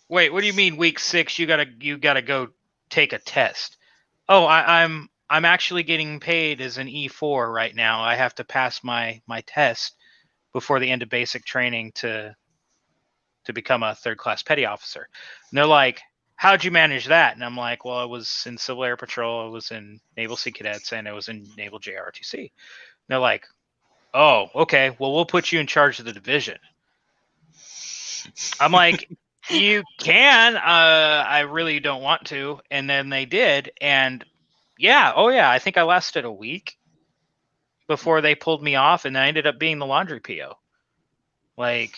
S4: wait, what do you mean week 6? You gotta go take a test." Oh, I'm actually getting paid as an E4 right now. I have to pass my test before the end of basic training to become a 3rd class petty officer. And they're like, "How'd you manage that?" And I'm like, "Well, I was in Civil Air Patrol, I was in Naval Sea Cadets, and I was in Naval JROTC." And they're like, "Oh, okay, well, we'll put you in charge of the division." I'm like, "You can. I really don't want to." And then they did, and I think I lasted a week before they pulled me off, and I ended up being the laundry PO. Like,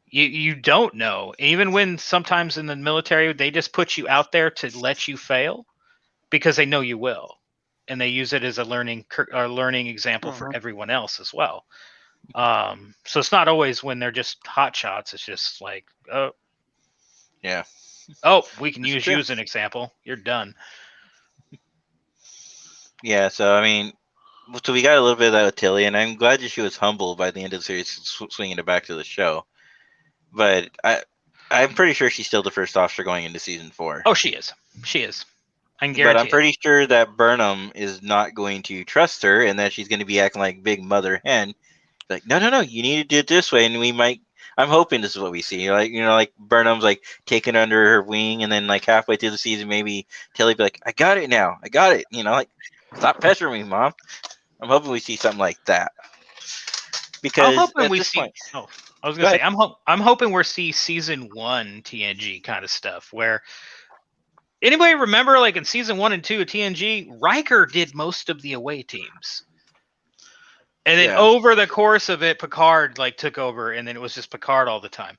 S4: you don't know. Even when sometimes in the military, they just put you out there to let you fail because they know you will. And they use it as a learning example for everyone else as well. So it's not always when they're just hot shots. It's just like, oh,
S2: yeah.
S4: Oh, we can use you as an example. You're done.
S2: Yeah, so I mean, so we got a little bit of that with Tilly, and I'm glad that she was humble by the end of the series, swinging it back to the show. But I'm pretty sure she's still the first officer going into season 4.
S4: Oh, she is. She is. I can
S2: But
S4: guarantee
S2: I'm pretty sure that Burnham is not going to trust her, and that she's going to be acting like big mother hen. Like, no, you need to do it this way, and we might. I'm hoping this is what we see. Like Burnham's like taken under her wing, and then like halfway through the season, maybe Tilly be like, "I got it now. I got it." Like, stop pestering me, Mom. I'm hoping we see something like that. Because
S4: I'm hoping
S2: at
S4: we
S2: this
S4: see.
S2: point,
S4: Oh, I was gonna say I'm hoping we're see season 1 TNG kind of stuff where. Anybody remember, like in season 1 and 2 of TNG, Riker did most of the away teams, and then over the course of it, Picard like took over, and then it was just Picard all the time.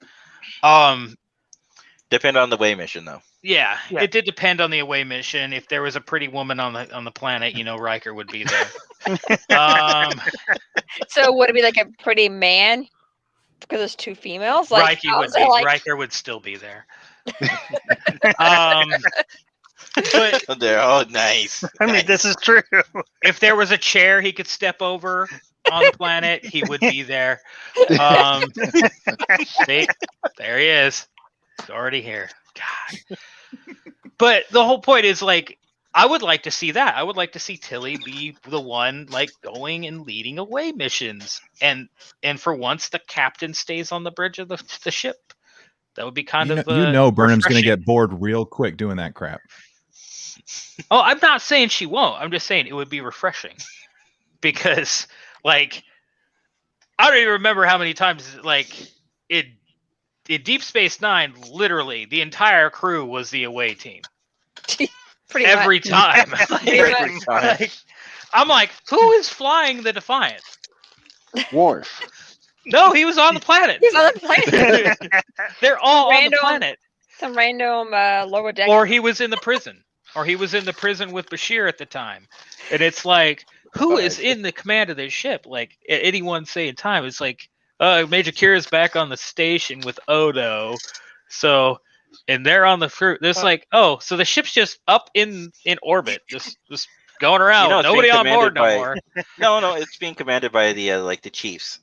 S2: Depend on the away mission, though.
S4: Yeah, it did depend on the away mission. If there was a pretty woman on the planet, Riker would be there.
S1: So would it be like a pretty man because there's 2 females? Like
S4: Riker would still be there. But
S2: they're all nice.
S3: I mean, this is true.
S4: If there was a chair he could step over on the planet, he would be there. See, there he is. He's already here. God. But the whole point is, like, I would like to see that. I would like to see Tilly be the one, like, going and leading away missions, and for once the captain stays on the bridge of the ship. That would be kind of
S5: Burnham's going to get bored real quick doing that crap.
S4: Oh, I'm not saying she won't. I'm just saying it would be refreshing because, like, I don't even remember how many times, like, in Deep Space Nine, literally the entire crew was the away team. Every time. Like, I'm like, who is flying the Defiant?
S6: Worf.
S4: No, he was on the planet.
S1: He's on the planet.
S4: They're all on the planet.
S1: Some random lower deck.
S4: Or he was in the prison. Or he was in the prison with Bashir at the time. And it's like, who is in the command of this ship? Like, at any one say in time, it's like, Major Kira's back on the station with Odo. So, and they're on the fruit. There's like, so the ship's just up in orbit, just going around. Nobody on board no more.
S2: No, it's being commanded by the the chiefs.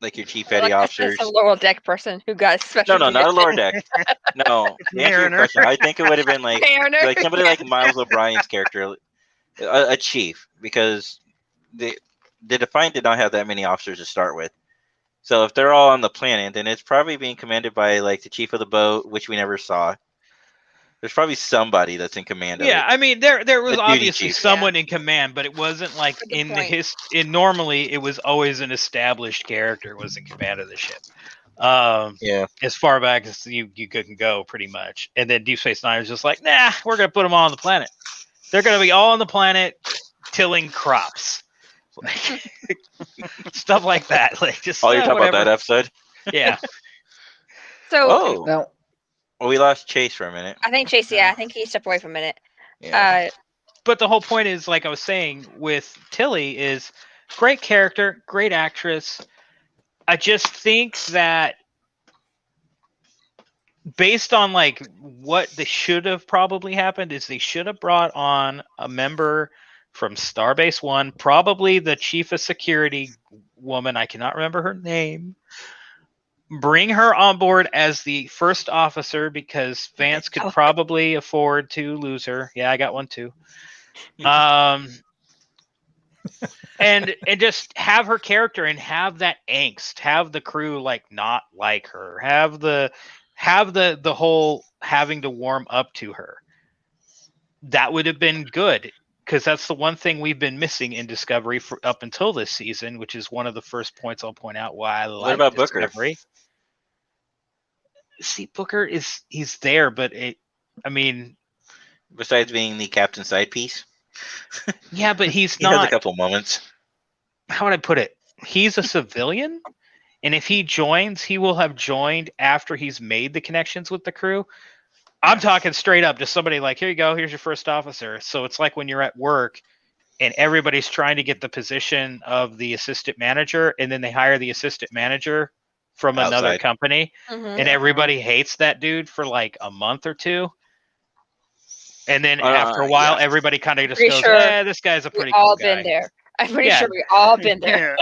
S2: Like your chief petty officers.
S1: It's a lower deck person who got special.
S2: No, not a lower deck. No, to answer your question, I think it would have been like somebody like Miles O'Brien's character, a chief, because the Defiant did not have that many officers to start with. So if they're all on the planet, then it's probably being commanded by like the chief of the boat, which we never saw. There's probably somebody that's in command of it.
S4: Yeah, I mean there was obviously someone in command, but it wasn't like normally it was always an established character was in command of the ship. As far back as you couldn't go, pretty much. And then Deep Space Nine was just like, nah, we're gonna put them all on the planet. They're gonna be all on the planet tilling crops. Stuff like that. Like just
S2: you're talking about that episode?
S4: Yeah.
S1: So
S6: now,
S2: well, we lost Chase for a minute.
S1: I think Chase, I think he stepped away for a minute.
S2: Yeah.
S4: But the whole point is, like I was saying with Tilly, is great character, great actress. I just think that based on like what they should have probably happened is they should have brought on a member from Starbase One, probably the chief of security woman. I cannot remember her name. Bring her on board as the first officer because Vance could probably afford to lose her. Yeah, I got one too. And just have her character and have that angst, have the crew like not like her, have the whole having to warm up to her. That would have been good because that's the one thing we've been missing in Discovery for up until this season, which is one of the first points I'll point out why I like
S2: What about
S4: Discovery.
S2: Booker?
S4: See, Booker he's there, but
S2: besides being the captain's side piece.
S4: Yeah, but he's
S2: he
S4: not.
S2: has a couple moments.
S4: How would I put it? He's a civilian, and if he joins, he will have joined after he's made the connections with the crew. I'm talking straight up, just somebody like, here you go, here's your first officer. So it's like when you're at work and everybody's trying to get the position of the assistant manager, and then they hire the assistant manager from another company, and everybody hates that dude for like a month or two. And then after a while, everybody kind of just goes, this guy's a pretty cool guy.
S1: Been there. I'm pretty sure we all been there.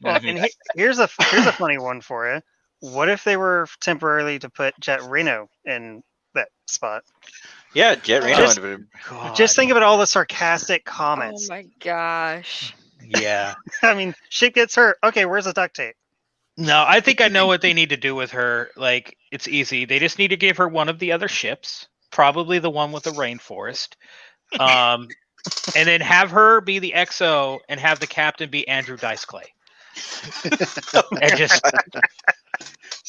S3: Well, and here's a funny one for you. What if they were temporarily to put Jet Reno in that spot?
S2: Yeah, Jet Reno.
S3: Just-
S4: God.
S3: Just think about all the sarcastic
S1: Oh
S3: comments.
S1: my gosh.
S4: Yeah.
S3: I mean, shit gets hurt. Okay, where's the duct tape?
S4: No, I think I know what they need to do with her. Like, it's easy. They just need to give her one of the other ships, probably the one with the rainforest. And then have her be the XO and have the captain be Andrew Dice Clay. And just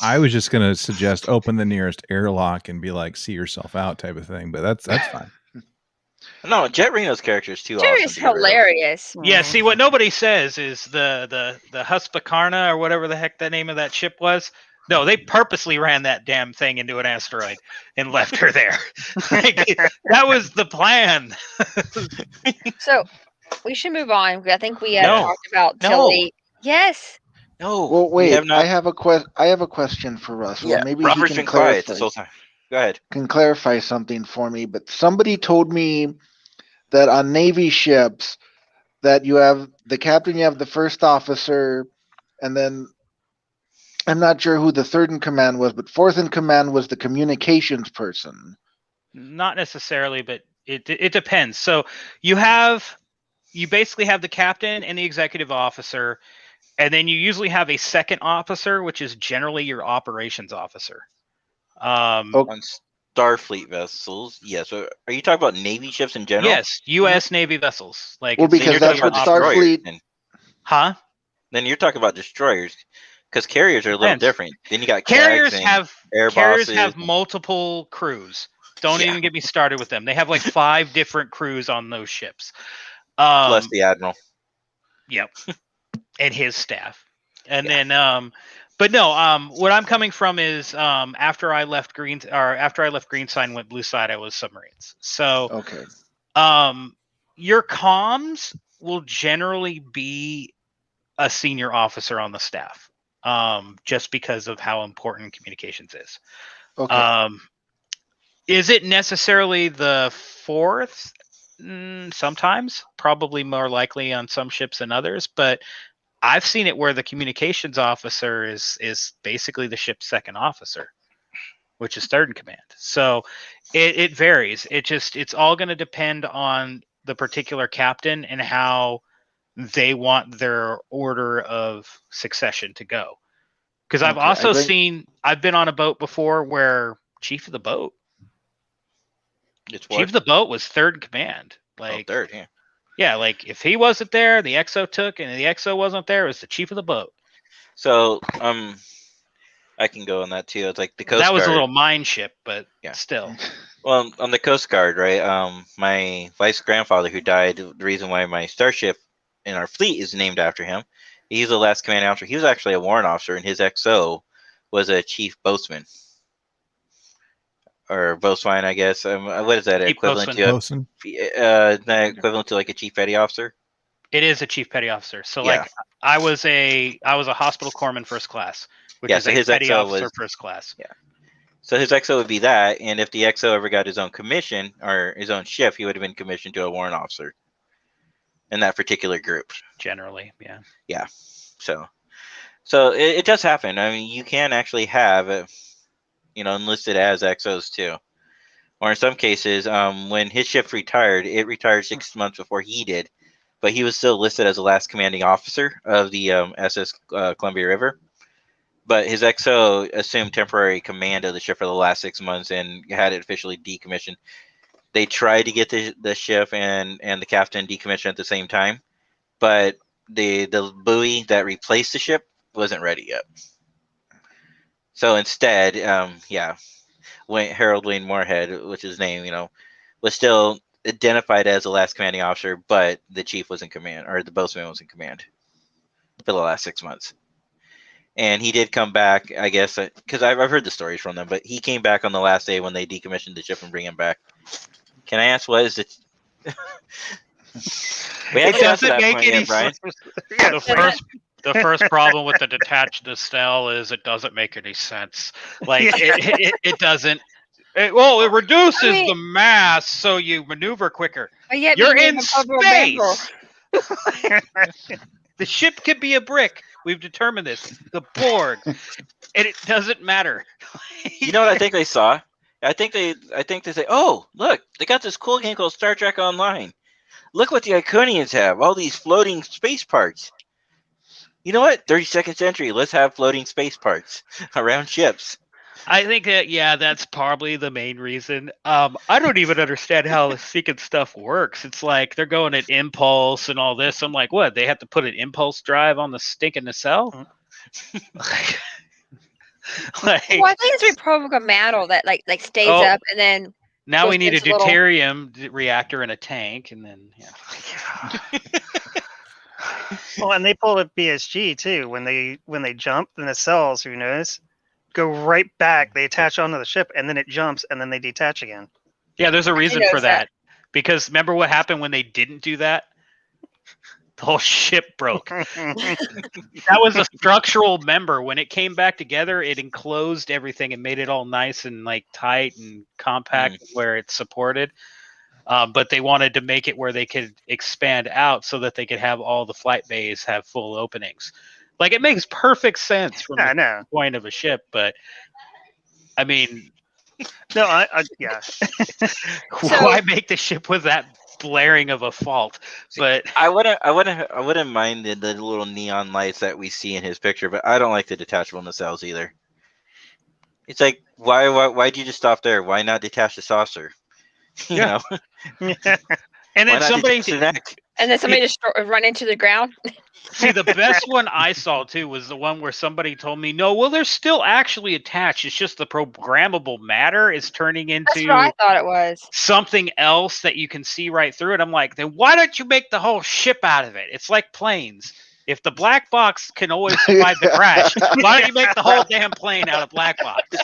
S5: I was just gonna suggest open the nearest airlock and be like, see yourself out type of thing, but that's fine.
S2: No, Jet Reno's character is too
S1: Jerry
S2: awesome.
S1: is
S2: to get rid of.
S1: hilarious.
S4: yeah, see what nobody says is the Husqvarna or whatever the heck the name of that ship was. No, they purposely ran that damn thing into an asteroid and left her there. Like, that was the plan.
S1: So we should move on. I think we
S2: No.
S1: talked about
S2: No.
S1: Tilly. Yes.
S2: No.
S6: Well,
S2: we
S6: wait.
S2: have not.
S6: I have a question for Russ. Well,
S2: Yeah,
S6: maybe
S2: Robert's
S6: he can
S2: been quiet
S6: clarify,
S2: this whole time. Go ahead.
S6: can clarify something for me. But somebody told me that on Navy ships, that you have the captain, you have the first officer, and then I'm not sure who the third in command was, but fourth in command was the communications person.
S4: Not necessarily, but it depends. So you basically have the captain and the executive officer, and then you usually have a second officer, which is generally your operations officer.
S6: Okay.
S2: On Starfleet vessels, yes. So are you talking about Navy ships in general?
S4: Yes, U.S. Navy vessels. Like,
S6: Well,
S4: it's-
S6: because
S2: you're
S6: that's
S2: talking
S6: what
S2: about destroyers,
S6: Starfleet.
S2: then.
S4: huh?
S2: Then you're talking about destroyers, because carriers are a little
S4: Depends.
S2: different. Then you got
S4: Carriers
S2: CAGs and
S4: have
S2: air
S4: carriers
S2: bosses.
S4: have multiple crews. Don't
S2: Yeah.
S4: even get me started with them. They have like 5 different crews on those ships.
S2: Plus the admiral.
S4: Yep. And his staff. And then but no, what I'm coming from is after I left Greensign, went Blue Side, I was submarines. So
S6: Okay.
S4: your comms will generally be a senior officer on the staff. Just because of how important communications is.
S6: Okay.
S4: Is it necessarily the fourth? Sometimes, probably more likely on some ships than others, but I've seen it where the communications officer is basically the ship's second officer, which is third in command. So it varies. It's all going to depend on the particular captain and how they want their order of succession to go. Because I've
S6: Okay,
S4: also
S6: I think-
S4: I've been on a boat before where chief of the boat
S2: It's
S4: Chief
S2: what?
S4: of the boat was third in command. Like,
S2: third, yeah.
S4: yeah, like if he wasn't there, the XO took, and the XO wasn't there, it was the chief of the boat.
S2: So I can go on that too. It's like the Coast
S4: That was
S2: Guard.
S4: a little mine ship, but
S2: Yeah.
S4: still.
S2: Well, on the Coast Guard, right? My wife's grandfather who died, the reason why my starship in our fleet is named after him. He's the last commanding officer. He was actually a warrant officer, and his XO was a chief boatsman. Or boatswain, I guess. What is that
S4: Chief
S2: equivalent
S4: boatswain.
S2: to?
S5: Bosun.
S2: That equivalent to like a chief petty officer?
S4: It is a chief petty officer. So
S2: Yeah.
S4: like I was a hospital corpsman first class, which
S2: Yeah,
S4: is
S2: so
S4: a
S2: his
S4: petty
S2: XO
S4: officer
S2: was-
S4: first class.
S2: So his XO would be that, and if the XO ever got his own commission or his own ship, he would have been commissioned to a warrant officer in that particular group.
S4: Generally, yeah.
S2: So it does happen. I mean, you can actually have, enlisted as XOs too, or in some cases, when his ship retired, it retired 6 months before he did, but he was still listed as the last commanding officer of the SS Columbia River. But his XO assumed temporary command of the ship for the last 6 months and had it officially decommissioned. They tried to get the ship and the captain decommissioned at the same time, but the buoy that replaced the ship wasn't ready yet. So instead, Harold Wayne Moorhead, which is his name, was still identified as the last commanding officer, but the chief was in command, or the boatsman was in command for the last 6 months. And he did come back, I guess, because I've heard the stories from them, but he came back on the last day when they decommissioned the ship and bring him back. Can I ask what is it? We haven't got to that point yet, Brian.
S4: The first problem with the detached nacelle is it doesn't make any sense. Like it doesn't. It reduces
S1: I mean-
S4: the mass so you maneuver quicker.
S1: But yet
S4: You're
S1: we
S4: in
S1: name a Purple Bamble.
S4: space. The ship could be a brick. We've determined this. The Borg. and it doesn't matter.
S2: You know what I think they saw? I think they say, oh, look, they got this cool game called Star Trek Online. Look what the Iconians have, all these floating space parts. You know what? 32nd century, let's have floating space parts around ships.
S4: I think that, that's probably the main reason. I don't even understand how the Seeking stuff works. It's like they're going at impulse and all this. I'm like, what? They have to put an impulse drive on the stinking nacelle?
S1: Well, I think it's Republic Metal that like stays up and then.
S4: Now we need a deuterium reactor in a tank, and then
S3: Well, and they pulled a BSG too when they jump, the nacelles, who knows, go right back. They attach onto the ship, and then it jumps, and then they detach again.
S4: Yeah, there's a reason for that. Because remember what happened when they didn't do that? The whole ship broke. That was a structural member. When it came back together, it enclosed everything and made it all nice and like tight and compact where it's supported. But they wanted to make it where they could expand out so that they could have all the flight bays have full openings. Like, it makes perfect sense from the point of a ship, but I mean,
S3: no, yeah.
S4: Why make the ship with that blaring of a fault? But
S2: I wouldn't mind the little neon lights that we see in his picture, but I don't like the detachable nacelles either. It's like, why'd you just stop there? Why not detach the saucer? You know.
S4: And then somebody
S1: just run into the ground.
S4: See, the best one I saw too was the one where somebody told me, no, well, they're still actually attached. It's just the programmable matter is turning into
S1: That's what I thought it was.
S4: Something else that you can see right through it. I'm like, then why don't you make the whole ship out of it? It's like planes. If the black box can always survive the crash, why don't you make the whole damn plane out of black box?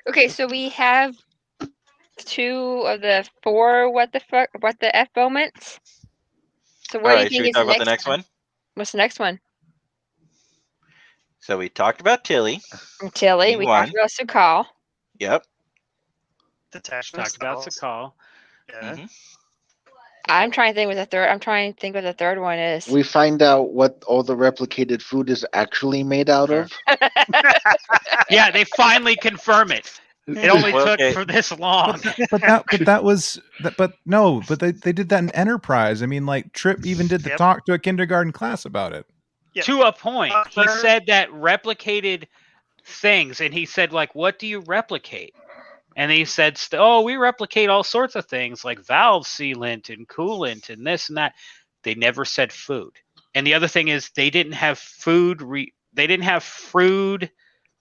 S1: Okay, so we have 2 of the 4 what the F moments. So what do you think is the next one? What's the next one?
S2: So we talked about Tilly.
S1: We talked about Su'Kal.
S2: Yep.
S3: Talked
S4: about Su'Kal.
S3: Yeah.
S2: Mm-hmm.
S1: I'm trying to think what the third one is.
S6: We find out what all the replicated food is actually made out of.
S4: Yeah, they finally confirm it. It only took for this long.
S5: But they did that in Enterprise. I mean, like, Trip even did the talk to a kindergarten class about it.
S3: Yep.
S4: To a point. He said that replicated things, and he said, like, what do you replicate? And he said, we replicate all sorts of things like valve sealant and coolant and this and that. They never said food. And the other thing is they didn't have food. They didn't have food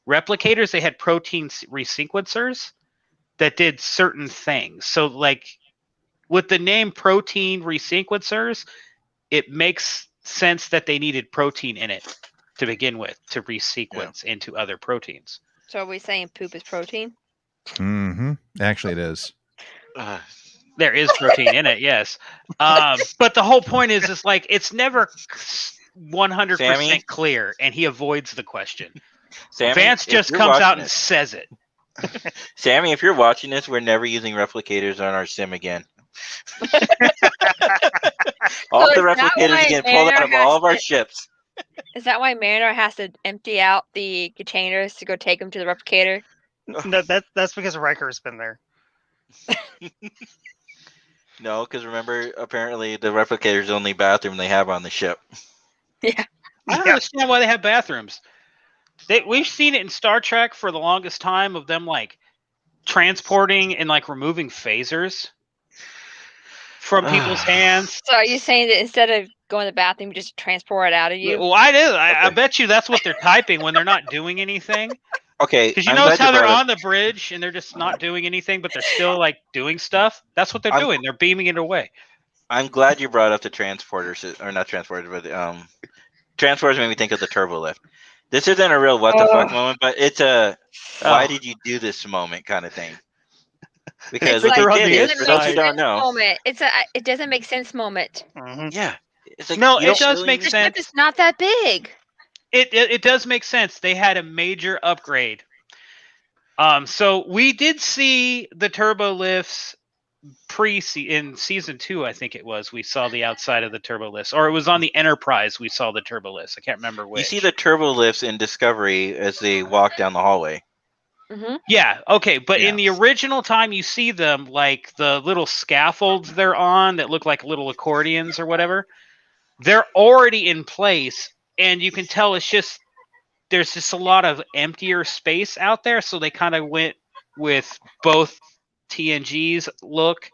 S4: replicators. They had protein resequencers that did certain things. So, like, with the name protein resequencers, it makes sense that they needed protein in it to begin with to resequence into other proteins.
S1: So are we saying poop is protein?
S5: Mm-hmm. Actually, it is.
S4: There is protein in it, yes. But the whole point is like, it's never 100% clear, and he avoids the question.
S2: Sammy,
S4: Vance just comes out and says it.
S2: Sammy, if you're watching this, we're never using replicators on our sim again. All the replicators get pulled out of all of our ships.
S1: Is that why Mariner has to empty out the containers to go take them to the replicator?
S3: No, that's because Riker's been there.
S2: No, because remember, apparently the replicator is the only bathroom they have on the ship.
S1: Yeah.
S4: I don't understand why they have bathrooms. We've seen it in Star Trek for the longest time of them like transporting and like removing phasers from people's hands.
S1: So are you saying that instead of going to the bathroom, just transport it out of you?
S4: Well, I bet you that's what they're typing when they're not doing anything.
S2: Okay.
S4: Because you notice how they're on the bridge and they're just not doing anything, but they're still like doing stuff. That's what they're doing. They're beaming it away.
S2: I'm glad you brought up the transporters, or not transporters, but transporters made me think of the turbo lift. This isn't a real what the fuck moment, but it's a why did you do this moment kind of thing. Because
S1: it's
S2: what they did is, for those who don't know,
S1: moment. It's it doesn't make sense moment.
S3: Mm-hmm.
S2: Yeah. It's like,
S4: no, it does make sense.
S1: It's not that big.
S4: It does make sense. They had a major upgrade. So we did see the turbo lifts in season 2, I think it was, we saw the outside of the turboliths, or it was on the Enterprise we saw the turboliths. I can't remember which.
S2: You see the turboliths in Discovery as they walk down the hallway.
S1: Mm-hmm.
S4: Yeah, okay, but
S5: Yeah.
S4: in the original time you see them, like the little scaffolds they're on that look like little accordions or whatever, they're already in place, and you can tell there's just a lot of emptier space out there, so they kind of went with both TNG's look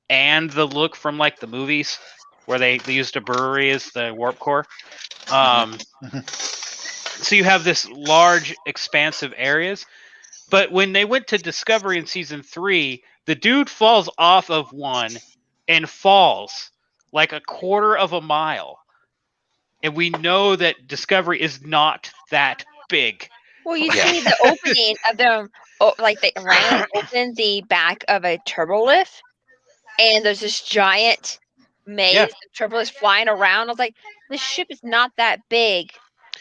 S4: and the look from like the movies where they used a brewery as the warp core. So you have this large expansive areas. But when they went to Discovery in season 3, the dude falls off of one and falls like a quarter of a mile. And we know that Discovery is not that big.
S1: Well, you
S2: Yeah.
S1: see the opening of them, like they randomly open the back of a turbolift, and there's this giant maze of turbolifts flying around. I was like, the ship is not that big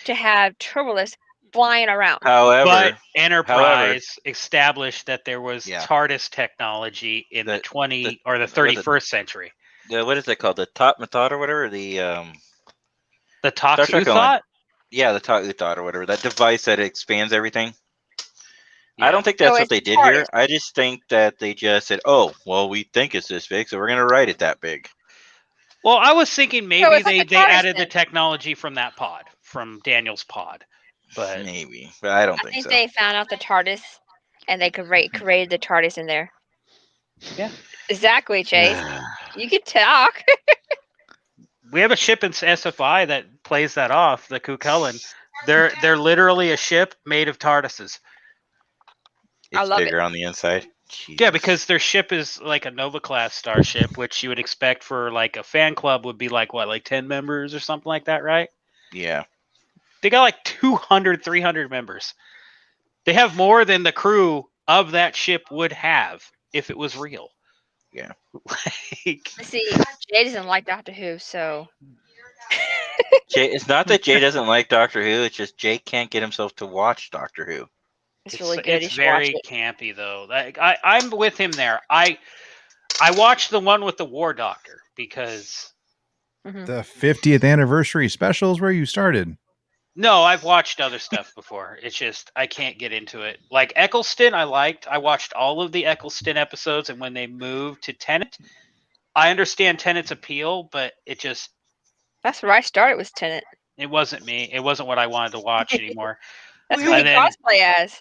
S1: to have turbolifts flying around.
S4: But Enterprise established that there was TARDIS technology in the 20 or the 31st century.
S2: What is it called? The Tot Method or whatever? The
S4: Tok Uthot?
S2: Yeah, the Tok Uthot or whatever. That device that expands everything.
S4: Yeah.
S2: I don't think that's what they did here. I just think that they just said, oh, well, we think it's this big, so we're going to write it that big.
S4: Well, I was thinking maybe
S1: like
S4: they
S1: a TARDIS
S4: added
S1: then.
S4: the technology from that pod, from Daniel's pod. But
S2: maybe, but I don't
S1: I
S2: think
S1: think
S2: so.
S1: they found out the TARDIS, and they created the TARDIS in there.
S4: Yeah.
S1: Exactly, Chase. You can talk.
S4: we have a ship in SFI that plays that off, the Cucullin. They're literally a ship made of TARDISes.
S1: I
S2: It's
S1: love
S2: bigger on the inside.
S4: Yeah, because their ship is like a Nova class starship, which you would expect for like a fan club would be like what, like 10 members or something like that, right?
S2: Yeah.
S4: They got like 200, 300 members. They have more than the crew of that ship would have if it was real.
S2: Yeah.
S1: See, Jay doesn't like Doctor Who, so.
S2: Jay, it's not that Jay doesn't like Doctor Who. It's just Jay can't get himself to watch Doctor Who.
S1: It's really good.
S4: It's very campy though. Like, I'm with him there. I watched the one with the War Doctor because
S5: the 50th anniversary special is where you started.
S4: No, I've watched other stuff before. It's just I can't get into it. Like Eccleston, I liked. I watched all of the Eccleston episodes, and when they moved to Tenet, I understand Tenet's appeal, but it just
S1: that's where I started was Tenet.
S4: It wasn't me. It wasn't what I wanted to watch anymore.
S1: That's who we cosplay as.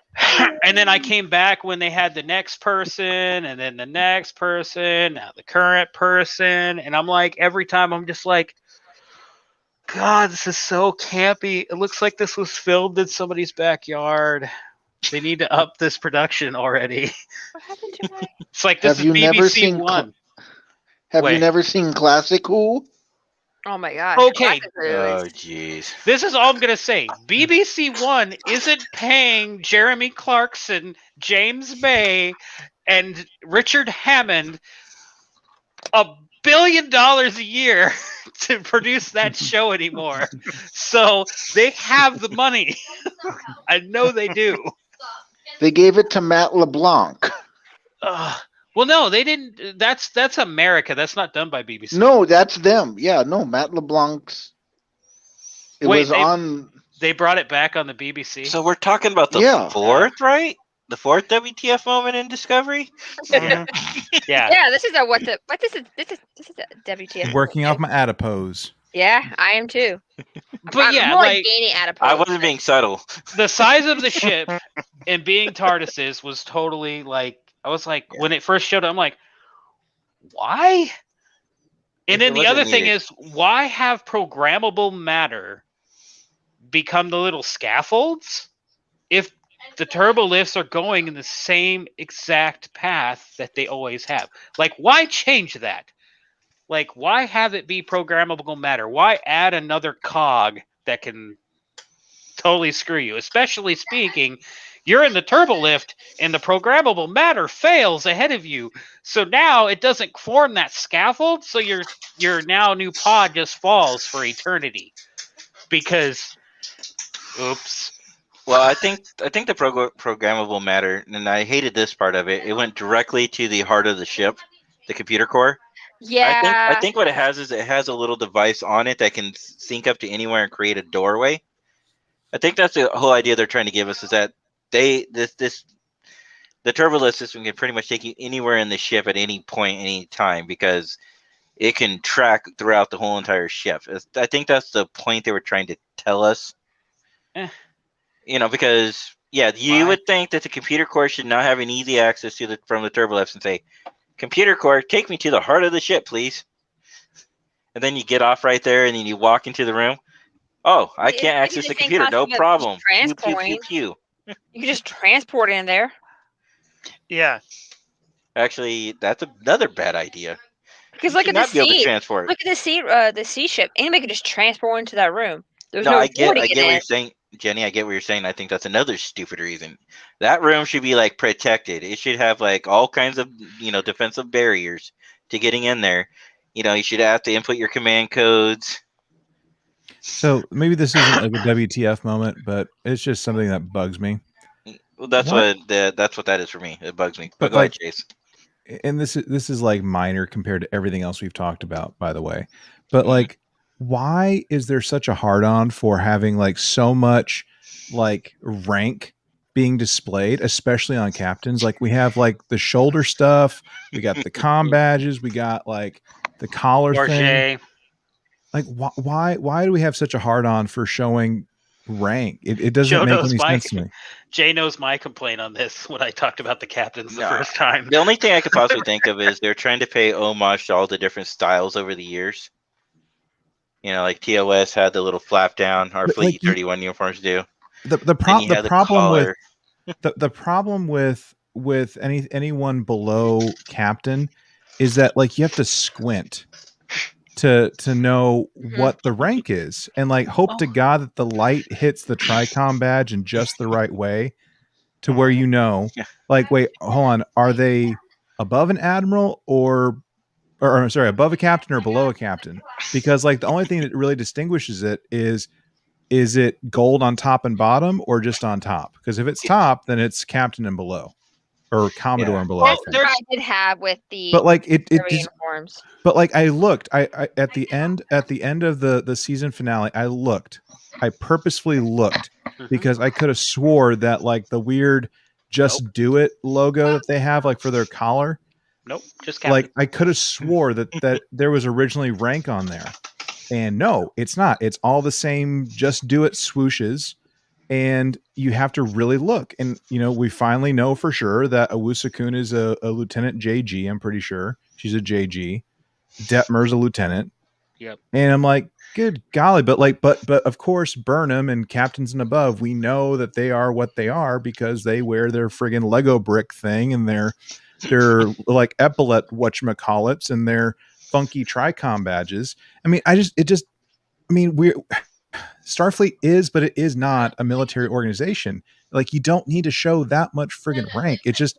S4: And then I came back when they had the next person, and then the next person, now the current person, and I'm like, every time I'm just like, God, this is so campy. It looks like this was filmed in somebody's backyard. They need to up this production already.
S1: What happened to my...
S4: It's like this is BBC One.
S6: Have you never seen Classic Who?
S1: Oh my gosh.
S4: Okay.
S2: Oh jeez.
S4: This is all I'm gonna say. BBC One isn't paying Jeremy Clarkson, James May, and Richard Hammond $1 billion a year to produce that show anymore. So they have the money. I know they do.
S6: They gave it to Matt LeBlanc.
S4: Well, no, they didn't. That's America. That's not done by BBC.
S6: No, that's them. Yeah, no, Matt LeBlanc's.
S4: They brought it back on the BBC.
S2: So we're talking about the fourth, right? The fourth WTF moment in Discovery.
S4: Yeah.
S1: Yeah. This is a this is a WTF.
S5: Working off my adipose.
S1: Yeah, I am too.
S4: But yeah,
S1: more
S4: like
S1: gaining adipose.
S2: I wasn't being subtle.
S4: The size of the ship and being TARDISes was totally like. I was like, when it first showed up, I'm like, why? And then the other thing is, why have programmable matter become the little scaffolds if the turbolifts are going in the same exact path that they always have? Like, why change that? Like, why have it be programmable matter? Why add another cog that can totally screw you? Especially speaking, you're in the turbolift and the programmable matter fails ahead of you. So now it doesn't form that scaffold. So your now new pod just falls for eternity because, oops.
S2: Well, I think the programmable matter, and I hated this part of it. It went directly to the heart of the ship, the computer core.
S1: Yeah.
S2: I think what it has is it has a little device on it that can sync up to anywhere and create a doorway. I think that's the whole idea they're trying to give us is that the Turbolift system can pretty much take you anywhere in the ship at any point, any time, because it can track throughout the whole entire ship. I think that's the point they were trying to tell us. Because you would think that the computer core should now have an easy access to from the Turbolift and say, "Computer core, take me to the heart of the ship, please." And then you get off right there, and then you walk into the room. Oh, I can't access the computer. No problem. Pew, pew, pew, pew.
S1: You can just transport it in there.
S3: Yeah.
S2: Actually, that's another bad idea.
S1: Because look at the sea.
S2: Look
S1: at the sea ship. Anybody could just transport into that room. There's
S2: I get what you're saying, Jenny. I get what you're saying. I think that's another stupid reason. That room should be like protected. It should have like all kinds of defensive barriers to getting in there. You should have to input your command codes.
S5: So maybe this isn't like a WTF moment, but it's just something that bugs me.
S2: Well, that's what that is for me. It bugs me. But go ahead, Chase.
S5: And this is like minor compared to everything else we've talked about, by the way. But like, why is there such a hard on for having like so much like rank being displayed, especially on captains? Like we have like the shoulder stuff, we got the comm badges, we got like the collar thing. Like why do we have such a hard on for showing rank? It doesn't make any sense to me.
S4: Jay knows my complaint on this when I talked about the captains the first time.
S2: The only thing I could possibly think of is they're trying to pay homage to all the different styles over the years. Like TOS had the little flap down, our Fleet 31 uniforms do.
S5: The problem with anyone below captain is that like you have to squint to know what the rank is, and like hope to God that the light hits the Tricom badge in just the right way to where like, wait, hold on, are they above an admiral or above a captain or below a captain? Because like the only thing that really distinguishes it is it gold on top and bottom or just on top? Because if it's top, then it's captain and below, or Commodore and below.
S1: Well, I did have with the uniforms.
S5: But like I looked, I at the end of the season finale, I purposefully looked because I could have swore that like the weird "Just Do It" logo that they have like for their collar.
S4: Nope, just captain.
S5: Like I could have swore that there was originally rank on there, and no, it's not. It's all the same "Just Do It" swooshes. And you have to really look. And, we finally know for sure that Awusa-kun is a Lieutenant JG. I'm pretty sure she's a JG. Detmer's a lieutenant.
S4: Yep.
S5: And I'm like, good golly. But of course, Burnham and captains and above, we know that they are what they are because they wear their friggin' Lego brick thing and their like epaulet whatchamacallits and their funky Tricom badges. I mean, we're Starfleet is, but it is not a military organization. Like you don't need to show that much friggin' rank. It's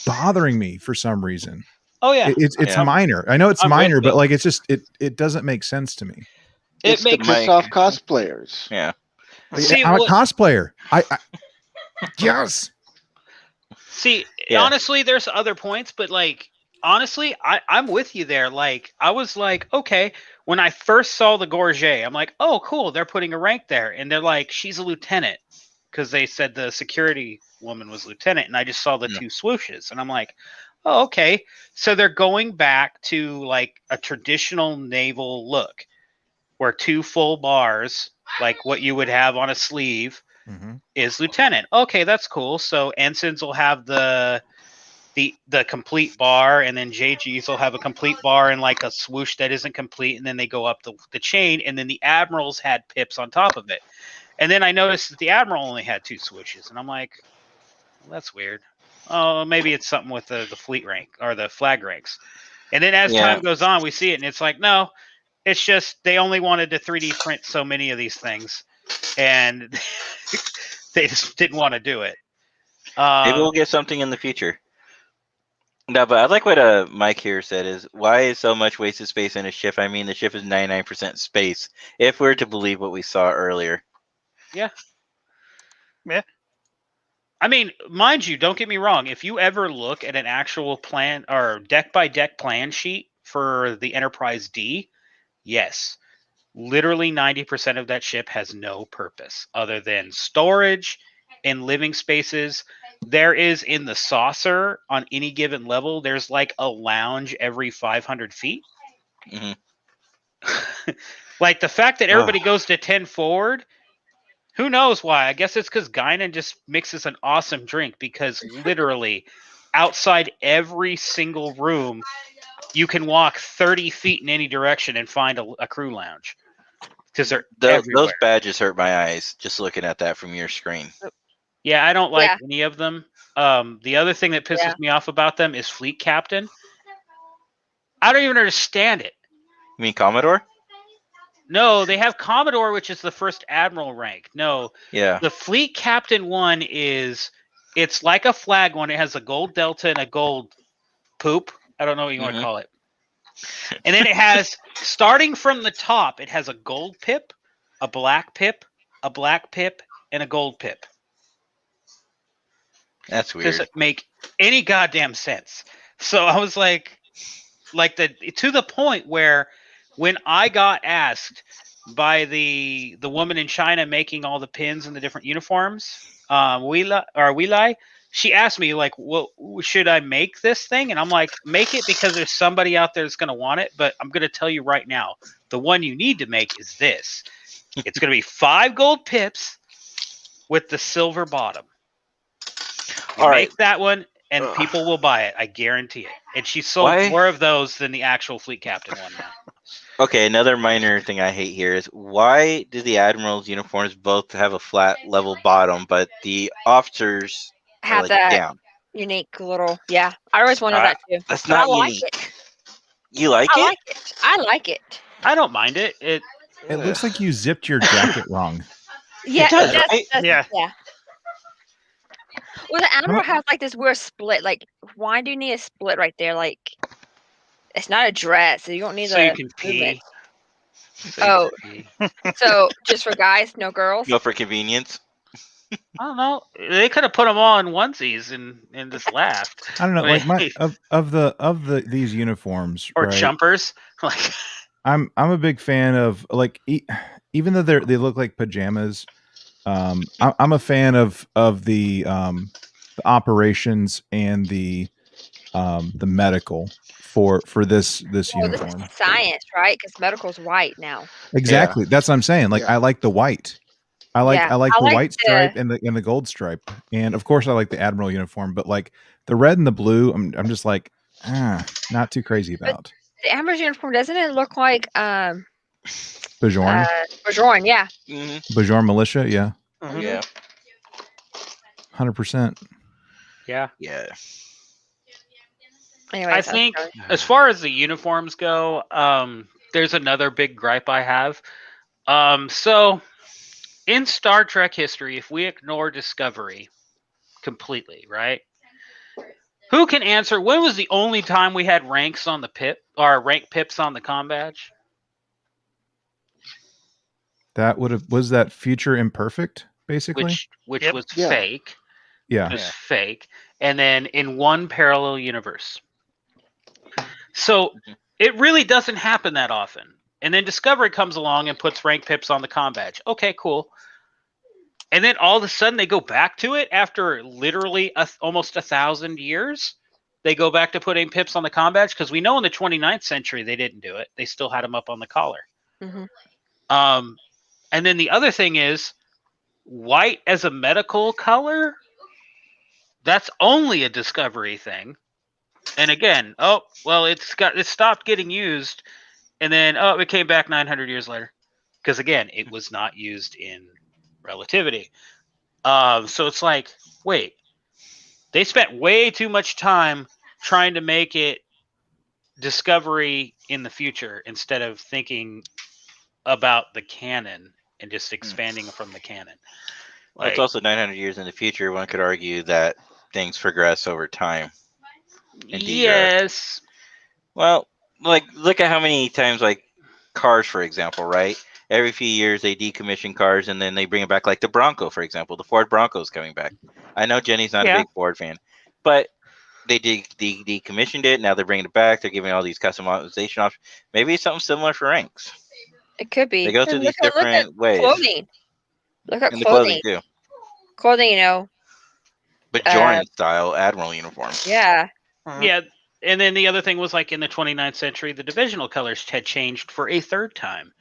S5: bothering me for some reason.
S4: Oh yeah,
S5: it's minor. I know it's minor, but like it's just it doesn't make sense to me.
S6: It's the Microsoft cosplayers.
S2: Yeah,
S5: I'm a cosplayer. I yes.
S4: See, honestly, there's other points, but like honestly, I'm with you there. Like I was like, okay. When I first saw the Gorget, I'm like, oh, cool. They're putting a rank there. And they're like, she's a lieutenant. Because they said the security woman was lieutenant. And I just saw the two swooshes. And I'm like, oh, okay. So they're going back to like a traditional naval look. Where 2 full bars, like what you would have on a sleeve, is lieutenant. Okay, that's cool. So ensigns will have the complete bar, and then JGs will have a complete bar and like a swoosh that isn't complete, and then they go up the chain, and then the admirals had pips on top of it. And then I noticed that the admiral only had 2 swooshes, and I'm like, well, that's weird. Oh, maybe it's something with the fleet rank or the flag ranks. And then as time goes on, we see it, and it's like, no, it's just they only wanted to 3D print so many of these things, and they just didn't want to do it.
S2: Maybe we'll get something in the future. No, but I like what Mike here said is, why is so much wasted space in a ship? I mean, the ship is 99% space, if we're to believe what we saw earlier.
S3: Yeah.
S4: I mean, mind you, don't get me wrong. If you ever look at an actual plan or deck by deck plan sheet for the Enterprise D, yes, literally 90% of that ship has no purpose other than storage and living spaces. There is in the saucer on any given level, there's like a lounge every 500 feet.
S2: Mm-hmm.
S4: Like the fact that everybody goes to 10 forward, who knows why? I guess it's because Guinan just mixes an awesome drink, because literally outside every single room, you can walk 30 feet in any direction and find a crew lounge. Because they're everywhere.
S2: Those badges hurt my eyes just looking at that from your screen.
S4: Yeah, I don't like any of them. The other thing that pisses me off about them is Fleet Captain. I don't even understand it.
S2: You mean Commodore?
S4: No, they have Commodore, which is the first Admiral rank. No, the Fleet Captain one it's like a flag one. It has a gold delta and a gold poop. I don't know what you want to call it. And then it has, starting from the top, it has a gold pip, a black pip, and a gold pip.
S2: That's weird.
S4: Doesn't make any goddamn sense. So I was like to the point where when I got asked by the woman in China making all the pins and the different uniforms, Wilai, she asked me, like, well, should I make this thing? And I'm like, make it because there's somebody out there that's going to want it. But I'm going to tell you right now, the one you need to make is this. It's going to be 5 gold pips with the silver bottom. Make that one, and people will buy it. I guarantee it. And she sold more of those than the actual Fleet Captain one now.
S2: Okay, another minor thing I hate here is, why do the Admirals' uniforms both have a flat level bottom, but the officers
S1: have that down? Unique little, I always wanted that too.
S2: That's not unique.
S1: Like it.
S2: You like it?
S1: I like it.
S4: I don't mind it.
S5: It looks like you zipped your jacket wrong.
S1: Yeah,
S3: yeah.
S1: Well, the Admiral has like this weird split. Like, why do you need a split right there? Like, it's not a dress, so you don't need
S4: so you can pee.
S1: So just for guys, no girls?
S2: No, for convenience.
S4: I don't know. They could have put them all in onesies and just laughed.
S5: I don't know. Like of these uniforms
S4: or jumpers. Like,
S5: I'm a big fan of, like, even though they look like pajamas. I'm a fan of the operations and the medical for this uniform.
S1: This is science, right? Because medical's white now.
S5: Exactly. That's what I'm saying. Like, I like the white. I like the white stripe and the gold stripe, and of course I like the Admiral uniform. But like the red and the blue, I'm just like, not too crazy about.
S1: But the Admiral's uniform, doesn't it look like
S5: Bajoran?
S1: Bajoran, yeah.
S2: Mm-hmm.
S5: Bajoran militia, yeah.
S2: Mm-hmm. Yeah.
S5: 100%.
S4: Yeah.
S2: Yeah.
S1: Anyways,
S4: I think as far as the uniforms go, there's another big gripe I have. So in Star Trek history, if we ignore Discovery completely, right? Who can answer when was the only time we had ranks on the pip or rank pips on the comm badge?
S5: That was that Future Imperfect, basically?
S4: Which was fake.
S5: Yeah.
S4: It was fake. And then in one parallel universe. So it really doesn't happen that often. And then Discovery comes along and puts rank pips on the comm badge. Okay, cool. And then all of a sudden they go back to it after literally almost 1,000 years. They go back to putting pips on the comm badge because we know in the 29th century they didn't do it. They still had them up on the collar.
S1: Mm-hmm.
S4: And then the other thing is white as a medical color. That's only a Discovery thing. And again, it stopped getting used, and then it came back 900 years later, because again, it was not used in Relativity. So it's like, wait, they spent way too much time trying to make it Discovery in the future instead of thinking about the canon and just expanding from the canon.
S2: Well, it's also 900 years in the future. One could argue that things progress over time. Indeed,
S4: yes.
S2: Well, like, look at how many times, like, cars, for example, right? every few years they decommission cars and then they bring it back, like the Bronco, for example. The Ford Bronco is coming back. I know Jenny's not a big Ford fan, but they decommissioned it. Now they're bringing it back. They're giving all these customization options. Maybe it's something similar for ranks.
S1: It could be.
S2: They go through these
S1: Look at
S2: different ways.
S1: clothing. Look at
S2: And the clothing
S1: clothing.
S2: too.
S1: Clothing, you know.
S2: Bajoran style Admiral uniform.
S1: Yeah.
S4: Yeah, and then the other thing was like in the 29th century, the divisional colors had changed for a third time.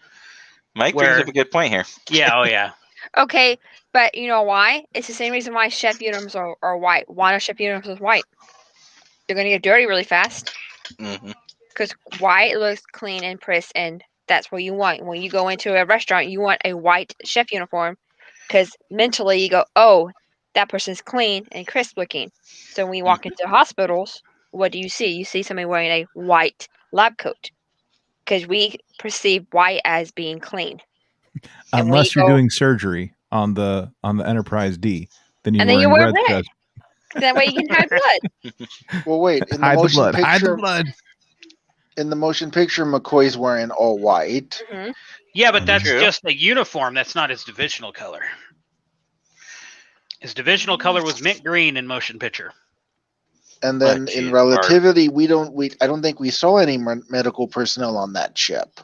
S2: Mike brings up a good point here.
S4: Yeah, oh yeah.
S1: Okay, but you know why? It's the same reason why chef uniforms are white. Why are chef uniforms is white? They're gonna get dirty really fast. Because white looks clean and crisp, and that's what you want. When you go into a restaurant, you want a white chef uniform, because mentally you go, oh, that person's clean and crisp looking. So when you walk into hospitals, what do you see? You see somebody wearing a white lab coat, because we perceive white as being clean.
S5: Unless you're doing surgery on the Enterprise D, then you're wearing red.
S1: That way you can hide blood.
S6: Well, wait. In the
S5: hide the
S6: motion
S5: blood.
S6: picture,
S5: Hide the blood.
S6: In the motion picture, McCoy's wearing all white.
S1: Mm-hmm.
S4: Yeah, but that's just a uniform. That's not his divisional color. His divisional color was mint green in motion picture.
S6: And then in Relativity, I don't think we saw any medical personnel on that ship.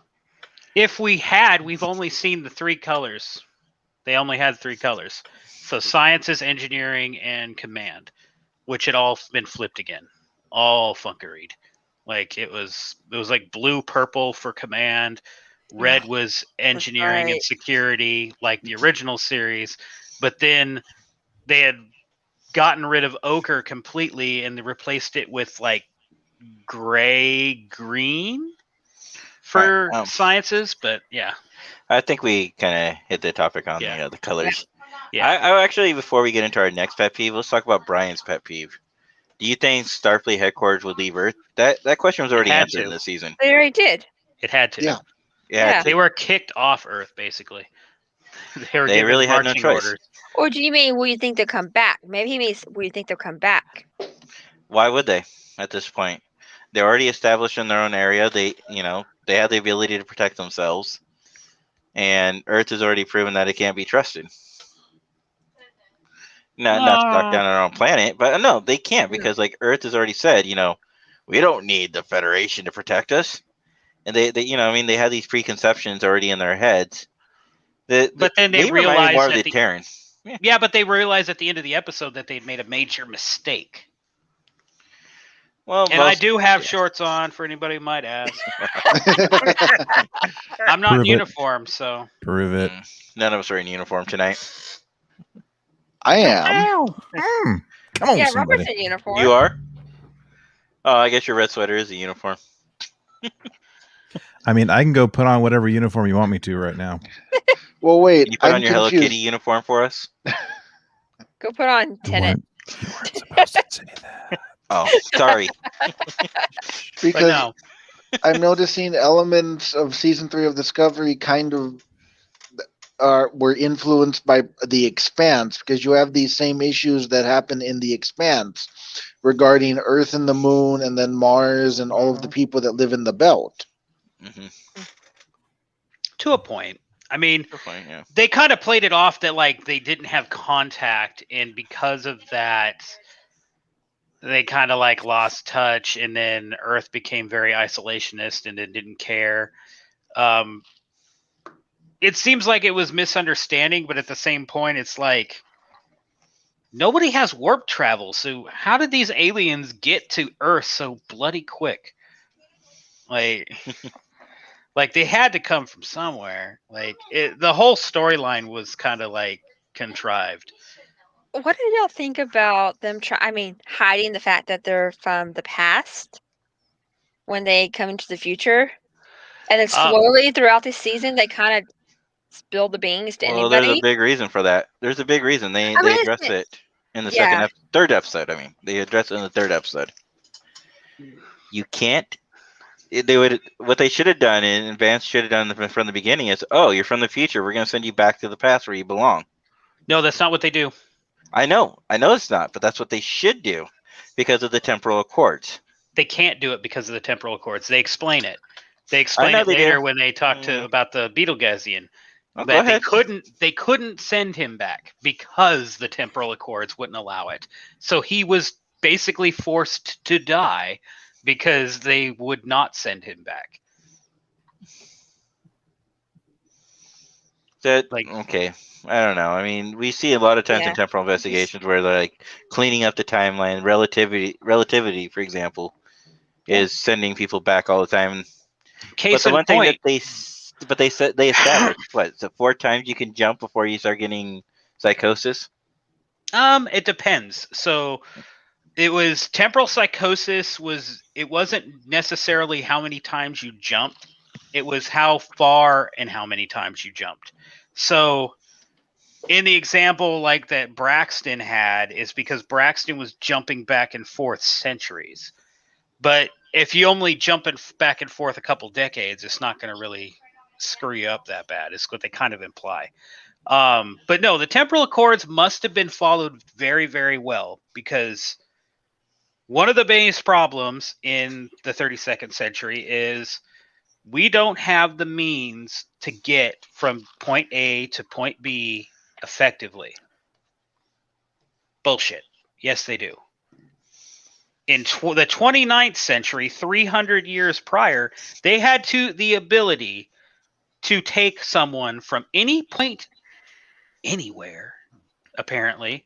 S4: If we had, we've only seen the three colors. They only had three colors. So sciences, engineering, and command, which had all been flipped again. All funkeried. Like it was like blue, purple for command. Red was engineering and security, like the original series. But then they had gotten rid of ochre completely and they replaced it with like gray green for sciences. But yeah,
S2: I think we kind of hit the topic on the colors.
S4: Yeah.
S2: I actually, before we get into our next pet peeve, let's talk about Brian's pet peeve. Do you think Starfleet headquarters would leave Earth? That question was already answered in this season.
S1: They already did.
S4: It had to.
S2: Yeah.
S4: They were kicked off Earth, basically.
S2: They really had no choice.
S4: Orders.
S1: Or do you mean will you think they'll come back? Maybe he means will you think they'll come back?
S2: Why would they at this point? They're already established in their own area. They have the ability to protect themselves. And Earth has already proven that it can't be trusted. Not to knock down our own planet, but no, they can't because like Earth has already said, we don't need the Federation to protect us. And they they had these preconceptions already in their heads.
S4: But then they realized
S2: more of the Terran.
S4: Yeah, but they realized at the end of the episode that they'd made a major mistake.
S2: Well,
S4: and I do have shorts on for anybody who might ask. I'm not in uniform, so
S5: prove it.
S2: None of us are in uniform tonight.
S6: I am.
S5: Come on,
S1: yeah,
S5: somebody.
S1: Robert's in uniform.
S2: You are? Oh, I guess your red sweater is a uniform.
S5: I mean, I can go put on whatever uniform you want me to right now.
S6: Well, wait.
S2: Can you put on your Hello Kitty uniform for us?
S1: Go put on Tenet.
S5: You weren't supposed to say that.
S2: Oh, sorry.
S6: Because I'm noticing elements of season 3 of Discovery kind of were influenced by The Expanse, because you have these same issues that happen in The Expanse regarding Earth and the Moon and then Mars and all of the people that live in the belt.
S2: Mm-hmm.
S4: To a point. I mean, they kind of played it off that like they didn't have contact, and because of that, they kind of like lost touch, and then Earth became very isolationist and it didn't care. It seems like it was misunderstanding, but at the same point, it's like nobody has warp travel. So how did these aliens get to Earth so bloody quick? Like they had to come from somewhere. Like the whole storyline was kind of like contrived.
S1: What did y'all think about them hiding the fact that they're from the past when they come into the future? And then slowly throughout the season, they kind of spill the beans to anybody.
S2: Well, there's a big reason for that. There's a big reason. They address it in the third episode. I mean, they address it in the third episode. You can't. What they should have done in advance should have done from the beginning is, you're from the future. We're going to send you back to the past where you belong.
S4: No, that's not what they do.
S2: I know it's not, but that's what they should do because of the temporal accords.
S4: They can't do it because of the temporal accords. They explain it. They explain it
S2: they
S4: later
S2: do.
S4: when they talk about the Betelgeuse.
S2: Oh, go
S4: That
S2: ahead.
S4: they couldn't send him back because the temporal accords wouldn't allow it. So he was basically forced to die because they would not send him back.
S2: Okay. I don't know. I mean, we see a lot of times in
S1: Yeah.
S2: temporal investigations where they're like cleaning up the timeline. Relativity, for example, is sending people back all the time.
S4: Case
S2: but the
S4: in
S2: one
S4: point,
S2: thing that they established what? So 4 times you can jump before you start getting psychosis.
S4: it depends. So it was temporal psychosis. It wasn't necessarily how many times you jumped. It was how far and how many times you jumped. So in the example like that Braxton had is because Braxton was jumping back and forth centuries. But if you only jump back and forth a couple decades, it's not going to really screw you up that bad. It's what they kind of imply. But no, the temporal accords must have been followed very, very well, because one of the biggest problems in the 32nd century is we don't have the means to get from point A to point B effectively. Bullshit. Yes, they do. In the 29th century, 300 years prior, they had the ability to take someone from any point, anywhere, apparently,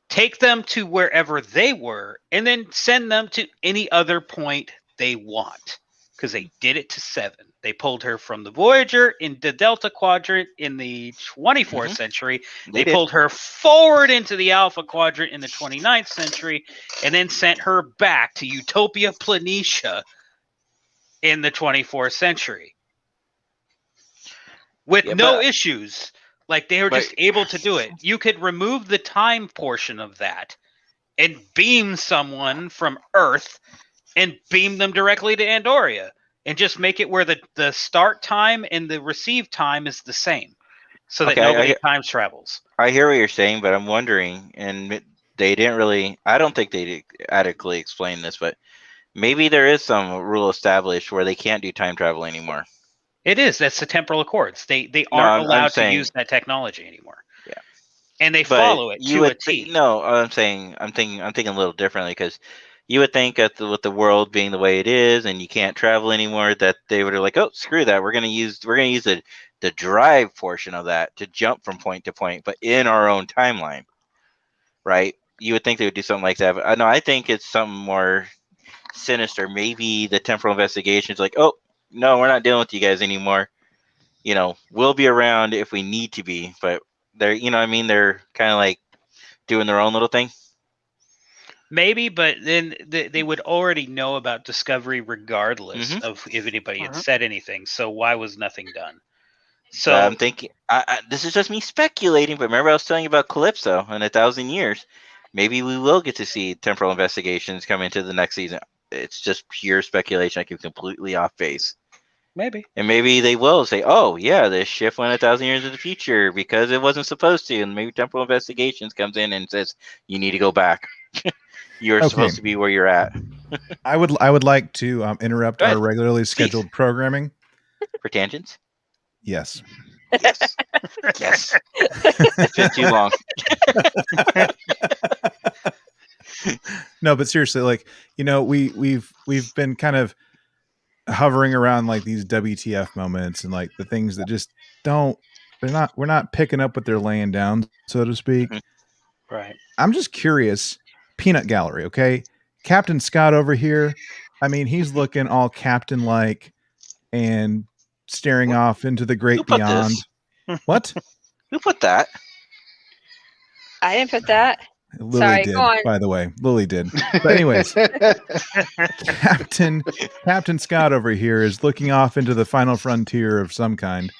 S4: take them to wherever they were, and then send them to any other point they want. Because they did it to Seven. They pulled her from the Voyager in the Delta Quadrant in the 24th century. They pulled her forward into the Alpha Quadrant in the 29th century, and then sent her back to Utopia Planitia in the 24th century. With no issues. Like, they were just able to do it. You could remove the time portion of that and beam someone from Earth and beam them directly to Andoria, and just make it where the start time and the receive time is the same, so that nobody time travels.
S2: I hear what you're saying, but I'm wondering, and they didn't really, I don't think they adequately explain this, but maybe there is some rule established where they can't do time travel anymore.
S4: It is. That's the temporal accords. They aren't allowed to use that technology anymore. Yeah. And they follow it to a T.
S2: No, I'm thinking a little differently, because you would think that with the world being the way it is and you can't travel anymore, that they would have like, oh, screw that. We're gonna use the drive portion of that to jump from point to point, but in our own timeline. Right? You would think they would do something like that. But no, I think it's something more sinister. Maybe the temporal investigation is like, oh, no, we're not dealing with you guys anymore. We'll be around if we need to be, but they're they're kind of like doing their own little thing.
S4: Maybe, but then they would already know about Discovery regardless of if anybody had said anything. So why was nothing done? So
S2: I'm thinking, this is just me speculating, but remember I was telling you about Calypso in 1,000 years. Maybe we will get to see temporal investigations come into the next season. It's just pure speculation. I could be completely off base.
S4: Maybe.
S2: And maybe they will say, oh, yeah, this ship went 1,000 years in the future because it wasn't supposed to. And maybe temporal investigations comes in and says, you need to go back. You're supposed to be where you're at.
S5: I would like to interrupt our regularly scheduled programming.
S2: For tangents?
S5: Yes.
S2: Yes. Yes. It's been too long.
S5: No, but seriously, like, we've been kind of hovering around like these WTF moments and like the things that just we're not picking up what they're laying down, so to speak.
S4: Right.
S5: I'm just curious. Peanut Gallery, okay? Captain Scott over here, I mean, he's looking all captain-like and staring off into the great beyond. What?
S2: Who put that?
S1: I didn't put that.
S5: Lily did, by the way. Lily did. But anyways, Captain Scott over here is looking off into the final frontier of some kind,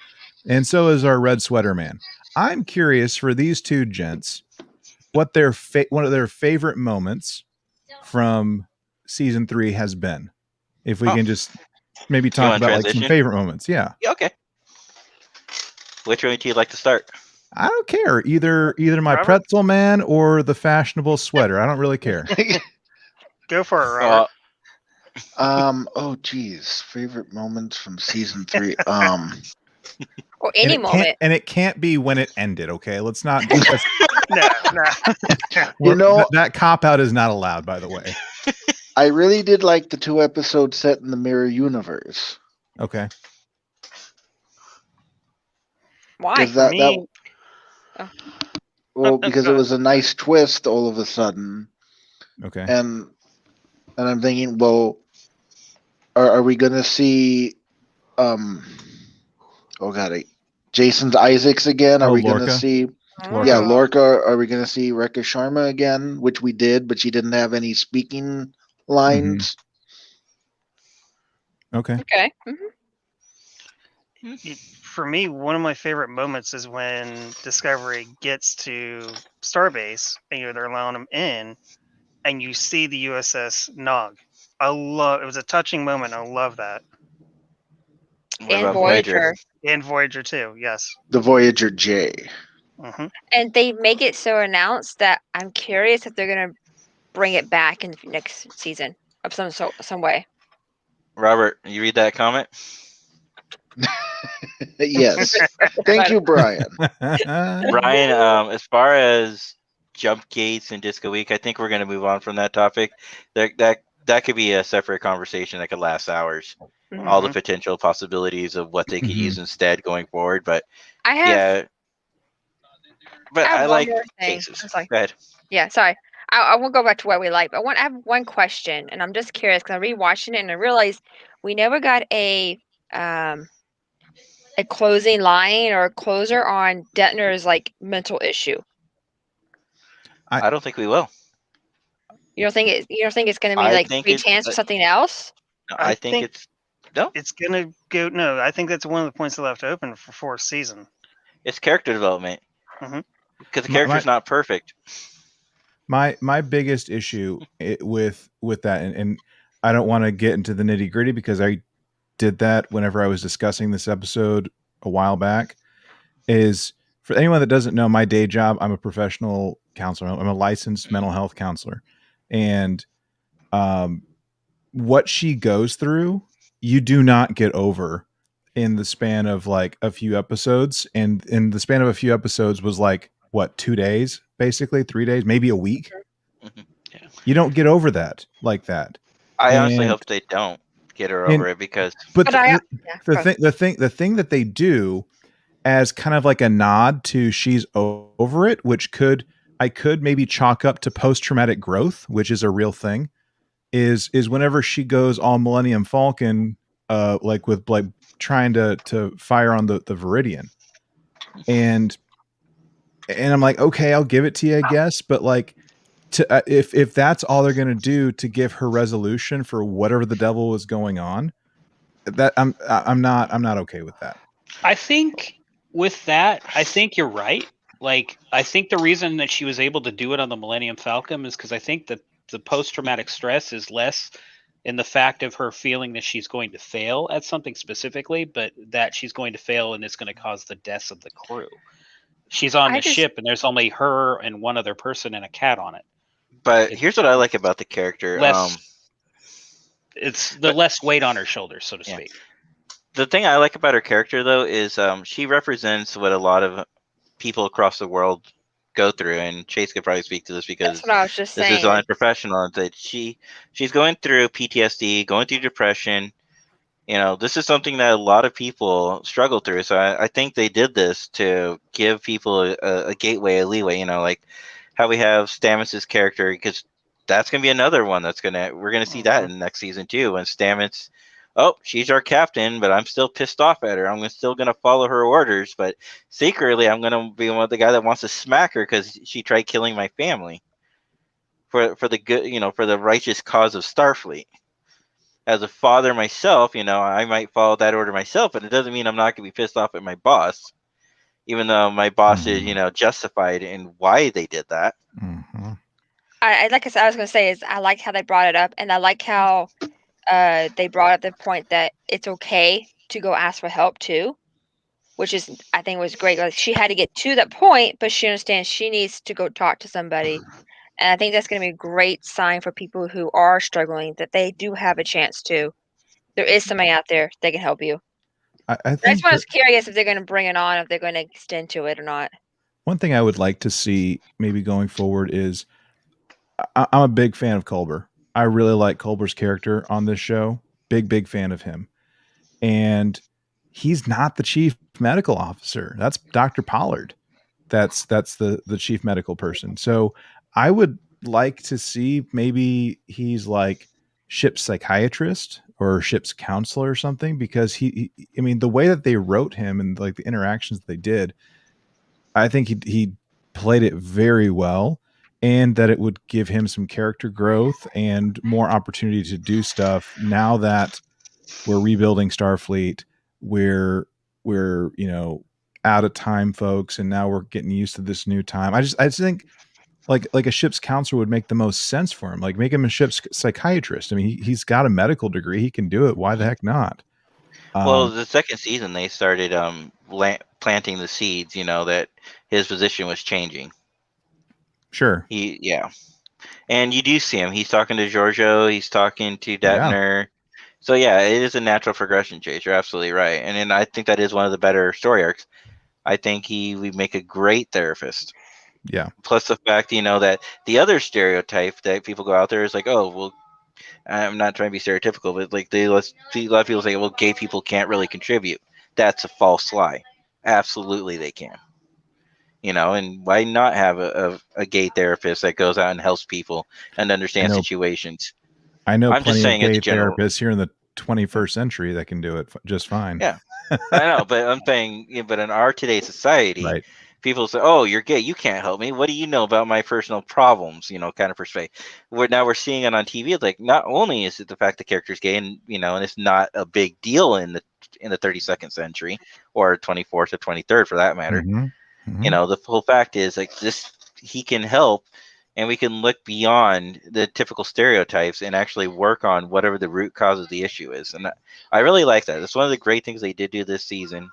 S5: and so is our red sweater man. I'm curious for these two gents what their one of their favorite moments from season 3 has been. If we can just maybe talk about like some favorite moments. Yeah.
S2: Okay. Which one would you like to start?
S5: I don't care. Either my pretzel man or the fashionable sweater. I don't really care.
S3: Go for it, Robert.
S6: Oh, geez. Favorite moments from season 3.
S1: Or any moment.
S5: And it can't be when it ended. Okay, let's not.
S3: No.
S5: That cop out is not allowed. By the way.
S6: I really did like the 2 episodes set in the mirror universe.
S5: Okay.
S1: Why?
S3: For me,
S6: well, because it was a nice twist all of a sudden.
S5: Okay.
S6: And I'm thinking, well, are we gonna see Jason Isaacs again? Are we gonna see Lorca? Are we gonna see Rekha Sharma again? Which we did, but she didn't have any speaking lines.
S5: Okay.
S1: Okay.
S3: For me, one of my favorite moments is when Discovery gets to Starbase and they're allowing them in, and you see the USS Nog. It was a touching moment. I love that.
S1: And Voyager.
S3: And Voyager too. Yes.
S6: The Voyager J.
S1: And they make it so announced that I'm curious if they're gonna bring it back in the next season of some way.
S2: Robert, you read that comment?
S6: Yes. Thank you, Brian.
S2: Brian, as far as jump gates and Disco Week, I think we're going to move on from that topic. That could be a separate conversation that could last hours. All the potential possibilities of what they could use instead going forward. But I like cases. Go ahead.
S1: Yeah, sorry. I won't go back to what we like, but I have one question, and I'm just curious because I'm rewatching it and I realized we never got a closing line or a closer on Detner's mental issue.
S2: I don't think we will.
S1: You don't think it's going to be chance for something else?
S2: No, I think it's no.
S3: It's going to go. No, I think that's one of the points they left open for 4th season.
S2: It's character development because the character's not perfect.
S5: My biggest issue with that, and I don't want to get into the nitty gritty because I did that whenever I was discussing this episode a while back, is for anyone that doesn't know my day job, I'm a professional counselor. I'm a licensed mental health counselor. And what she goes through, you do not get over in the span of a few episodes. And in the span of a few episodes was 2 days, basically 3 days, maybe a week.
S2: Yeah.
S5: You don't get over that like that.
S2: I honestly hope they don't get her over it because.
S5: But the thing that they do as kind of like a nod to she's over it, which I could maybe chalk up to post-traumatic growth, which is a real thing, is whenever she goes all Millennium Falcon, with trying to fire on the Viridian. And I'm like, okay, I'll give it to you, I guess. But if that's all they're going to do to give her resolution for whatever the devil is going on, that I'm not okay with that.
S4: I think with that, I think you're right. I think the reason that she was able to do it on the Millennium Falcon is because I think that the post-traumatic stress is less in the fact of her feeling that she's going to fail at something specifically, but that she's going to fail and it's going to cause the deaths of the crew. She's on the ship and there's only her and one other person and a cat on it.
S2: But here's what I like about the character.
S4: It's the less weight on her shoulders, so to speak.
S2: The thing I like about her character, though, is she represents what a lot of people across the world go through. And Chase could probably speak to this because
S1: that's what I was just saying.
S2: This is unprofessional. That she's going through PTSD, going through depression. This is something that a lot of people struggle through. So I think they did this to give people a gateway, a leeway. Like how we have Stamets' character, because that's going to be another one we're going to see that in the next season too. When Stamets, she's our captain, but I'm still pissed off at her. I'm still going to follow her orders, but secretly I'm going to be one of the guy that wants to smack her because she tried killing my family for the good, for the righteous cause of Starfleet. As a father myself, I might follow that order myself, but it doesn't mean I'm not going to be pissed off at my boss, even though my boss is, justified in why they did that.
S5: Mm-hmm.
S1: I like I was going to say is I like how they brought it up, and I like how they brought up the point that it's okay to go ask for help too, which is I think was great. She had to get to that point, but she understands she needs to go talk to somebody And I think that's going to be a great sign for people who are struggling that they do have a chance to. There is somebody out there that can help you.
S5: I
S1: I
S5: think
S1: just was curious if they're going to bring it on, if they're going to extend to it or not.
S5: one thing I would like to see maybe going forward is I'm a big fan of Culber. I really like Culber's character on this show. Big fan of him. And he's not the chief medical officer. That's Dr. Pollard. That's the chief medical person. So I would like to see maybe he's like ship's psychiatrist or ship's counselor or something, because he I mean, the way that they wrote him and like the interactions that they did, I think he played it very well, and that it would give him some character growth and more opportunity to do stuff now that we're rebuilding Starfleet. We're out of time, folks, and now we're getting used to this new time. I just think like a ship's counselor would make the most sense for him. Like make him a ship's psychiatrist. I mean, he's got a medical degree. He can do it. Why the heck not?
S2: Well, the second season they started planting the seeds, that his position was changing.
S5: Sure.
S2: And you do see him. He's talking to Giorgio. He's talking to Detmer. Yeah. So yeah, it is a natural progression, Chase. You're absolutely right. And I think that is one of the better story arcs. I think we make a great therapist.
S5: Yeah.
S2: Plus the fact, that the other stereotype that people go out there is like, oh, well, I'm not trying to be stereotypical, but like a lot of people say, well, gay people can't really contribute. That's a false lie. Absolutely, they can. And why not have a gay therapist that goes out and helps people and understands situations?
S5: I know plenty of gay therapists here in the 21st century that can do it just fine.
S2: Yeah, I know, but I'm saying, but in our today's society, right, people say, "Oh, you're gay. You can't help me. What do you know about my personal problems?" Kind of perspective. We're seeing it on TV. It's like not only is it the fact the character's gay, and and it's not a big deal in the 32nd century or 24th or 23rd for that matter.
S5: Mm-hmm. Mm-hmm.
S2: The whole fact is like this. He can help. And we can look beyond the typical stereotypes and actually work on whatever the root cause of the issue is. And I really like that. It's one of the great things they did do this season.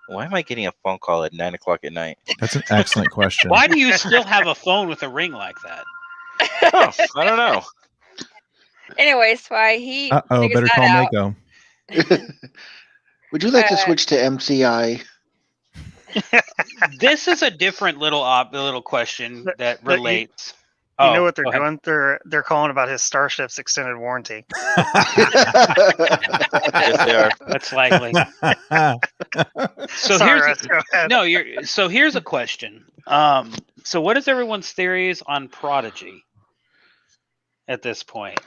S2: Why am I getting a phone call at 9:00 at night?
S5: That's an excellent question.
S4: Why do you still have a phone with a ring like that?
S2: Oh, I don't know.
S1: Anyways, why he...
S5: better call Mako.
S6: Would you like to switch to MCI?
S4: This is a different little question that relates.
S3: You know what they're doing? They're calling about his Starship's extended warranty.
S2: Yes, they are.
S4: That's likely. So here's a question. So what is everyone's theories on Prodigy at this point?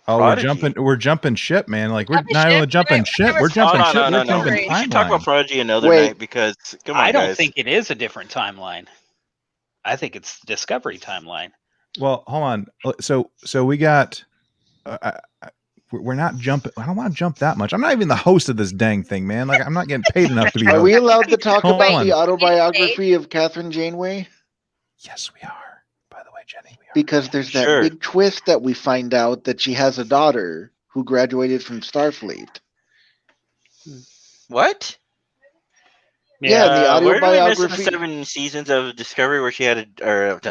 S5: Oh, we're jumping ship, man. Like we're not only jumping ship, we're jumping ship. We're jumping timeline.
S2: We should talk about Prodigy another night because come on,
S4: I don't
S2: guys.
S4: think it is a different timeline. I think it's Discovery timeline.
S5: Well, hold on. So we got. We're not jumping. I don't want to jump that much. I'm not even the host of this dang thing, man. Like I'm not getting paid enough to be.
S6: Are we allowed to talk about the autobiography of Catherine Janeway?
S5: Yes, we are. Jenny,
S6: because there's that big twist that we find out that she has a daughter who graduated from Starfleet.
S2: What?
S6: Yeah, the autobiography.
S2: Where did we miss the 7 seasons of Discovery where she had a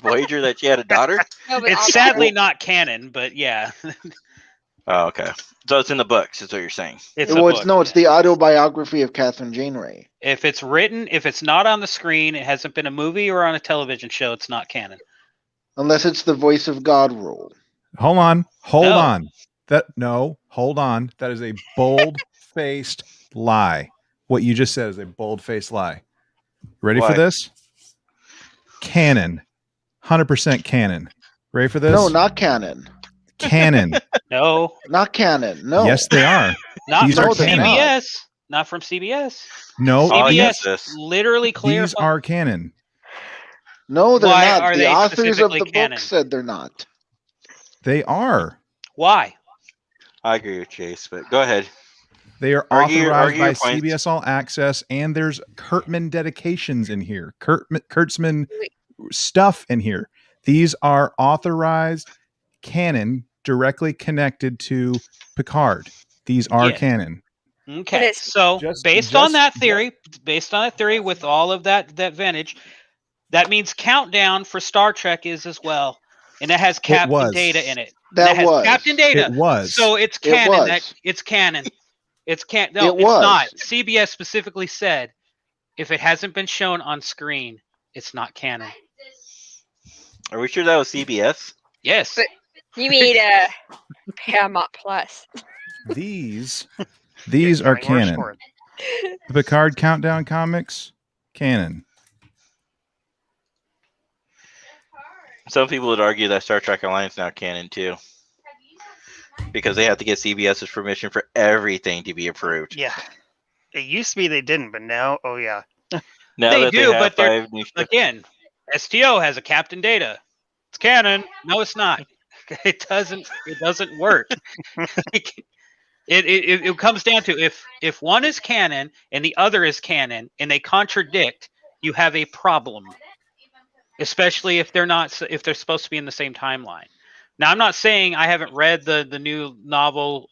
S2: Voyager that she had a daughter?
S1: No,
S4: it's sadly not canon, but yeah.
S2: Oh, okay. So it's in the books, is what you're saying.
S6: It's the autobiography of Catherine Janeway.
S4: If it's not on the screen, it hasn't been a movie or on a television show, it's not canon.
S6: Unless it's the voice of God role.
S5: Hold on. Hold on. That is a bold-faced lie. What you just said is a bold-faced lie. Ready for this? Canon. 100% canon. Ready for this?
S6: No, not canon.
S5: Canon.
S4: No.
S6: Not canon. No.
S5: Yes, they are.
S4: These are CBS. Not from CBS.
S5: No.
S4: CBS literally clarified.
S5: These are canon.
S6: No, they're not. The authors of the book said they're not.
S5: They are.
S4: Why?
S2: I agree with Chase, but go ahead.
S5: They are authorized by CBS All Access, and there's Kurtzman dedications in here. Kurtzman stuff in here. These are authorized canon directly connected to Picard. These are canon.
S4: Okay, so based on that theory, with all of that vintage, That means Countdown for Star Trek is as well, and it has Captain
S5: was.
S4: Data in it.
S6: That
S4: has
S6: was.
S4: Captain Data.
S5: It was.
S4: So it's
S6: It
S4: canon.
S6: was.
S4: It's canon. No,
S6: It
S4: it's
S6: was.
S4: not. CBS specifically said if it hasn't been shown on screen, it's not canon.
S2: Are we sure that was CBS?
S4: Yes.
S1: But you mean Paramount Plus?
S5: These are
S3: Getting worse
S5: canon.
S3: for it.
S5: The Picard Countdown comics, canon.
S2: Some people would argue that Star Trek Alliance now canon too, because they have to get CBS's permission for everything to be approved.
S3: Yeah. It used to be they didn't, but now, oh yeah.
S2: Now
S4: They
S2: that
S4: do,
S2: have
S4: but they're-
S2: 5 new shows.
S4: Again, STO has a Captain Data. It's canon. No, it's not. It doesn't work. It comes down to if one is canon and the other is canon and they contradict, you have a problem. Especially if they're supposed to be in the same timeline. Now, I'm not saying I haven't read the new novel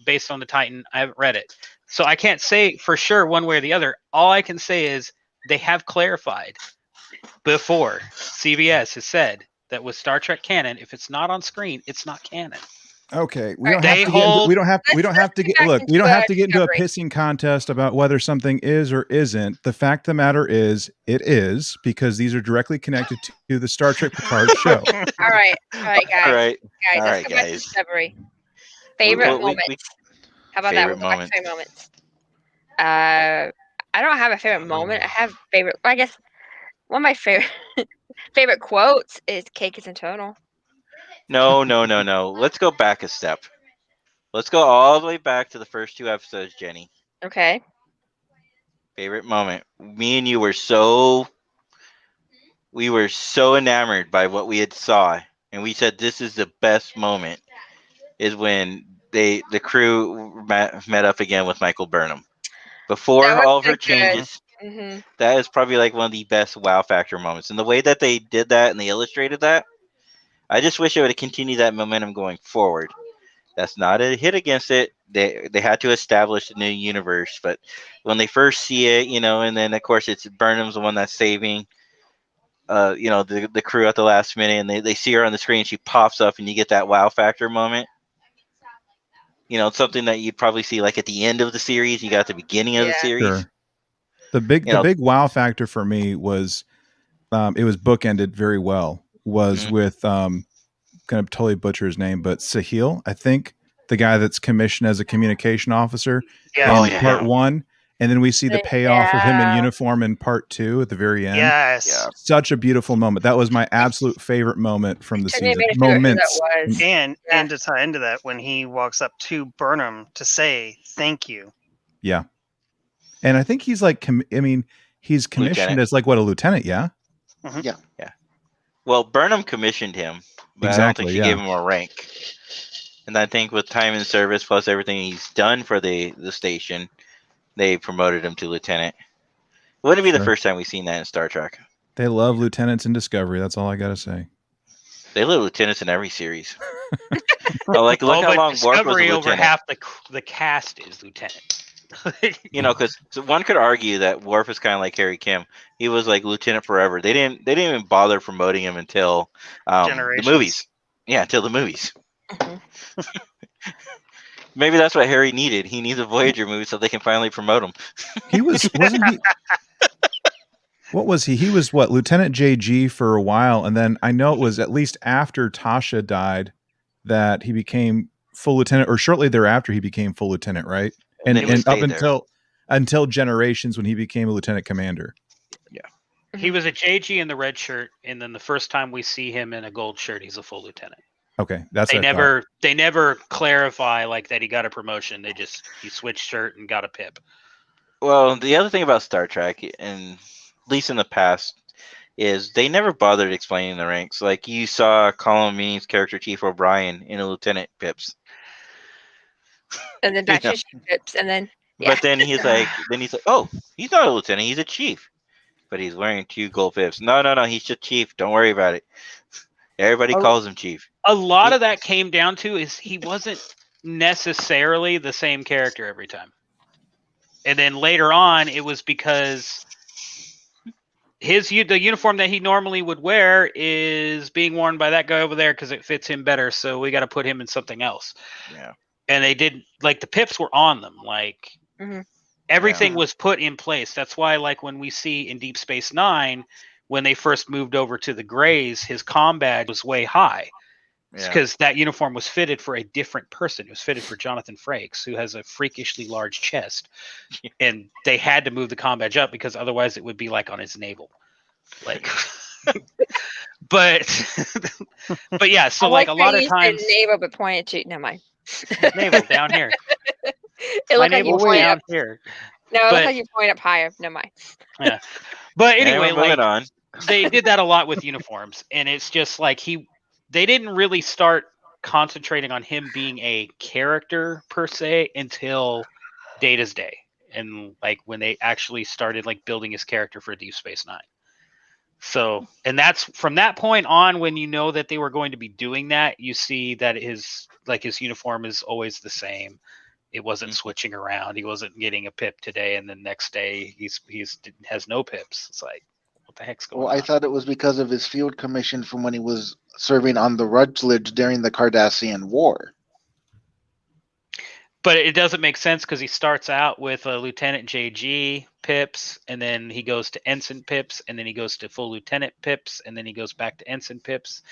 S4: based on the Titan. I haven't read it, so I can't say for sure one way or the other. All I can say is they have clarified before. CBS has said that with Star Trek canon, if it's not on screen, it's not canon.
S5: Okay,
S4: we don't have
S5: to get into a pissing contest about whether something is or isn't. The fact of the matter is, it is, because these are directly connected to the Star Trek Picard show.
S1: All right, guys.
S2: All right,
S1: Guys,
S2: all
S1: let's
S2: right,
S1: go back to
S2: guys.
S1: Discovery. Favorite moments. How about that?
S2: Favorite
S1: We'll go back to favorite moments. I don't have a favorite moment. I have favorite. I guess one of my favorite quotes is "Cake is internal."
S2: No. Let's go back a step. Let's go all the way back to the first 2 episodes, Jenny.
S1: Okay.
S2: Favorite moment. Me and you were so enamored by what we had saw, and we said this is the best moment. Is when the crew met up again with Michael Burnham before all of her changes.
S1: Mm-hmm.
S2: That is probably like one of the best wow factor moments, and the way that they did that and they illustrated that. I just wish it would have continued that momentum going forward. That's not a hit against it. They had to establish a new universe, but when they first see it, and then of course it's Burnham's the one that's saving, the crew at the last minute, and they see her on the screen, she pops up, and you get that wow factor moment. It's something that you'd probably see like at the end of the series. You got the beginning of the series.
S5: Sure. The big wow factor for me was, it was bookended very well. Was with gonna totally butcher his name, but Sahil, I think, the guy that's commissioned as a communication officer in part 1, and then we see the payoff of him in uniform in part 2 at the very end.
S3: Yes.
S2: Yeah.
S5: Such a beautiful moment. That was my absolute favorite moment from the season.
S1: Moments.
S3: And to tie into that, when he walks up to Burnham to say thank you.
S5: Yeah. And I think he's like, he's commissioned
S2: Lieutenant.
S5: as like what, a lieutenant? Yeah.
S3: Mhm.
S6: Yeah.
S2: Well, Burnham commissioned him, but I don't think she gave him a rank. And I think with time in service plus everything he's done for the station, they promoted him to lieutenant. It wouldn't be the first time we've seen that in Star Trek.
S5: They love lieutenants in Discovery. That's all I gotta say.
S2: They love lieutenants in every series. Look how long Worf was a
S4: Discovery over
S2: lieutenant.
S4: half the cast is lieutenant.
S2: Because one could argue that Worf is kind of like Harry Kim. He was like lieutenant forever. They didn't even bother promoting him until the movies. Yeah, until the movies.
S1: Mm-hmm.
S2: Maybe that's what Harry needed. He needs a Voyager movie so they can finally promote him.
S5: He wasn't he? What was he? He was what, Lieutenant JG for a while, and then I know it was at least after Tasha died that he became full lieutenant, or shortly thereafter he became full lieutenant, right? And up until Generations when he became a lieutenant commander.
S2: Yeah.
S4: He was a JG in the red shirt, and then the first time we see him in a gold shirt, he's a full lieutenant.
S5: Okay, that's
S4: they never clarify like that he got a promotion. He switched shirt and got a pip.
S2: Well, the other thing about Star Trek, and at least in the past, is they never bothered explaining the ranks. Like you saw Colin Meaning's character Chief O'Brien in a lieutenant pips.
S1: And then back to pips, and then
S2: But then he's like, oh, he's not a lieutenant, he's a chief. But he's wearing 2 gold pips. No, he's just chief. Don't worry about it. Everybody calls him chief.
S4: A lot of that came down to is he wasn't necessarily the same character every time. And then later on, it was because the uniform that he normally would wear is being worn by that guy over there because it fits him better. So we got to put him in something else.
S2: Yeah.
S4: And they did, like, the pips were on them. Like, everything was put in place. That's why, like, when we see in Deep Space Nine, when they first moved over to the Greys, his comm badge was way high. Because that uniform was fitted for a different person. It was fitted for Jonathan Frakes, who has a freakishly large chest. And they had to move the comm badge up because otherwise it would be like on his navel. Like, but yeah, so like a lot of times
S1: navel, but pointed to never mind.
S4: Navel down here.
S1: It looked like you pointed
S4: down
S1: up
S4: here.
S1: No, it looked like you point up higher. Never mind.
S4: Yeah, but anyway, like
S2: on.
S4: They did that a lot with uniforms, and it's just like they didn't really start concentrating on him being a character per se until Data's Day, and like when they actually started like building his character for Deep Space Nine. So, and that's from that point on, when you know that they were going to be doing that, you see that his uniform is always the same. It wasn't switching around. He wasn't getting a pip today, and the next day he's has no pips. It's like, what the heck's going on?
S6: Well, I thought it was because of his field commission from when he was serving on the Rutledge during the Cardassian War.
S4: But it doesn't make sense because he starts out with a Lieutenant JG pips, and then he goes to Ensign pips, and then he goes to full Lieutenant pips, and then he goes back to Ensign pips,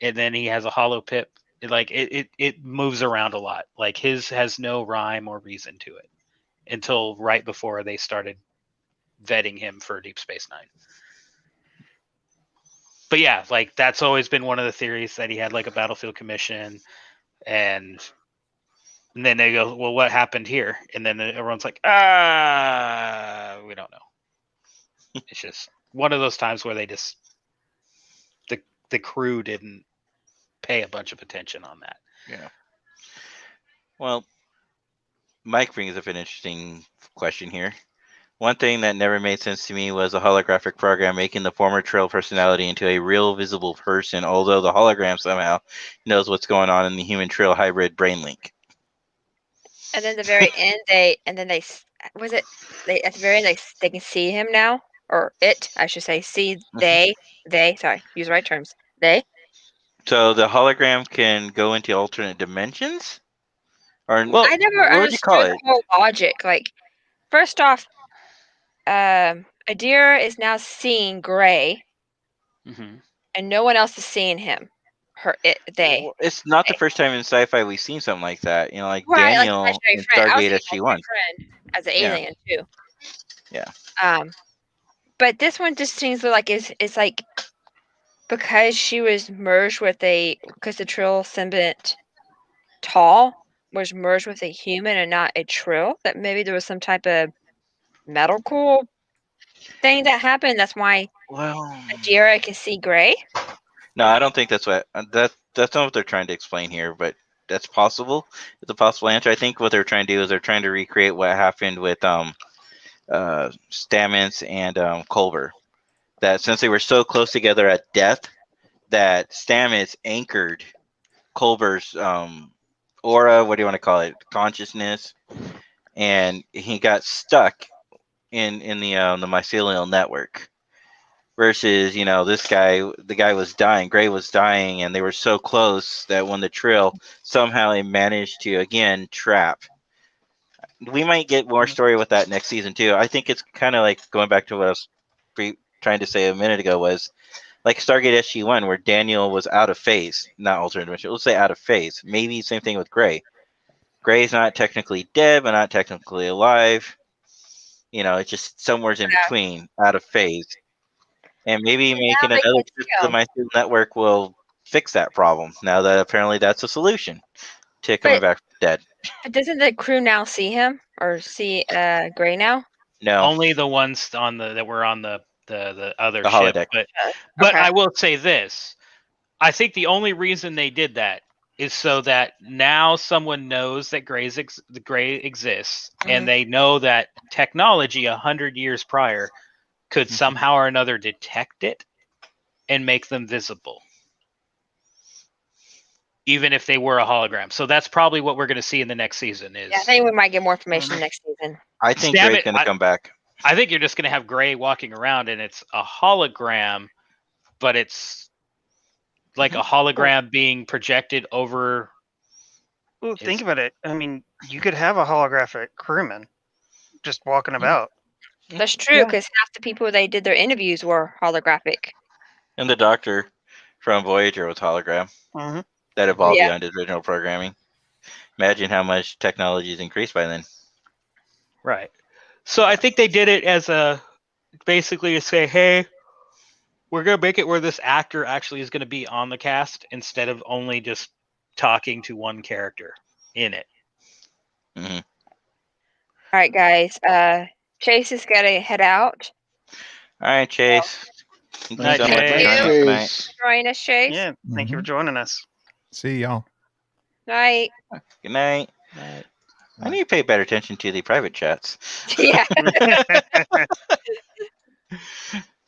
S4: and then he has a hollow pip. It moves around a lot. Like his has no rhyme or reason to it until right before they started vetting him for Deep Space Nine. But yeah, like that's always been one of the theories, that he had like a battlefield commission, and then they go, well, what happened here? And then everyone's like, we don't know. It's just one of those times where they just the crew didn't pay a bunch of attention on that.
S2: Yeah. Well, Mike brings up an interesting question here. One thing that never made sense to me was a holographic program making the former Trill personality into a real visible person, although the hologram somehow knows what's going on in the human Trill hybrid brain link.
S1: And then at the very end, they at the very end they can see him now, or it, I should say, they, sorry, use the right terms, they.
S2: So the hologram can go into alternate dimensions? Or
S1: well, I never understood the whole logic. Like, first off, Adira is now seeing Gray, and no one else is seeing him. They.
S2: Well, it's not the first time in sci-fi we've seen something like that. You know, like Daniel in Stargate SG-1
S1: as an alien too.
S2: Yeah.
S1: But this one just seems like it's like because she was merged with because the Trill symbiont Tall was merged with a human and not a Trill, that maybe there was some type of medical thing that happened. That's why Adira can see Gray.
S2: No, I don't think that's not what they're trying to explain here, but that's possible. It's a possible answer. I think what they're trying to do is they're trying to recreate what happened with Stamets and Culber. That since they were so close together at death, that Stamets anchored Culber's aura, what do you want to call it, consciousness, and he got stuck in the mycelial network. Versus, the guy was dying, Gray was dying, and they were so close that when the Trill somehow they managed to again trap. We might get more story with that next season too. I think it's kind of like going back to what I was trying to say a minute ago, was like Stargate SG-1, where Daniel was out of phase, not alternate dimension. Let's say out of phase. Maybe same thing with Gray. Gray's not technically dead, but not technically alive. It's just somewhere in between, out of phase. And maybe making another trip to the mycelial network will fix that problem. Now that apparently that's a solution to coming back from dead.
S1: Doesn't the crew now see him or see Gray now?
S2: No,
S4: only the ones that were on the other
S2: the
S4: ship.
S2: holodeck.
S4: But I will say this: I think the only reason they did that is so that now someone knows that Gray exists, and they know that technology 100 years prior could somehow or another detect it and make them visible, even if they were a hologram. So that's probably what we're going to see in the next season. I
S1: think we might get more information next season.
S2: I think Gray's going to come back.
S4: I think you're just going to have Gray walking around, and it's a hologram, but it's like a hologram being projected over.
S3: Well, think about it. I mean, you could have a holographic crewman just walking about.
S1: That's true, because half the people they did their interviews were holographic.
S2: And the Doctor from Voyager was hologram.
S3: Mm-hmm.
S2: That evolved
S1: Yeah.
S2: beyond its original programming. Imagine how much technology has increased by then.
S4: Right. So I think they did it as basically to say, hey, we're going to make it where this actor actually is going to be on the cast instead of only just talking to one character in it.
S2: Mm-hmm.
S1: All right, guys. Chase is got to head out.
S2: All right, Chase. Thank you
S4: Night,
S2: so much for
S4: Chase.
S2: joining us tonight.
S1: Join us, Chase.
S3: Yeah, thank you for joining us.
S5: See y'all.
S1: Night.
S2: Good night.
S4: Right.
S2: I need to pay better attention to the private chats.
S1: Yeah.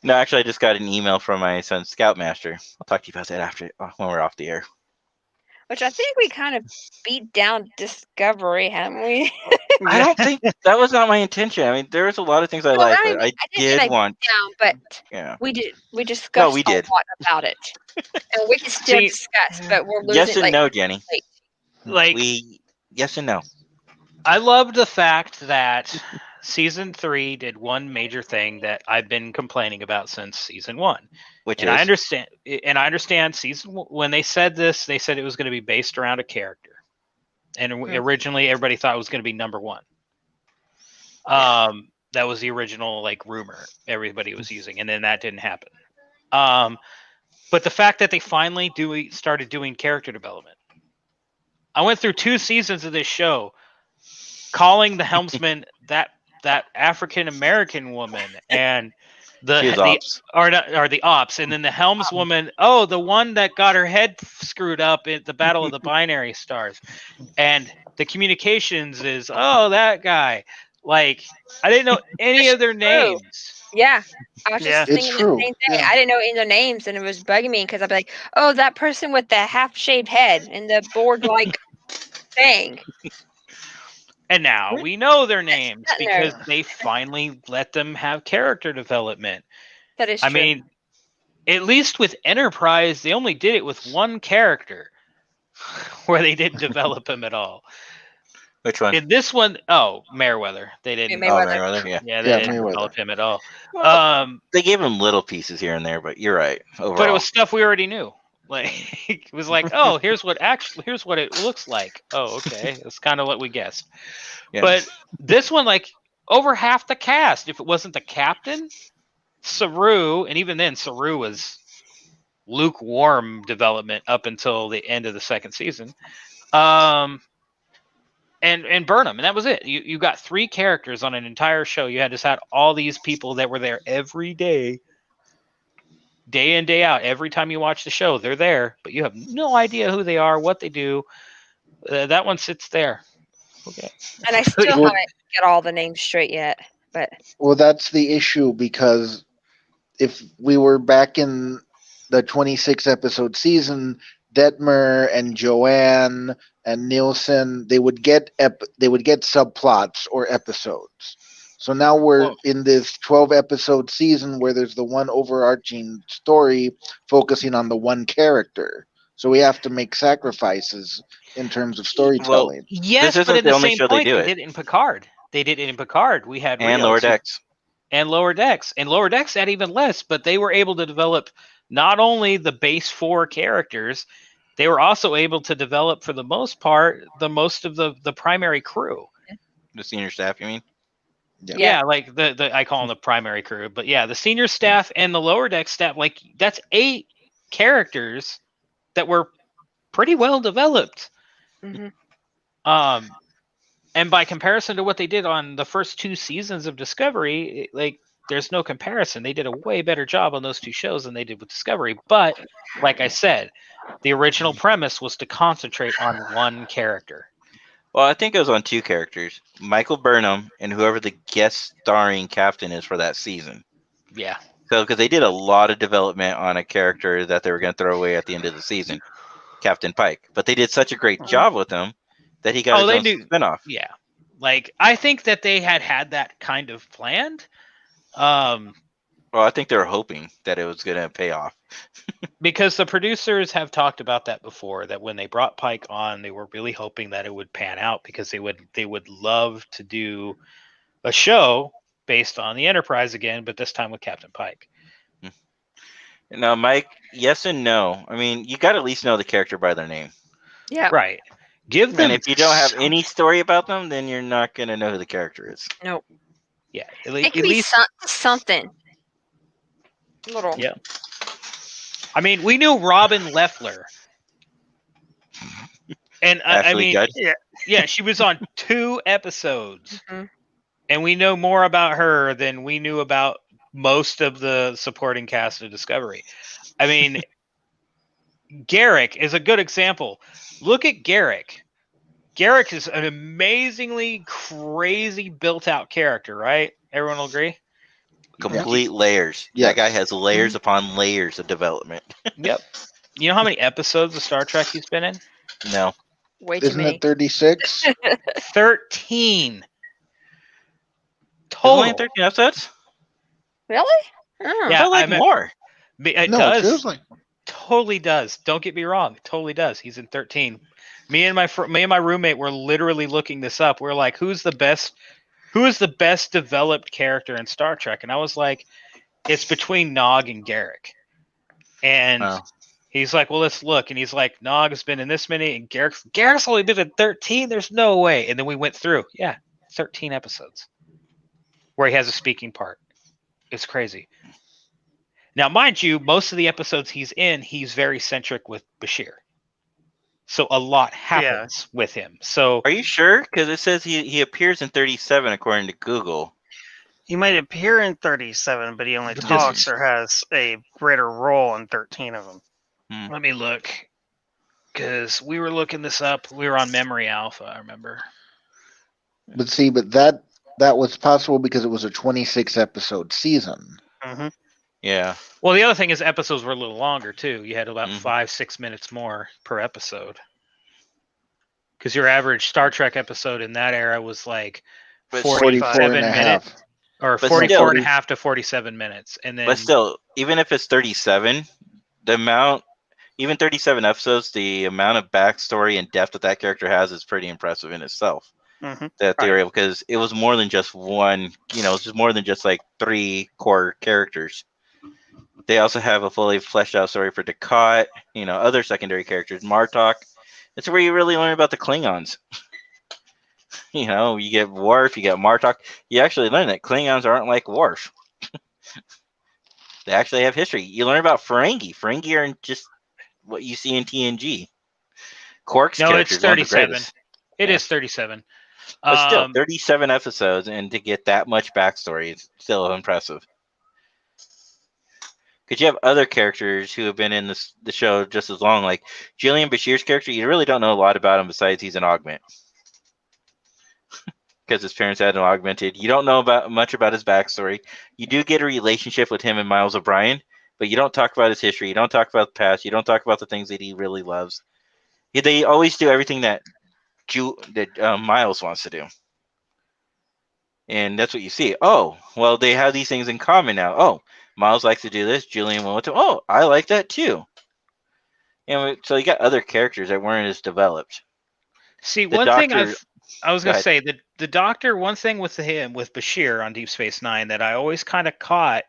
S2: No, actually, I just got an email from my son, Scoutmaster. I'll talk to you about that after when we're off the air.
S1: Which I think we kind of beat down Discovery, haven't we?
S2: I don't think that was not my intention. I mean, there was a lot of things I liked, but I did want.
S1: Down, but
S2: Yeah.
S1: we discussed
S2: we did.
S1: a lot about it, and we can still discuss. But we're losing.
S2: Yes and no, Jenny.
S4: Like,
S2: Yes and no.
S4: I love the fact that season 3 did one major thing that I've been complaining about since season 1.
S2: Which
S4: and
S2: is?
S4: I understand when they said this, they said it was going to be based around a character. And originally everybody thought it was going to be number 1. That was the original rumor everybody was using, and then that didn't happen. But the fact that they finally started doing character development. I went through 2 seasons of this show calling the helmsman that African American woman and the ops, and then the helmswoman, the one that got her head screwed up at the Battle of the Binary Stars, and the communications is that guy. Like, I didn't know any of their names.
S1: Yeah, I was just thinking
S6: true.
S1: the same thing.
S6: Yeah.
S1: I didn't know any of their names, and it was bugging me because I'd be like, "Oh, that person with the half-shaved head and the board-like thing."
S4: And now we know their names because they finally let them have character development.
S1: That is true.
S4: I mean, at least with Enterprise, they only did it with one character where they didn't develop him at all.
S2: Which one?
S4: In this one, Meriwether. They didn't.
S2: Meriwether, yeah.
S4: Yeah, they didn't develop him at all.
S2: They gave him little pieces here and there, but you're right. Overall.
S4: But it was stuff we already knew. Like, it was like, here's what it looks like. Oh, okay. That's kind of what we guessed. Yeah. But this one, over half the cast, if it wasn't the captain, Saru, and even then Saru was lukewarm development up until the end of the second season. And Burnham, and that was it. You got 3 characters on an entire show. You had all these people that were there every day in, day out. Every time you watch the show, they're there, but you have no idea who they are, what they do. That one sits there. Okay.
S1: And I still haven't got all the names straight yet. But
S6: that's the issue, because if we were back in the 26 episode season, Detmer and Joanne and Nielsen, they would get subplots or episodes. So now we're in this 12 episode season where there's the one overarching story focusing on the one character. So we have to make sacrifices in terms of storytelling.
S4: Yes, but at the same point, they did it in Picard. We had
S2: Lower Decks.
S4: And Lower Decks. And Lower Decks had even less, but they were able to develop not only the base 4 characters, they were also able to develop, for the most part, most of the primary crew.
S2: The senior staff, you mean?
S4: Yeah, like I call them the primary crew, but yeah, the senior staff and the Lower Deck staff, that's 8 characters that were pretty well developed.
S1: Mm-hmm.
S4: And by comparison to what they did on the first 2 seasons of Discovery, there's no comparison. They did a way better job on those 2 shows than they did with Discovery. But like I said, the original premise was to concentrate on one character.
S2: Well, I think it was on 2 characters, Michael Burnham and whoever the guest starring captain is for that season.
S4: Yeah.
S2: So, because they did a lot of development on a character that they were going to throw away at the end of the season, Captain Pike. But they did such a great job with him that he got his own spinoff.
S4: Yeah. Like, I think that they had that kind of planned.
S2: Well, I think they were hoping that it was going to pay off.
S4: Because the producers have talked about that before, that when they brought Pike on, they were really hoping that it would pan out, because they would love to do a show based on the Enterprise again, but this time with Captain Pike.
S2: Now, Mike, yes and no. I mean, you got to at least know the character by their name.
S1: Yeah.
S4: Right. Give them.
S2: And if you don't have any story about them, then you're not going to know who the character is.
S1: Nope.
S4: Yeah.
S1: It could be something. Little.
S4: Yeah. I mean, we knew Robin Leffler. And I mean, yeah, she was on 2 episodes.
S1: Mm-hmm.
S4: And we know more about her than we knew about most of the supporting cast of Discovery. I mean, Garak is a good example. Look at Garak. Garak is an amazingly crazy built-out character, right? Everyone will agree?
S2: Complete layers.
S6: Yeah.
S2: That guy has layers upon layers of development.
S4: Yep. You know how many episodes of Star Trek he's been in?
S2: No.
S1: Way too
S6: Isn't
S1: many.
S6: it 36?
S4: 13.
S2: Only
S4: Total.
S2: 13 episodes?
S1: Really? Oh.
S4: Yeah,
S2: I felt like more.
S4: It
S6: No,
S4: does.
S6: seriously.
S4: Totally does. Don't get me wrong. It totally does. He's in 13. Me and my roommate were literally looking this up. We're like, who is the best developed character in Star Trek? And I was like, it's between Nog and Garak. And he's like, well, let's look. And he's like, Nog has been in this many, and Garak's only been in 13. There's no way. And then we went through. Yeah, 13 episodes where he has a speaking part. It's crazy. Now, mind you, most of the episodes he's in, he's very centric with Bashir. So a lot happens with him. So
S2: Are you sure? Because it says he appears in 37 according to Google.
S3: He might appear in 37, but he only talks or has a greater role in 13 of them.
S4: let me look, because we were looking this up. We were on Memory Alpha, I remember.
S6: But see, that was possible because it was a 26 episode season.
S3: Mm-hmm.
S2: Yeah.
S4: Well, the other thing is episodes were a little longer too. You had about 5-6 minutes more per episode. Because your average Star Trek episode in that era was like 47 minutes. Or 44 and a half to 47 minutes. And then,
S2: but still, even if it's 37, even 37 episodes, the amount of backstory and depth that character has is pretty impressive in itself.
S3: Mm-hmm.
S2: That they were able, because it was more than just one, it was just more than just like 3 core characters. They also have a fully fleshed out story for Dukat, other secondary characters. Martok. That's where you really learn about the Klingons. You get Worf, you get Martok. You actually learn that Klingons aren't like Worf. They actually have history. You learn about Ferengi. Ferengi are just what you see in TNG. Quark's character is
S4: 37. It is 37.
S2: But still, 37 episodes, and to get that much backstory is still impressive. Because you have other characters who have been in the show just as long, like Julian Bashir's character. You really don't know a lot about him besides he's an augment. Because his parents had him augmented. You don't know much about his backstory. You do get a relationship with him and Miles O'Brien, but you don't talk about his history. You don't talk about the past. You don't talk about the things that he really loves. They always do everything that Miles wants to do. And that's what you see. Oh, well, they have these things in common now. Oh, Miles likes to do this. Julian went to. Oh, I like that too. And so you got other characters that weren't as developed.
S4: See, one thing I was going to say, that the Doctor, one thing with him, with Bashir on Deep Space Nine, that I always kind of caught,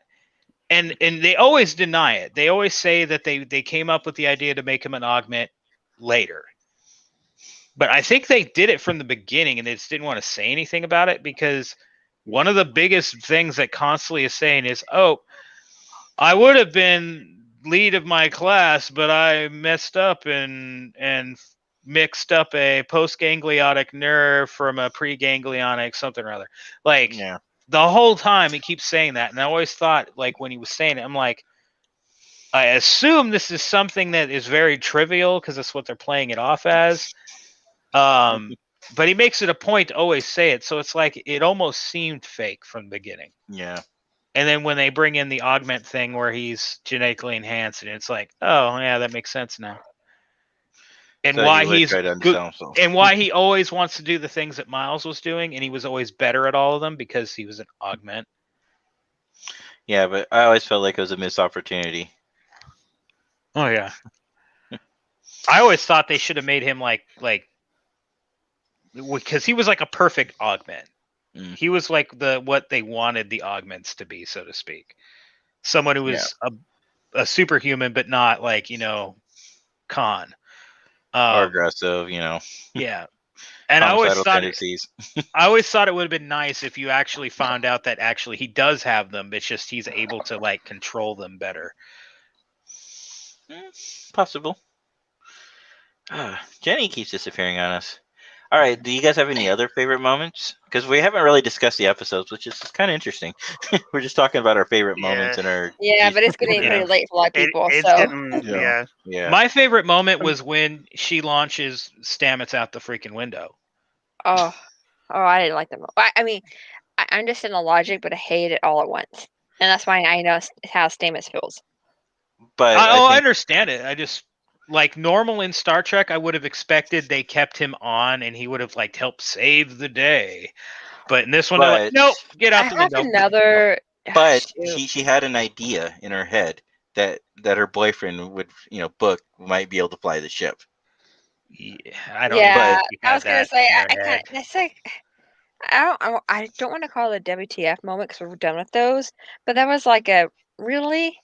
S4: and they always deny it. They always say that they came up with the idea to make him an augment later. But I think they did it from the beginning, and they just didn't want to say anything about it, because one of the biggest things that Constantly is saying is, oh, I would have been lead of my class, but I messed up and mixed up a post-gangliotic nerve from a pre-ganglionic something or other. Like, the whole time he keeps saying that, and I always thought, like, when he was saying it, I'm like, I assume this is something that is very trivial because that's what they're playing it off as. But he makes it a point to always say it, so it's like it almost seemed fake from the beginning.
S2: Yeah.
S4: And then when they bring in the augment thing where he's genetically enhanced, and it's like, oh yeah, that makes sense now. and
S2: So
S4: why
S2: he would
S4: he's
S2: try to
S4: good,
S2: undersell himself.
S4: and why he always wants to do the things that Miles was doing, and he was always better at all of them because he was an augment.
S2: Yeah, but I always felt like it was a missed opportunity.
S4: Oh yeah. I always thought they should have made him like because he was like a perfect augment.
S2: Mm.
S4: He was like what they wanted the augments to be, so to speak. Someone who was a superhuman, but not like, Khan.
S2: Or aggressive,
S4: Yeah. And I always
S2: homicidal
S4: thought
S2: tendencies.
S4: I always thought it would have been nice if you actually found out that actually he does have them. It's just he's able to like control them better.
S2: Possible. Jenny keeps disappearing on us. All right. Do you guys have any other favorite moments? Because we haven't really discussed the episodes, which is kind of interesting. We're just talking about our favorite moments and our.
S1: Yeah, but it's getting pretty late for a lot of people.
S3: It's
S1: so
S3: getting,
S2: Yeah.
S4: My favorite moment was when she launches Stamets out the freaking window.
S1: oh, I didn't like them. I mean, I understand the logic, but I hate it all at once, and that's why I know how Stamets feels.
S2: But
S4: I understand it. I just like normal in Star Trek, I would have expected they kept him on and he would have like helped save the day. But in this one, they're like, nope, get out the window.
S1: Another.
S2: But she had an idea in her head that her boyfriend would book might be able to fly the ship.
S4: Yeah, I don't.
S1: Yeah,
S4: know
S1: I was gonna say that's like. I don't want to call it a WTF moment because we're done with those, but that was like a really,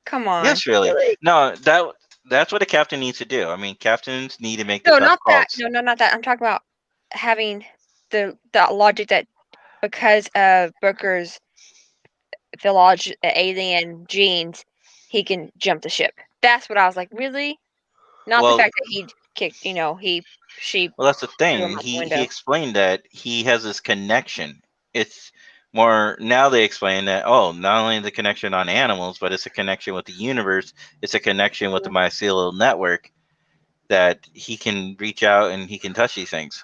S1: come on.
S2: Yes, really. No, that's what a captain needs to do. I mean, captains need to make the
S1: No,
S2: tough
S1: not
S2: calls.
S1: that. No, not that. I'm talking about having the logic that because of Booker's alien genes, he can jump the ship. That's what I was like. Really? Not the fact that he kicked. She.
S2: Well, that's the thing. He explained that he has this connection. It's more now they explain that not only the connection on animals, but it's a connection with the universe. It's a connection with the mycelial network that he can reach out and he can touch these things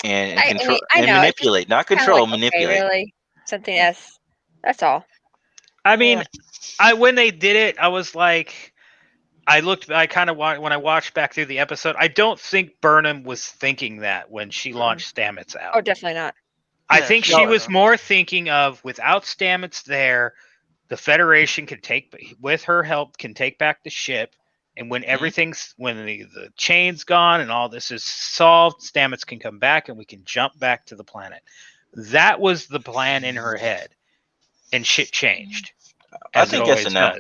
S2: and control and manipulate. Not control, manipulate.
S1: Okay, really, something else. That's all.
S4: I mean, when they did it, I was like. I kind of when I watched back through the episode, I don't think Burnham was thinking that when she launched Stamets out.
S1: Oh, definitely not.
S4: I think she was more thinking of without Stamets there, the Federation with her help, can take back the ship, and when when the chain's gone and all this is solved, Stamets can come back and we can jump back to the planet. That was the plan in her head, and shit changed.
S2: I think yes and no.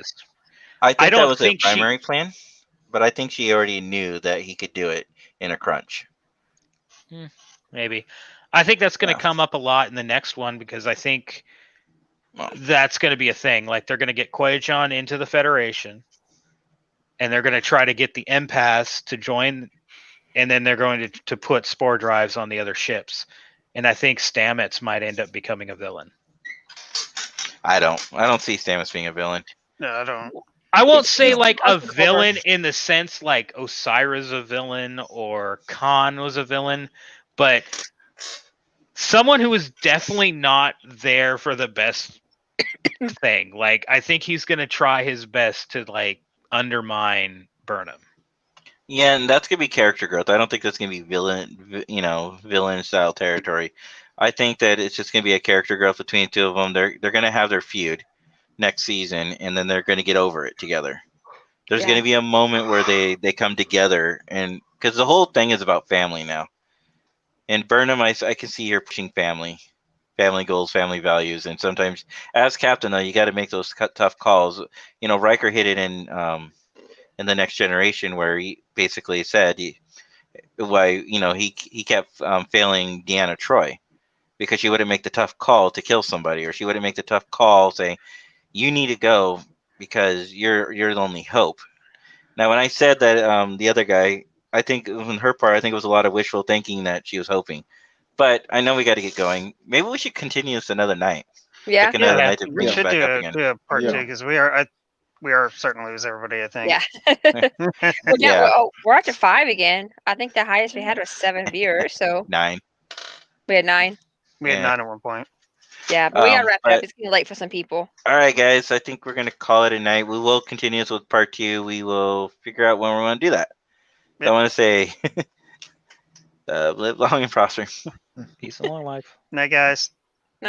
S2: I think that was a primary plan, but I think she already knew that he could do it in a crunch.
S4: Maybe. I think that's going to come up a lot in the next one because I think that's going to be a thing. Like they're going to get Qui-Gon into the Federation, and they're going to try to get the Empaths to join, and then they're going to put spore drives on the other ships. And I think Stamets might end up becoming a villain.
S2: I don't see Stamets being a villain.
S3: No, I don't.
S4: I won't say like a villain in the sense like Osiris a villain or Khan was a villain, but someone who is definitely not there for the best thing. Like I think he's going to try his best to like undermine Burnham.
S2: Yeah, and that's going to be character growth. I don't think that's going to be villain style territory. I think that it's just going to be a character growth between the two of them. They're going to have their feud next season, and then they're going to get over it together. There's going to be a moment where they come together, and because the whole thing is about family now. And Burnham, I can see her pushing family goals, family values, and sometimes as captain though, you got to make those tough calls. Riker hit it in the Next Generation where he basically said he kept failing Deanna Troi because she wouldn't make the tough call to kill somebody, or she wouldn't make the tough call saying, you need to go because you're the only hope. Now, when I said that the other guy, I think on her part, I think it was a lot of wishful thinking that she was hoping. But I know we got to get going. Maybe we should continue this another night.
S1: Yeah.
S2: Night to
S3: we should
S2: back
S3: do
S2: up again.
S3: a part two because we are starting to lose everybody, I think.
S1: Yeah. We're up to 5 again. I think the highest we had was 7 viewers. So
S2: 9.
S1: We had 9.
S3: We had 9 at one point.
S1: Yeah, but we gotta wrap it up. It's getting late for some people.
S2: All right, guys. I think we're gonna call it a night. We will continue this with part 2. We will figure out when we're gonna do that. I want to say, live long and prosper.
S4: Peace and long life.
S3: Night, guys.